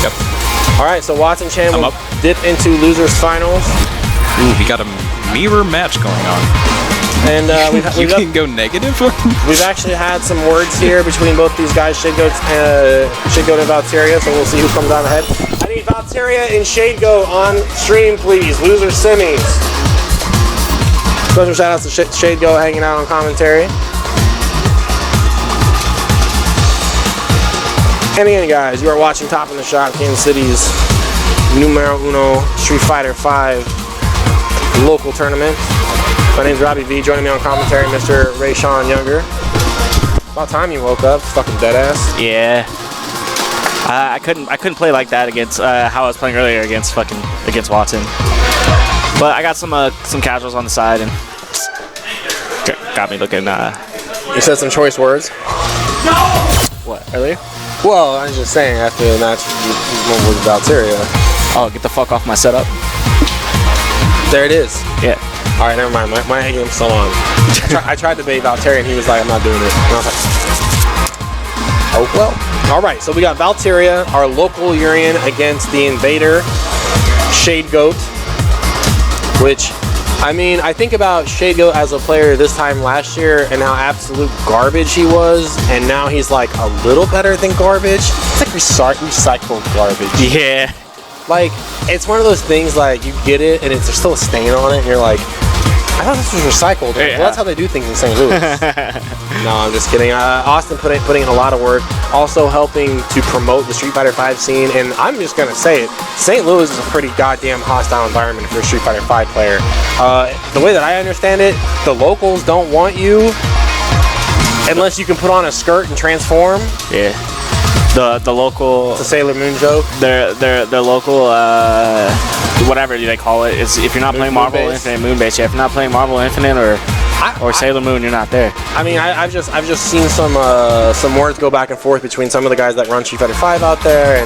Yep. All right, so Watson Chan will up. dip into losers finals. Ooh, we got a mirror match going on. And You can go negative? we've actually had some words here between both these guys, Shadegoat and Valteria, so we'll see who comes out ahead. I need Valteria and Shadegoat on stream, please. Loser semis. Special shout outs to Shadegoat hanging out on commentary. And again, guys, you are watching Top in the Shop, Kansas City's numero uno Street Fighter 5 local tournament. My name's Robbie V. Joining me on commentary, Mr. Ray Sean Younger. About time you woke up, fucking dead ass. Yeah. I couldn't play like that against how I was playing earlier against Watson. But I got some casuals on the side and got me looking. You said some choice words. No. What, earlier? Well, I was just saying after the match, you went with Valteria. Oh, get the fuck off my setup. There it is. Yeah. All right, never mind. My head game's still on. I tried to bait Valteria, and he was like, "I'm not doing it." And I was like, "Oh well." All right, so we got Valteria, our local Urian, against the Invader, Shadegoat. Which, I mean, I think about Shadegoat as a player this time last year and how absolute garbage he was, and now he's like a little better than garbage. It's like recycled garbage. Yeah. Like, it's one of those things, like, you get it, and there's still a stain on it, and you're like, I thought this was recycled. Yeah. Well, that's how they do things in St. Louis. No, I'm just kidding. Austin putting in a lot of work, also helping to promote the Street Fighter V scene, and I'm just going to say it, St. Louis is a pretty goddamn hostile environment for a Street Fighter V player. The way that I understand it, the locals don't want you unless you can put on a skirt and transform. Yeah. The local. It's a Sailor Moon joke. Their local whatever they call it is if you're not playing Marvel Infinite, Moonbase. Yeah, if you're not playing Marvel Infinite or Sailor Moon, you're not there. I mean, I've just seen some words go back and forth between some of the guys that run Street Fighter V out there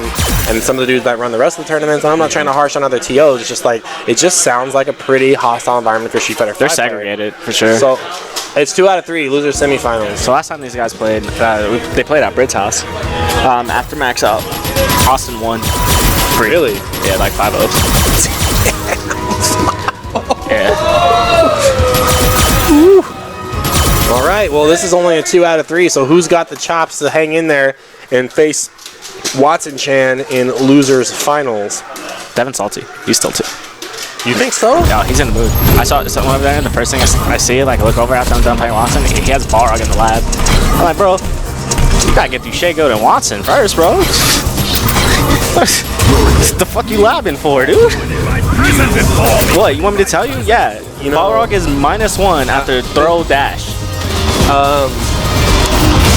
and some of the dudes that run the rest of the tournaments. And I'm not trying to harsh on other TOs. It's just like it just sounds like a pretty hostile environment for Street Fighter V. They're segregated for sure. So it's 2 out of 3 losers semifinals. So last time these guys played, they played at Britt's house. After max out, Austin won. Really? Yeah, like 5-0. Yeah. All right. Well, this is only a 2 out of 3. So who's got the chops to hang in there and face Watson Chan in losers finals? Devin Salty. He's still 2. You think so? Yeah, he's in the mood. I saw someone over there, and the first thing I see, like, I look over after I'm done playing Watson, he has Balrog in the lab. I'm like, bro, you gotta get through Shadegoat and Watson first, bro. What the fuck you labbing for, dude? What, you want me to tell you? Yeah, You know, Balrog is -1 after throw dash.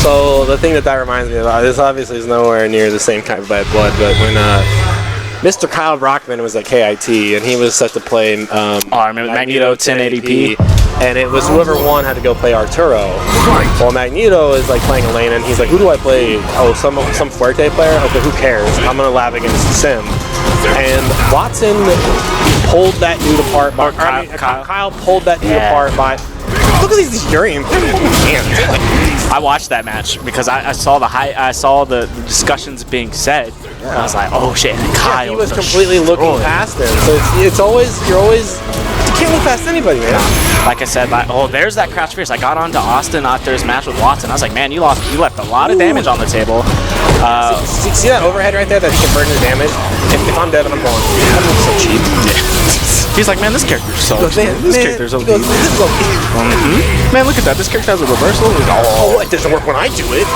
So the thing that reminds me about, this obviously is nowhere near the same kind of bad blood, but Mr. Kyle Brockman was at KIT, and he was set to play. I remember Magneto 1080p. And it was whoever won had to go play Arturo. Well, Magneto is like playing Elena, and he's like, who do I play? Oh, some Fuerte player? Okay, who cares? I'm going to lab against Sim. And Watson pulled that dude apart. Kyle pulled that dude apart by... Look at these Urian. I watched that match because I saw the discussions being said. And I was like, oh shit, and Kyle he was completely looking past him. So you can't look past anybody, man. Like I said, there's that crouch fierce. I got onto Austin after his match with Watson. I was like, man, you left a lot of damage on the table. See that overhead right there that's converting the damage? If I'm Devin, I'm going, that looks so cheap. He's like, man, this character's so this character's OP. This is OP. Man, look at that. This character has a reversal. Oh, it doesn't work when I do it.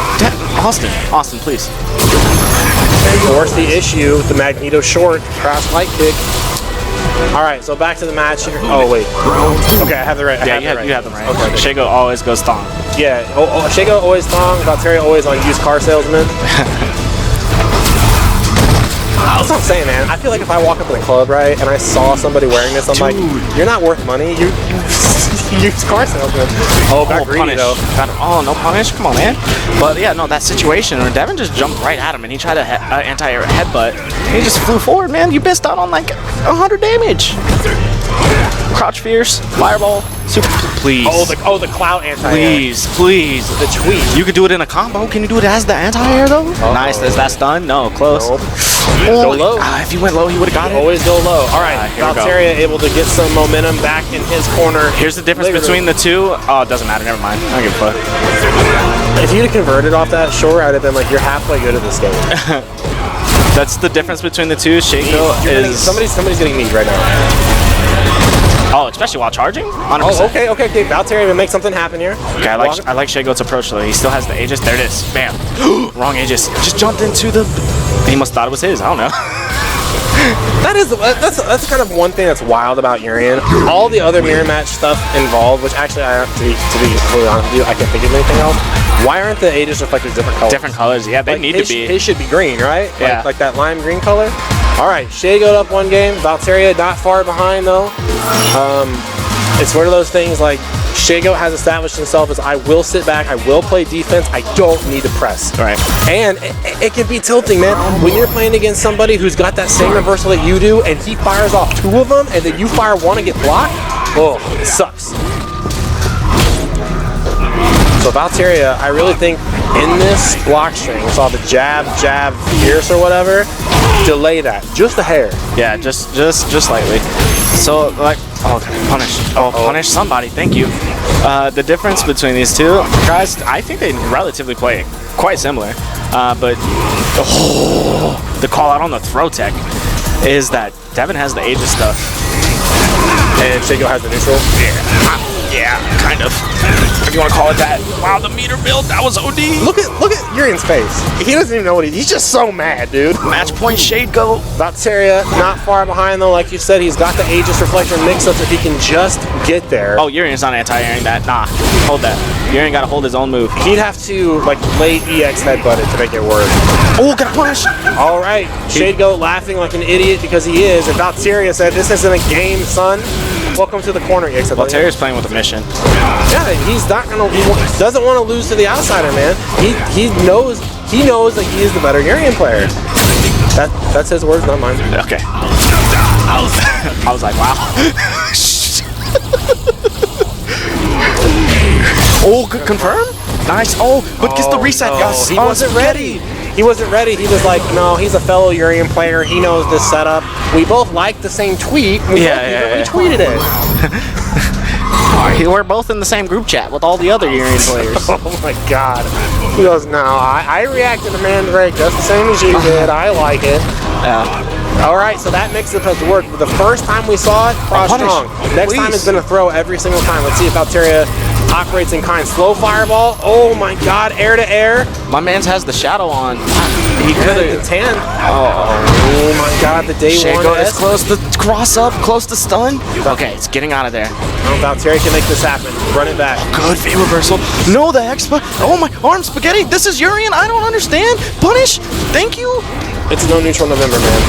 Austin, please. And force the issue with the Magneto short cross light kick. All right, so back to the match here. Oh wait. Okay, I have the right. You have them right. Okay. Shago always goes thong. Yeah. Shago always thong. Valteria always on used car salesman. That's what I'm saying, man. I feel like if I walk up in a club, right, and I saw somebody wearing this, I'm like, you're not worth money. You use car salesman. Oh, got greedy, punish. though. No punish. Come on, man. But yeah, no, that situation where Devin just jumped right at him and he tried to anti-air headbutt. He just flew forward, man. You missed out on like 100 damage. Crouch fierce, fireball, super. Please. Oh, the clout anti-air. Please. The tweet. You could do it in a combo. Can you do it as the anti-air though? Nice. Is that stun? No, close. Nope. Go low. If he went low, he would have got it. Always go low. All right, Valteria able to get some momentum back in his corner. Here's the difference between the two. Oh, it doesn't matter. Never mind. I don't give a fuck. If you'd have converted off that, sure, I'd have been like, you're halfway good at this game. That's the difference between the two. Shaco is somebody's getting meat right now. Oh, especially while charging? 100%. Oh, okay. Valteria will make something happen here. Okay, I like Shago's approach though. He still has the Aegis. There it is. Bam. Wrong Aegis. Just jumped into the... He must thought it was his. I don't know. That's kind of one thing that's wild about Urian. All the other mirror match stuff involved, which actually to be completely honest with you, I can't think of anything else. Why aren't the Aegis reflectors different colors? Different colors, yeah, they need to be. His should be green, right? Yeah. Like that lime green color. All right, Shago up one game. Valteria not far behind though. It's one of those things like Shago has established himself as I will sit back, I will play defense, I don't need to press. Right. And it can be tilting, man. When you're playing against somebody who's got that same reversal that you do, and he fires off two of them, and then you fire one and get blocked, oh, it sucks. So Valteria, I really think in this block string, we saw the jab, fierce or whatever, delay that, just a hair. Yeah, just slightly. So like, punish somebody. Thank you. The difference between these two guys, I think they relatively play quite similar. But the call out on the throw tech is that Devin has the Aegis stuff. And Shago has the neutral? Yeah, kind of. If you want to call it that. Wow, the meter build, that was OD. Look at Urian's face. He doesn't even know what he's just so mad, dude. Match point Shago. Valteria not far behind though, like you said, he's got the Aegis reflector mix up if he can just get there. Oh, Urian's not anti-airing that. Nah, hold that. Urian gotta hold his own move. He'd have to like late EX headbutt it to make it work. Oh, got a punish. All right, Shago laughing like an idiot because he is. And Valteria said, "This isn't a game, son. Welcome to the corner." EX headbutt. Valteria's playing with a mission. Yeah, he's not gonna. He doesn't want to lose to the outsider, man. He knows that he is the better Urian player. That's his words, not mine. Okay. I was like, wow. Oh, good confirm. Nice. Oh, but gets the reset, Gus. He wasn't ready. He wasn't ready. He was like, no, he's a fellow Urian player. He knows this setup. We both liked the same tweet. We tweeted it. We're both in the same group chat with all the other Urian players. Oh my god. He goes, no, I reacted to Mandrake just the same as you did. I like it. Yeah. Alright, so that makes it supposed to work. But the first time we saw it, cross strong. Next time it's been a throw every single time. Let's see if Valteria operates in kind. Slow fireball. Oh my god, air to air. My man's has the shadow on. He could have. The 10. Oh my god, the day one. Shago is close to cross up, close to stun. Okay, it's getting out of there. Oh, Valteria can make this happen. Run it back. Good V reversal. No, the X. Oh my arm spaghetti. This is Urian. I don't understand. Punish. Thank you. It's no neutral November, man.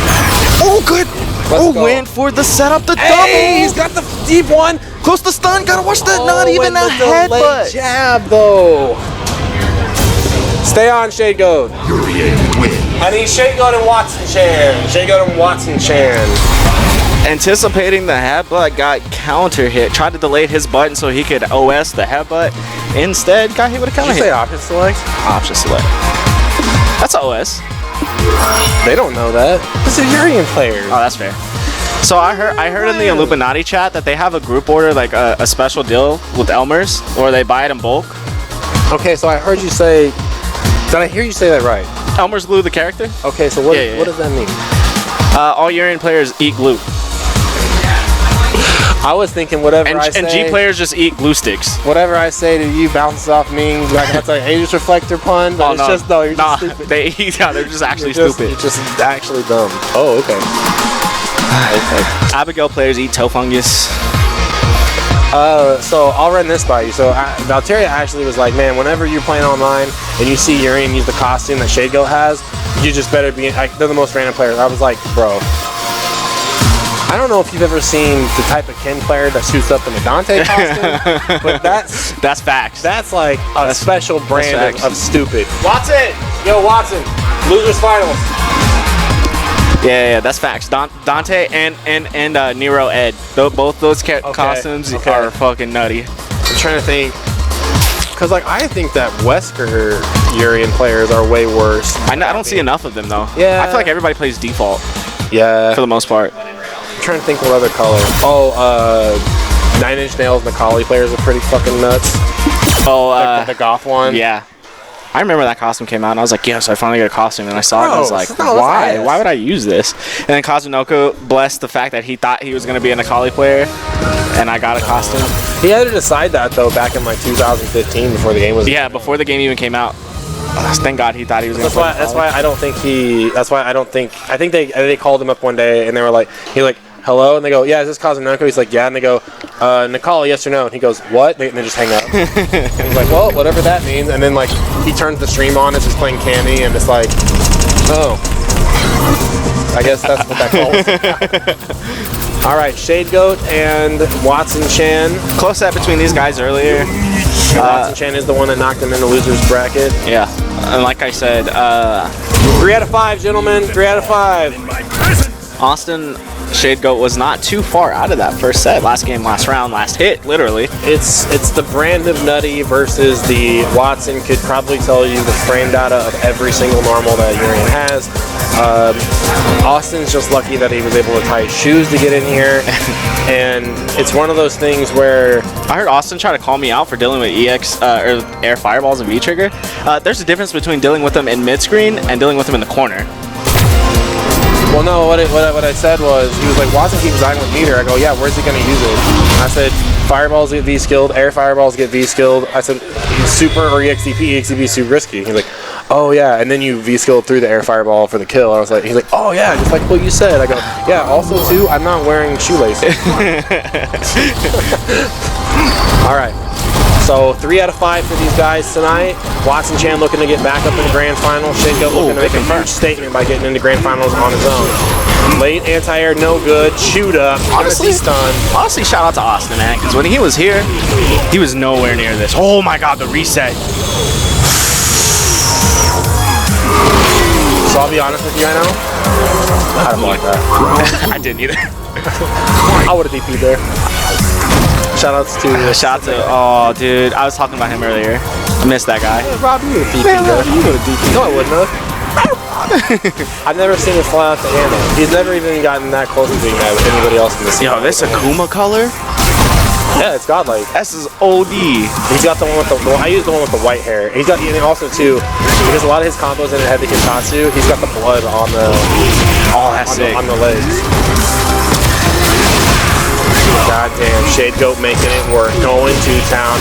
Oh, good. Let's go. Win for the setup, the Hey, double. he's got the deep one. Close to stun. Gotta watch that. Not Oh, even and a the delayed headbutt. jab, though. Stay on, Shade Goat. Urian win. I need Shade Goat and Watson Chan. Shade Goat and Watson Chan. Anticipating the headbutt, got counter hit. Tried to delay his button so he could OS the headbutt. Instead, got hit with a Did counter you say hit. option select? Option select. That's OS. They don't know that. This is Urian players. Oh, that's fair. So I heard in the Illuminati chat that they have a group order, like a special deal with Elmers, where they buy it in bulk. Okay, so I heard you say. Did I hear you say that right? Elmer's glue the character. Okay, so what, Yeah. what does that mean? All Urian players eat glue. I was thinking whatever And, I say. and G players just eat glue sticks. Whatever I say to you bounces off me. Like that's like Aegis Reflector pun, but it's just you're just stupid. They're just actually You're just- stupid. You're just actually dumb. Oh, okay. Okay. Abigail players eat toe fungus. So I'll run this by you. So Valteria actually was like, man, whenever you're playing online and you see Urian use the costume that Shade Goat has, you just better be. Like, they're the most random players. I was like, bro. I don't know if you've ever seen the type of Ken player that suits up in the Dante costume, but That's facts. that's like a special brand facts. of stupid. Watson! Yo, Watson! Losers finals. Yeah, that's facts. Dante and Nero Ed. Both those costumes are fucking nutty. I'm trying to think. Because, like, I think that Wesker Urian players are way worse. I don't see enough of them though. Yeah. I feel like everybody plays default Yeah. for the most part. I'm trying to think what other color. Oh, 9 Inch Nails Macaulay players are pretty fucking nuts. Oh, The goth one. yeah. I remember that costume came out, and I was like, yes, I finally got a costume. And I saw it, and I was Gross. like, No, that's why? ass. Why would I use this? And then Kazunoko blessed the fact that he thought he was going to be an Akali player, and I got a costume. He had to decide that, though, back in, like, 2015 before the game was... Yeah, before the game even came out. Thank God he thought he was going to play. That's why I don't think he... That's why I don't think... I think they called him up one day, and they were like... He's like, hello? And they go, yeah, is this Kazunoko? He's like, yeah. And they go, Nicole, yes or no? And he goes, what? And they just hang up. And he's like, well, whatever that means. And then, like, he turns the stream on as he's playing Cammy, and it's like, oh. I guess that's what that calls. All right, Shade Goat and Watson Chan. Close set between these guys earlier. Watson Chan is the one that knocked him in the loser's bracket. Yeah. And like I said, 3 out of 5, gentlemen. 3 out of 5. Austin Shade Goat was not too far out of that first set. Last game, last round, last hit, literally. It's the brand of nutty versus the Watson could probably tell you the frame data of every single normal that Urian has. Austin's just lucky that he was able to tie his shoes to get in here. And it's one of those things where... I heard Austin try to call me out for dealing with EX or air fireballs and V-trigger. There's a difference between dealing with them in mid-screen and dealing with them in the corner. Well, no, what I said was, he was like, Watson keeps dying with meter. I go, yeah, where's he going to use it? I said, fireballs get V-skilled, air fireballs get V-skilled. I said, super or EXDP is super risky. He's like, oh yeah, and then you V-skilled through the air fireball for the kill. I was like, he's like, oh yeah, just like what you said. I go, yeah, also too, I'm not wearing shoelaces. All right. So 3 out of 5 for these guys tonight. Watson Chan looking to get back up in the grand final. Shade Goat looking to make a huge statement by getting into grand finals on his own. Late anti-air, no good. Chewed up. Honestly, stunned. Honestly, shout out to Austin, man, because when he was here, he was nowhere near this. Oh my God, the reset. So I'll be honest with you, I know. I don't like that. I didn't either. I would have DP'd there. Shoutouts to Shout out to, oh dude, I was talking about him earlier. I missed that guy. Rob, you would have DP'd there. You would have DP'd. No, I wouldn't have. I've never seen him fly out the handle. He's never even gotten that close to being mad with anybody else in the scene. Yo, this Akuma color? Yeah, it's godlike. This is OD. He's got the one with the. Well, I use the one with the white hair. He's got, and also too, because a lot of his combos in it had the Hitatsu. He's got the blood on the. Oh, that's sick. On the legs. Goddamn, Shade Goat making it work. Going to town.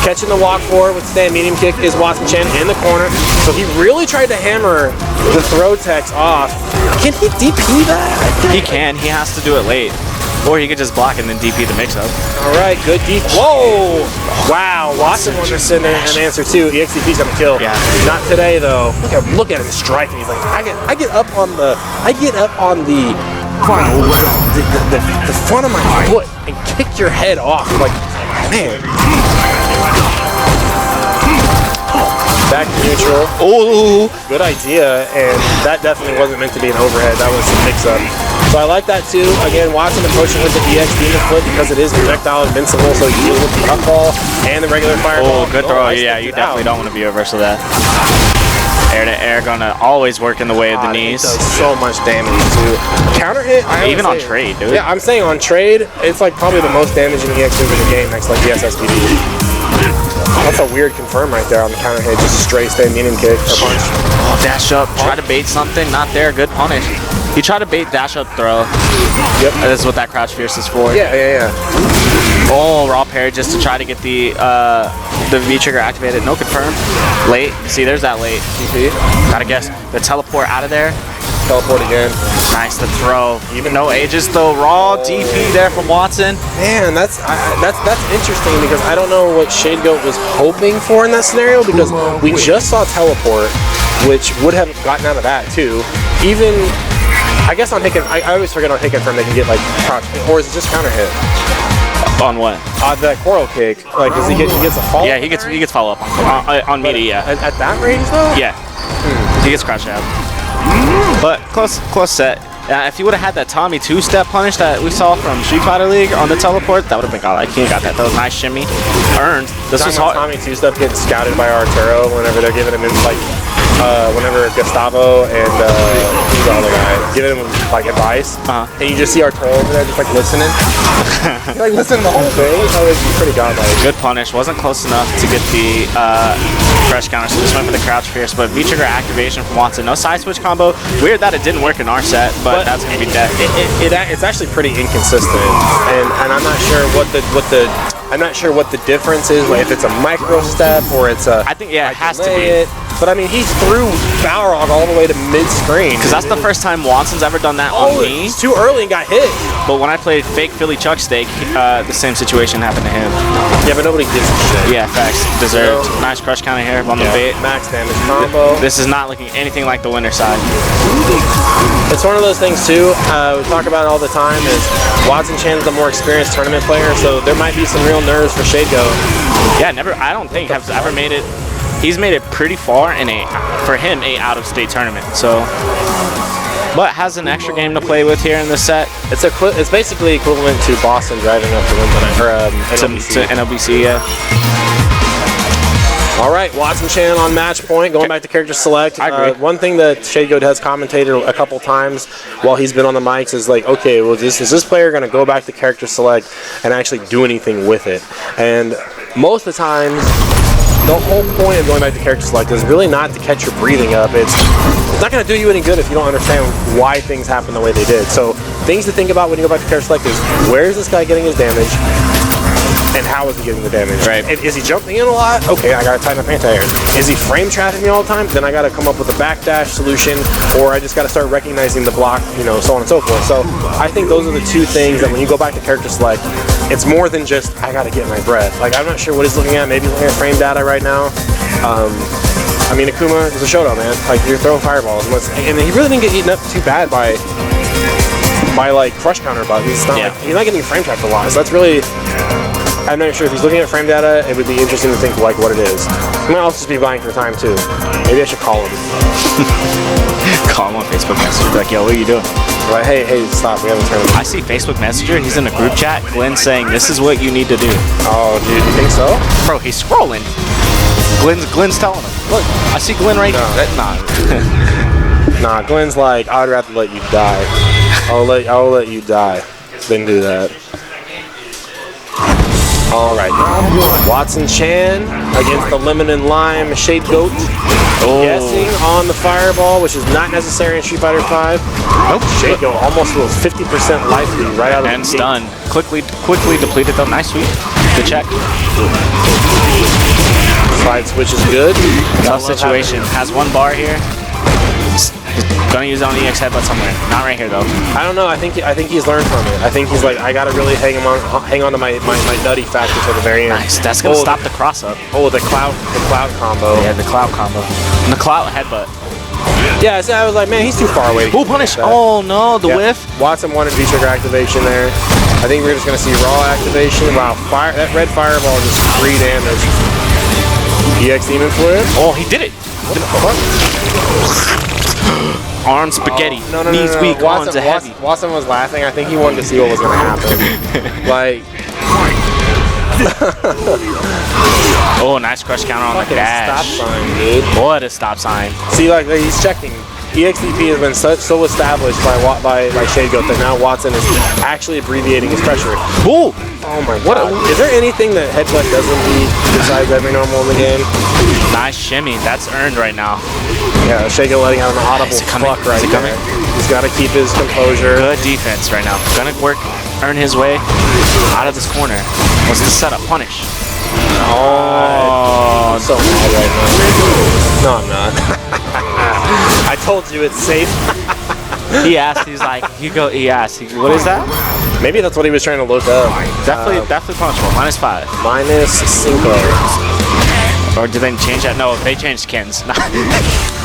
Catching the walk forward with stand medium kick is Watson Chen in the corner. So he really tried to hammer the throw text off. Can he DP that? He can. He has to do it late. Or he could just block and then DP the mix-up. All right, good deep. Whoa! Wow, Watson wants to send an answer too. EXDP's gonna kill. Yeah. Not today though. Look at him striking. He's like, I get up on the Final round. the front of my foot and kick your head off. Like, man. Back to neutral. Oh, Good idea, and that definitely wasn't meant to be an overhead. That was a mix-up. So I like that too. Again, Watson approaching with the EX Demon Foot because it is projectile invincible, so you deal with the up ball and the regular fireball. oh, good throw. Nice Yeah, to you get definitely out. don't want to be reversal of that. Air to air gonna always work in the way of the God, it knees. does so much damage too. Counter hit, Even on trade, dude. Yeah, I'm saying on trade, it's like probably the most damaging EX move in the game next to like the SSPD. That's a weird confirm right there on the counter hit, just a straight stay medium kick or punch. Oh, dash up, try to bait something, not there, good punish. You try to bait dash up throw. Yep. That's what that crouch fierce is for. Yeah. Oh, raw parry just to try to get the V trigger activated. No confirm. Late. See, there's that late. See? Gotta guess. The teleport out of there. Teleport again. Nice to throw. Even no ages though. Raw DP there from Watson. Man, that's interesting because I don't know what Shade Goat was hoping for in that scenario because we just saw teleport, which would have gotten out of that too. Even, I guess on Hicken, I always forget on Hicken from they can get like crouch, or is it just counter hit? On what? That Coral kick, like does he gets a follow? Yeah, he gets follow up on meaty. Yeah. At that range though? Yeah. He gets crouch out. But close set. If he would have had that Tommy two-step punish that we saw from Street Fighter League on the teleport, that would have been godlike. He ain't got that. That was a nice shimmy. Earned. This was hard. Tommy two-step getting scouted by Arturo whenever they're giving him like whenever Gustavo and who's the other guy giving him like advice, and you just see Arturo over there just like listening. He, like listening to the whole thing. So it's pretty godlike. Good punish. Wasn't close enough to get the fresh counter, so just went for the crouch fierce. But V trigger activation from Watson. No side switch combo. Weird that it didn't work in our set, but that's gonna be dead. It's actually pretty inconsistent, and I'm not sure what the difference is. If it's a micro step or it's a. I think it has to delay be. it. But I mean, he threw Balrog all the way to mid-screen. Because that's the first time Watson's ever done that on me. It's too early and got hit. But when I played fake Philly Chuck Steak, the same situation happened to him. Yeah, but nobody gives a shit. Yeah, facts. Deserved. Nice crush counter here on the bait. Max damage combo. This is not looking anything like the winner side. It's one of those things too. We talk about it all the time. Is Watson Chan's the more experienced tournament player, so there might be some real nerves for Shade Goat. Yeah, I don't think has ever made it. He's made it pretty far in for him, a out-of-state tournament. So, but has an extra game to play with here in the set. It's basically equivalent to Boston driving up to Wimbledon or NLBC. To NLBC, yeah. All right, Watson Chan on match point. Going back to character select. I agree. One thing that Shade Goat has commentated a couple times while he's been on the mics is like, okay, well, is this player going to go back to character select and actually do anything with it? And most of the times, the whole point of going back to character select is really not to catch your breathing up. It's not going to do you any good if you don't understand why things happen the way they did. So things to think about when you go back to character select is where is this guy getting his damage? And how is he getting the damage? Right. Is he jumping in a lot? Okay, I gotta tighten up anti-air. Is he frame trapping me all the time? Then I gotta come up with a backdash solution, or I just gotta start recognizing the block, so on and so forth. So I think those are the two things that when you go back to character select, it's more than just I gotta get my breath. Like I'm not sure what he's looking at. Maybe looking at frame data right now. I mean, Akuma is a showdown, man. Like you're throwing fireballs, and he really didn't get eaten up too bad by like crush counter buttons. It's not like he's not getting frame trapped a lot. So that's really. I'm not sure if he's looking at frame data. It would be interesting to think like what it is. He might also just be buying for time too. Maybe I should call him. Call him on Facebook Messenger. Be like, yo, what are you doing? Like, hey, stop. We have a tournament. I see Facebook Messenger. He's in a group chat. Glenn saying, "This is what you need to do." Oh, dude, you think so? Bro, he's scrolling. Glenn's telling him. Look, I see Glenn right now. Nah, Glenn's like, I'd rather let you die. I'll let you die than do that. All right, Watson Chan against the Lemon and Lime Shade Goat. Guessing on the fireball, which is not necessary in Street Fighter V. Nope. Shade Goat almost was 50% life lead right out of the gate. And stun. Quickly depleted though. Nice sweep. Good check. Slide switch is good. Tough situation. Has one bar here. Gonna use it on the EX headbutt somewhere. Not right here though. I don't know. I think he's learned from it. I think he's like, I gotta really hang on to my nutty factor to the very end. Nice. That's gonna stop the cross up. Oh, the cloud combo. Yeah, the cloud combo. And the cloud headbutt. Yeah, so I was like, man, he's too far away. Ooh, punish! Oh no, the whiff. Watson wanted V-trigger activation there. I think we're just gonna see raw activation. Wow, that red fireball just 3 damage. EX Demon Flip. Oh, he did it. What the fuck? Arm spaghetti. No. Knees weak, arms are heavy. Watson was laughing. I think he wanted to see what was gonna happen. Like. Oh, nice crush counter on the dash. Stop sign, dude. What a stop sign. See, like he's checking. EXDP has been so established by Shade Goat that now Watson is actually abbreviating his pressure. Ooh! Oh my god. Is there anything that Headbutt doesn't beat besides every normal in the game? Nice shimmy. That's earned right now. Yeah, Shade Goat letting out an audible fuck right there. He's got to keep his composure. Good defense right now. Gonna earn his way out of this corner. What's the setup? Punish. Oh, I'm so mad right now. No, I'm not. I told you it's safe. He asked, he's like, he asked, what is that? Maybe that's what he was trying to look up. Definitely punishable. -5. -5. Or did they change that? No, they changed Ken's.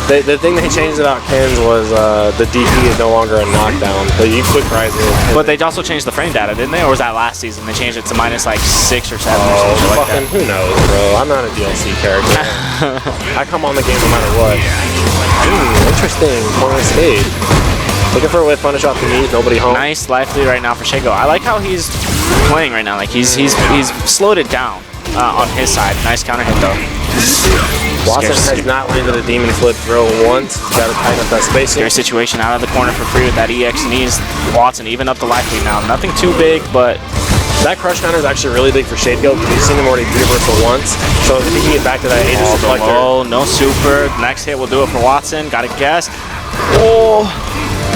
The thing they changed about Ken's was the DP is no longer a knockdown, so you quick rise it. But they also changed the frame data, didn't they? Or was that last season? They changed it to -6 or 7 or something like that. Who knows, bro? I'm not a DLC character. I come on the game no matter what. Interesting. Corner skate. Looking for a way to punish off the knees, nobody home. Nice life lead right now for Shago. I like how he's playing right now. Like he's slowed it down on his side. Nice counter hit though. Watson has not landed a demon flip throw once. Got to tighten up that spacing. Scary situation out of the corner for free with that EX knees. Watson even up the life lead now. Nothing too big, but that crush counter is actually really big for Shade Goat because we've seen him already reversal once. So if he can get back to that Aegis Deflector. Oh, no super. Next hit will do it for Watson. Got to guess. Oh,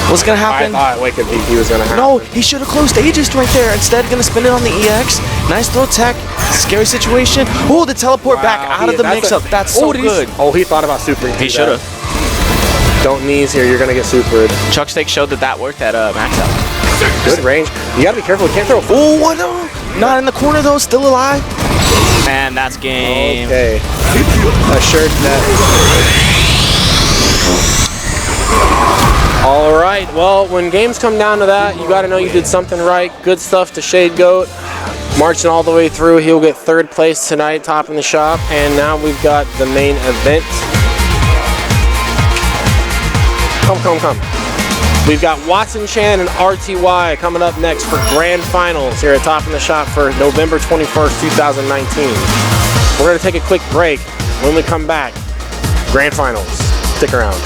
what's gonna happen? I thought Wicked DP was gonna happen. No, he should have closed Aegis right there. Instead, gonna spin it on the EX. Nice throw tech. Scary situation. Oh, the teleport back out of the mix-up. That's so good. Oh, he thought about super. He should have. Don't knees here. You're gonna get supered. Chuck Steak showed that worked at max out. Good range. You gotta be careful. You can't throw. Oh, what? No. Not in the corner though. Still alive. And that's game. Okay. Assured that. All right. Well, when games come down to that, you got to know you did something right. Good stuff to Shade Goat. Marching all the way through. He'll get 3rd place tonight, topping the shop. And now we've got the main event. Come. We've got Watson Chan and RTY coming up next for grand finals here at Topping the Shop for November 21st, 2019. We're going to take a quick break. When we come back, grand finals. Stick around.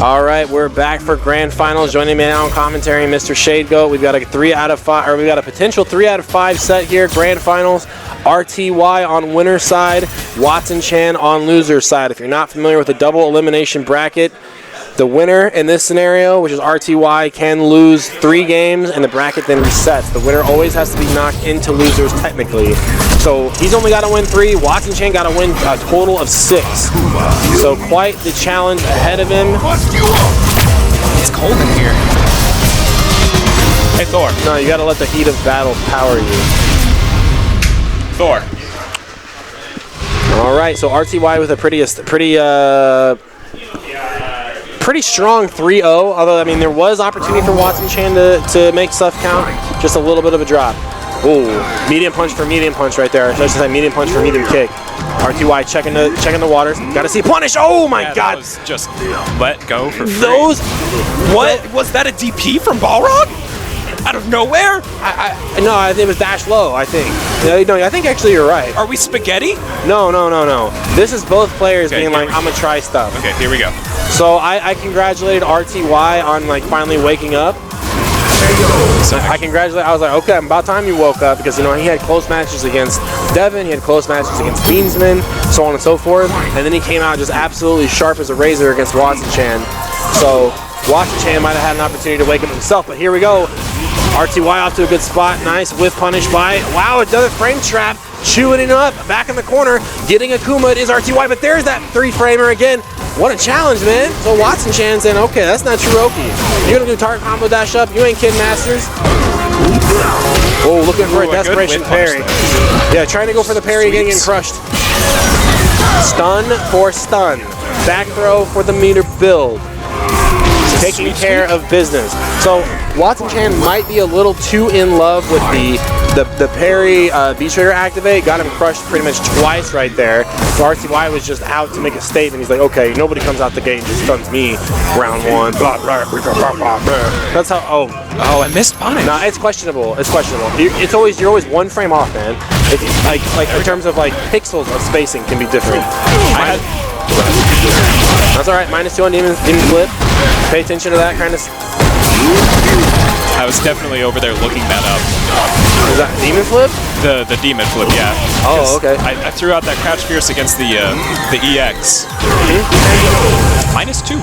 All right, we're back for grand finals. Joining me now on commentary, Mr. Shade Goat. We've got a 3 out of 5, or we've got a potential 3 out of 5 set here. Grand finals. RTY on winner's side, Watson Chan on loser's side. If you're not familiar with the double elimination bracket, the winner in this scenario, which is RTY, can lose 3 games, and the bracket then resets. The winner always has to be knocked into losers technically. So he's only got to win 3. Watson Chan got to win a total of 6. So quite the challenge ahead of him. It's cold in here. Hey, Thor. No, you got to let the heat of battle power you. Thor. All right, so RTY with a pretty pretty strong 3-0, although, I mean, there was opportunity for Watson Chan to make stuff count. Just a little bit of a drop. Ooh, medium punch for medium punch right there. I should say medium punch for medium kick. RTY checking the waters. Gotta see punish. Oh my god. That was just let go for free. Those. What? Was that a DP from Balrog? Out of nowhere? No, I think it was dash low, I think. No, I think actually you're right. Are we spaghetti? No. This is both players Okay, being like, here we I'm gonna try stuff. Okay, here we go. So I congratulated RTY on like finally waking up. I congratulate. I was like, okay, about time you woke up, because he had close matches against Devin, he had close matches against Beansman, so on and so forth, and then he came out just absolutely sharp as a razor against Watson Chan. So Watson Chan might have had an opportunity to wake up himself, but here we go. RTY off to a good spot. Nice whiff punish by. Wow, another frame trap. Chewing it up. Back in the corner. Getting Akuma. It is RTY, but there's that 3-framer again. What a challenge, man. So Watson Chan saying, okay, that's not Chiroki. You're going to do target combo dash up. You ain't kidding, Masters. Oh, looking for a desperation parry. Yeah, trying to go for the parry again, getting crushed. Stun for stun. Back throw for the meter build. Taking care of business. So Watson Chan might be a little too in love with the parry B-trigger activate. Got him crushed pretty much twice right there. So RTY was just out to make a statement. He's like, okay, nobody comes out the gate and just stuns me round one. Blah, blah, blah, blah, blah, blah. That's how. Oh, I missed punish. No, it's questionable. It's questionable. You're always one frame off, man. It's like in terms of like pixels of spacing can be different. That's all right. -2 on demon flip. Pay attention to that kind of. I was definitely over there looking that up. Is that demon flip? The demon flip, yeah. Oh, okay. I threw out that crouch fierce against the EX. -2.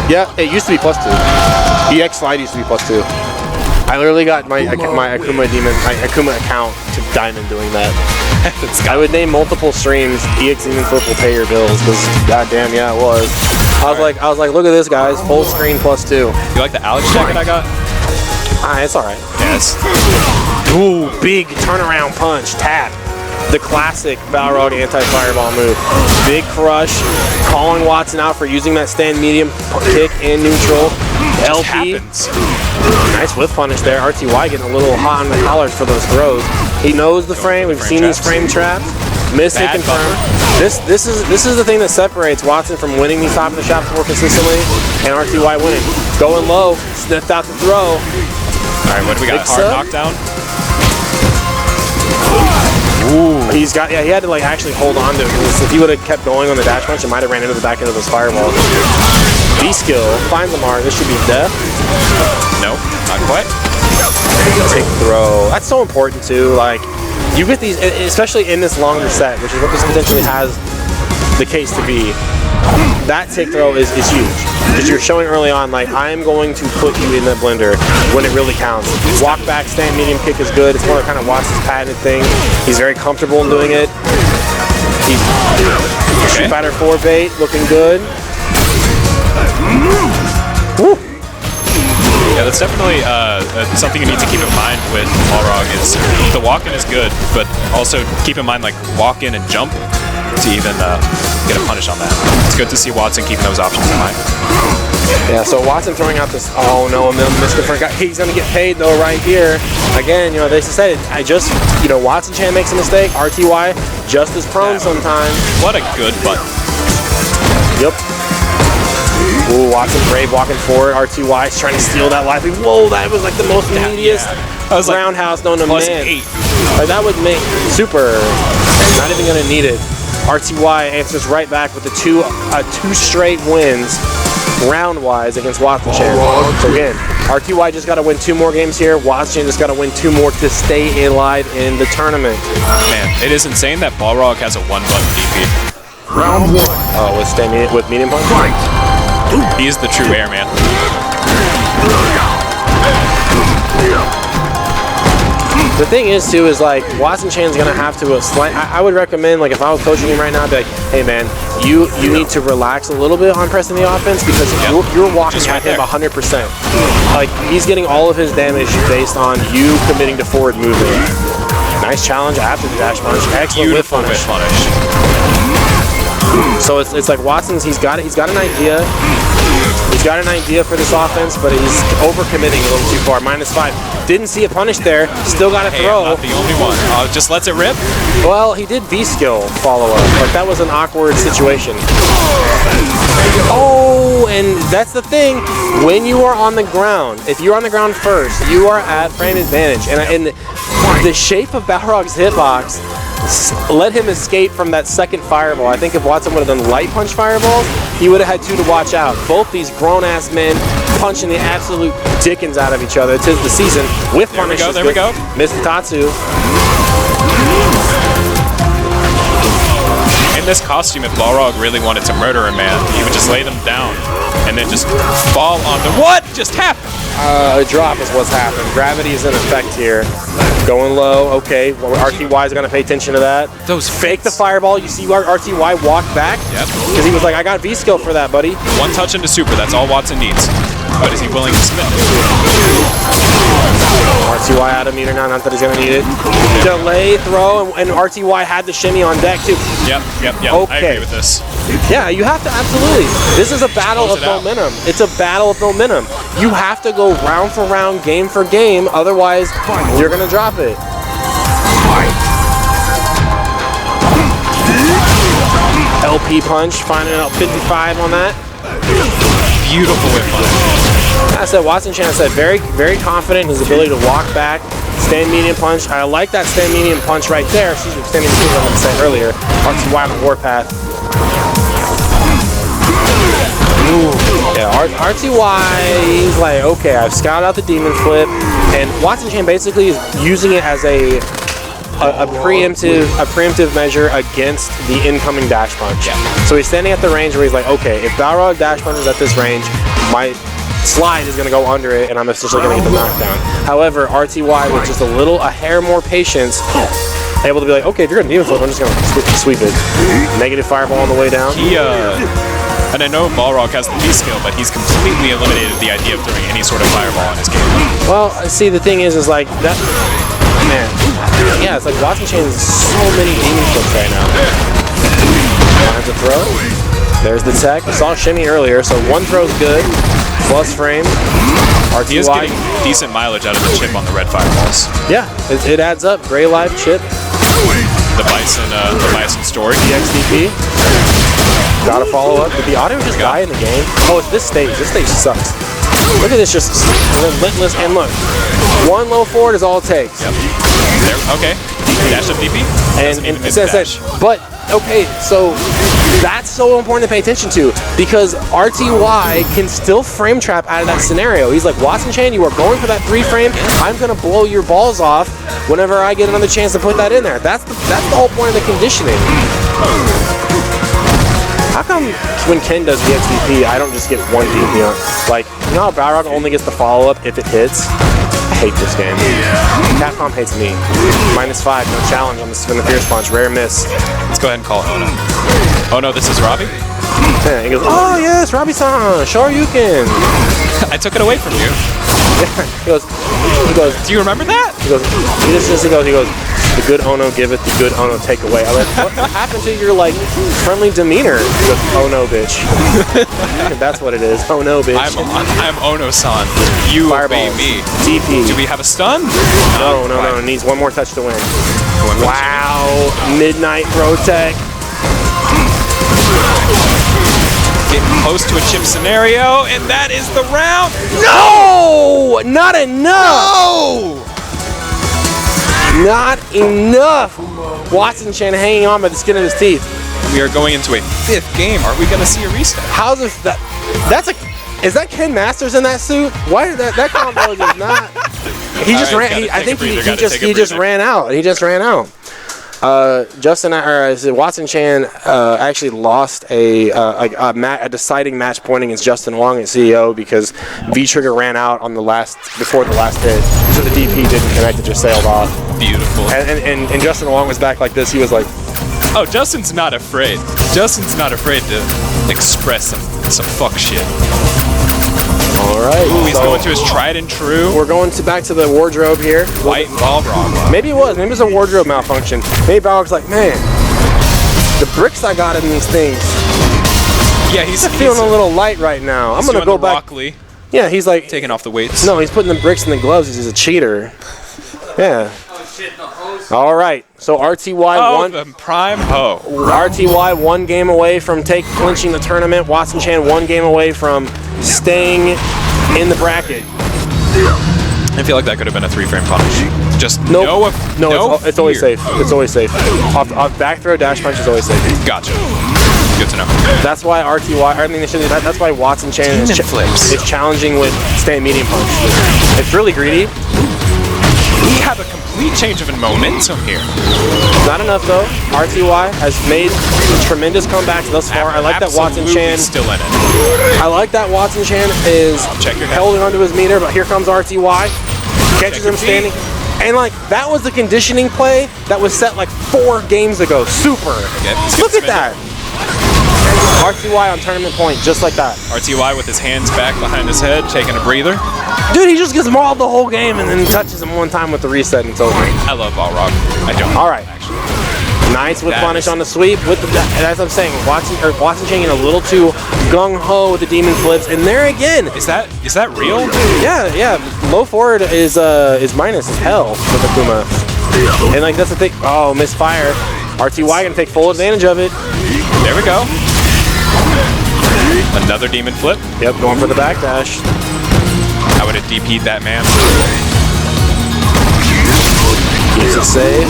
Yeah, it used to be +2. EX slide used to be +2. I literally got my Akuma account to diamond doing that. I would name multiple streams. EX Demon Flip will pay your bills, because goddamn, yeah, it was. I was like, look at this, guys, full screen +2. You like the Alex jacket I got? It's all right. Yes. Ooh, big turnaround punch, tap. The classic Balrog anti-fireball move. Big crush, calling Watson out for using that stand medium kick in neutral. LP. Nice whiff punish there. RTY getting a little hot on the collars for those throws. He knows the frame. We've seen these frame traps. Miss hit confirmed. This is the thing that separates Watson from winning these top of the shots more consistently, and RTY winning. Going low, sniffed out the throw. All right, what do we got? Hard knockdown. Ooh. He had to like actually hold on to it, because if he would have kept going on the dash punch, it might have ran into the back end of those fireballs. B-skill, finds the mark. This should be death. No, not quite. Take throw. That's so important too. Like, you get these, especially in this longer set, which is what this potentially has the case to be. That take throw is huge, because you're showing early on, like, I'm going to put you in the blender when it really counts. Walk back, stand medium kick is good. It's more kind of Watson's patented thing. He's very comfortable in doing it. He's Street Fighter 4 bait, looking good. Woo. Yeah, that's definitely something you need to keep in mind with Balrog is the walk-in is good, but also keep in mind, like, walk in and jump to even get a punish on that. It's good to see Watson keeping those options in mind. Yeah, so Watson throwing out this, oh no, missed the front guy. He's going to get paid though right here. Again, they said, Watson Chan makes a mistake, RTY just as prone sometimes. What a good button. Yep. Ooh, Watson brave walking forward. RTY is trying to steal that life. Whoa, that was like the most meatiest roundhouse known to man. +8. Like, that would make super. Not even gonna need it. RTY answers right back with the two straight wins, round-wise, against Watson Chan. So again, RTY just got to win 2 more games here. Watson Chan just got to win 2 more to stay alive in the tournament. Man, it is insane that Balrog has a 1-button DP. Round 1. Oh, with medium punch. He is the true airman. The thing is, too, is like Watson Chan's gonna have to I would recommend, like, if I was coaching him right now, I'd be like, hey man, you need to relax a little bit on pressing the offense, because you're walking at him 100%. Like, he's getting all of his damage based on you committing to forward movement. Nice challenge after the dash punch. Excellent whiff punish. So it's like Watson's. He's got an idea. He's got an idea for this offense, but he's overcommitting a little too far. -5. Didn't see a punish there. Still got to Hey, throw. I'm not the only one. Just lets it rip. Well, he did V-skill follow-up, but that was an awkward situation. Oh, and that's the thing. When you are on the ground, if you're on the ground first, you are at frame advantage. And the shape of Balrog's hitbox let him escape from that second fireball. I think if Watson would have done light punch fireballs, he would have had 2 to watch out. Both these grown-ass men punching the absolute dickens out of each other. Tis the season with punishes. There we go. Missed Tatsu. In this costume, if Balrog really wanted to murder a man, he would just lay them down and then just fall on them. What just happened? A drop is what's happened. Gravity is in effect here. Going low. Okay, well, RTY is going to pay attention to that. Those Fake the fireball. You see where RTY walked back? Yep. Because he was like, I got V-skill for that, buddy. One touch into super, that's all Watson needs. But is he willing to submit? RTY out of meter now, not that he's going to need it. Delay throw, and RTY had the shimmy on deck too. Yep. Okay. I agree with this. Yeah, you have to absolutely. This is a battle of Close it out. momentum. It's a battle of momentum. You have to go round for round, game for game, otherwise you're going to drop it. LP punch, finding out 55 on that. Beautiful whip punch. I said Watson Chan said very, very confident in his ability to walk back, stand medium punch. I like that stand medium punch right there. Excuse me, stand medium punch I was saying earlier. RTY on the warpath. Yeah, RTY, he's like, okay, I've scouted out the demon flip, and Watson Chan basically is using it as a preemptive measure against the incoming dash punch. Yeah. So he's standing at the range where he's like, okay, if Balrog dash punches at this range, my slide is going to go under it, and I'm essentially going to get the knockdown. However, RTY with just a hair more patience, able to be like, okay, if you're going to demon flip, I'm just going to sweep it. Negative fireball on the way down. And I know Balrog has the V-skill, but he's completely eliminated the idea of throwing any sort of fireball in his game. Well, see, the thing is like that. Man, yeah, it's like Watson Chain's so many demon flips right now. Lines a throw. There's the tech. We saw shimmy earlier, so one throw's good. Plus frame. He is RTY. getting decent mileage out of the chip on the red fireballs. Yeah, it adds up. Gray live chip. The Bison story. EXDP. Gotta follow up. Did the auto just die in the game? Oh, it's this stage. This stage sucks. Look at this, just relentless. And look, one low forward is all it takes. Yep. There, okay. Dash of DP. And it says that. But okay, so that's so important to pay attention to because RTY can still frame trap out of that scenario. He's like, Watson Chain, you are going for that 3 frame. I'm gonna blow your balls off whenever I get another chance to put that in there. That's the whole point of the conditioning. How come when Ken does the XDP, I don't just get 1 DP on? Like, you know how Balrog only gets the follow-up if it hits? I hate this game. Capcom hates me. -5, no challenge on the spin the fierce punch, rare miss. Let's go ahead and call Ono. Oh no, this is Robbie? Yeah, he goes, oh yes, Robbie-san, Shoryuken. I took it away from you. he goes, Do you remember that? he goes, the good Ono giveth, the good Ono take away. I'm like, what happened to your like friendly demeanor? He goes, oh no, bitch. That's what it is. Oh no, bitch. I'm Ono-san. You obey Fireballs. me. DP. Do we have a stun? No. It needs 1 more touch to win. Wow. Midnight Pro Tech. Getting close to a chip scenario, and that is the round. No! Not enough! No! Not enough! Watson Chan hanging on by the skin of his teeth. We are going into a 5th game. Are we going to see a restart? How's this? Is that Ken Masters in that suit? Why did that combo does not? He just Alright, ran. gotta take a breather, gotta take a He just breather. ran out. He just ran out. Watson Chan actually lost a deciding match point against Justin Wong at CEO because V-Trigger ran out on before the last hit, so the DP didn't connect. It just sailed off. Beautiful. And Justin Wong was back like this. He was like, Oh, Justin's not afraid. Justin's not afraid to express some fuck shit. all right. Ooh, he's going to his tried and true We're going back to the wardrobe here. white Balrog. Maybe it was a wardrobe malfunction. Maybe Balrog's like, man, the bricks I got in these things. Yeah, he's feeling a little light right now. I'm gonna go back. Rock Lee, Yeah, he's like taking off the weights. No, he's putting the bricks in the gloves. He's a cheater. Yeah. All right. So RTY Oh, won. the prime ho. RTY 1 game away from clinching the tournament. Watson Chan 1 game away from staying in the bracket. I feel like that could have been a 3-frame punish. Just Nope. no It's always fear. safe. It's always safe. Off back throw, dash punch is always safe. Gotcha. Good to know. That's why RTY. I mean, that's why Watson Chan is challenging with staying medium punch. It's really greedy. We have a complete change of momentum here. Not enough though. RTY has made tremendous comebacks thus far. I like that Watson Chan. Still in it. I like that Watson Chan is Check your head. holding onto his meter, but here comes RTY. Catches him your standing. And like that was the conditioning play that was set like 4 games ago. Super. Look at that. RTY on tournament point, just like that. RTY with his hands back behind his head, taking a breather. Dude, he just gets mauled the whole game and then touches him one time with the reset and it's over. I love Balrog. I don't. All right. Actually. Nice with That punish is- on the sweep. As I'm saying, Watson Chan getting a little too gung ho with the demon flips, and there again. Is that real? Yeah. Low forward is minus as hell with Akuma, and like that's the thing. Oh, misfire. RTY gonna take full advantage of it. There we go. Another demon flip. Yep, going for the backdash. I would have DP'd that man. Keeps it safe.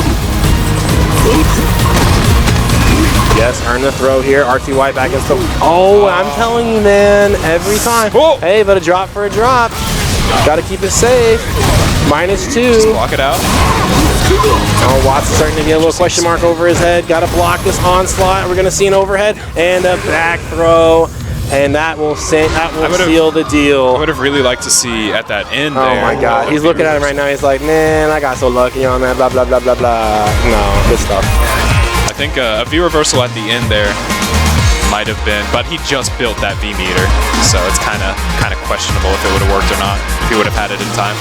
Yes, earn the throw here. RTY back against the. Oh, I'm telling you, man, every time. Whoa. Hey, but a drop for a drop. Got to keep it safe. -2. Block it out. Oh, Watson's starting to get a little question mark over his head. Got to block this onslaught. We're going to see an overhead and a back throw. And that will seal the I deal. would have really liked to see at that end Oh there. my God. He's looking at him right now. He's like, man, I got so lucky on that. Blah, blah, blah, blah, blah. No, good stuff. I think a V reversal at the end there might have been, but he just built that V meter, so it's kind of questionable if it would have worked or not, if he would have had it in time.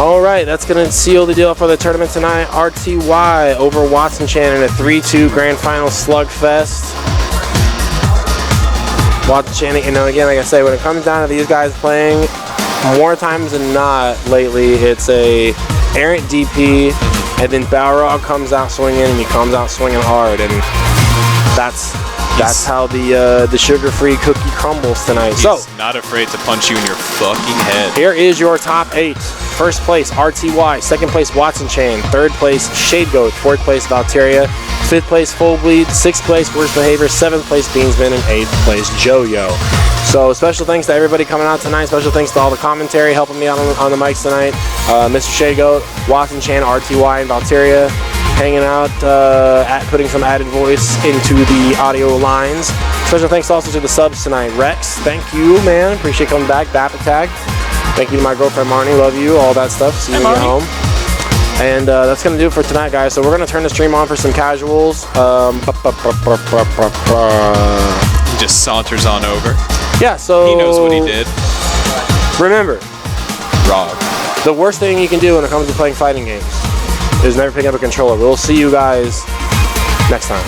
All right, that's going to seal the deal for the tournament tonight. RTY over Watson Chan in a 3-2 grand final slugfest. Watson Chan, again, like I say, when it comes down to these guys playing, more times than not lately, it's a errant DP, and then Balrog comes out swinging, and he comes out swinging hard, and that's how the sugar-free cookie crumbles tonight. He's So not afraid to punch you in your fucking head. here is your top 8. First place, RTY. Second place, Watson Chain. Third place, Shade Goat. Fourth place, Valteria. Fifth place, Full Bleed. Sixth place, Worst Behavior. Seventh place, Beansman. And eighth place, Joyo. So special thanks to everybody coming out tonight. Special thanks to all the commentary helping me out on the mics tonight. Mr. Shade Goat, Watson Chan, RTY, and Valteria hanging out, putting some added voice into the audio lines. Special thanks also to the subs tonight. Rex, thank you, man. Appreciate coming back. Bap Attack. Thank you to my girlfriend Marnie. Love you. All that stuff. See you when you get home. And that's going to do it for tonight, guys. So we're going to turn the stream on for some casuals. He just saunters on over. Yeah, so... He knows what he did. Remember, Wrong. the worst thing you can do when it comes to playing fighting games is never pick up a controller. We'll see you guys next time.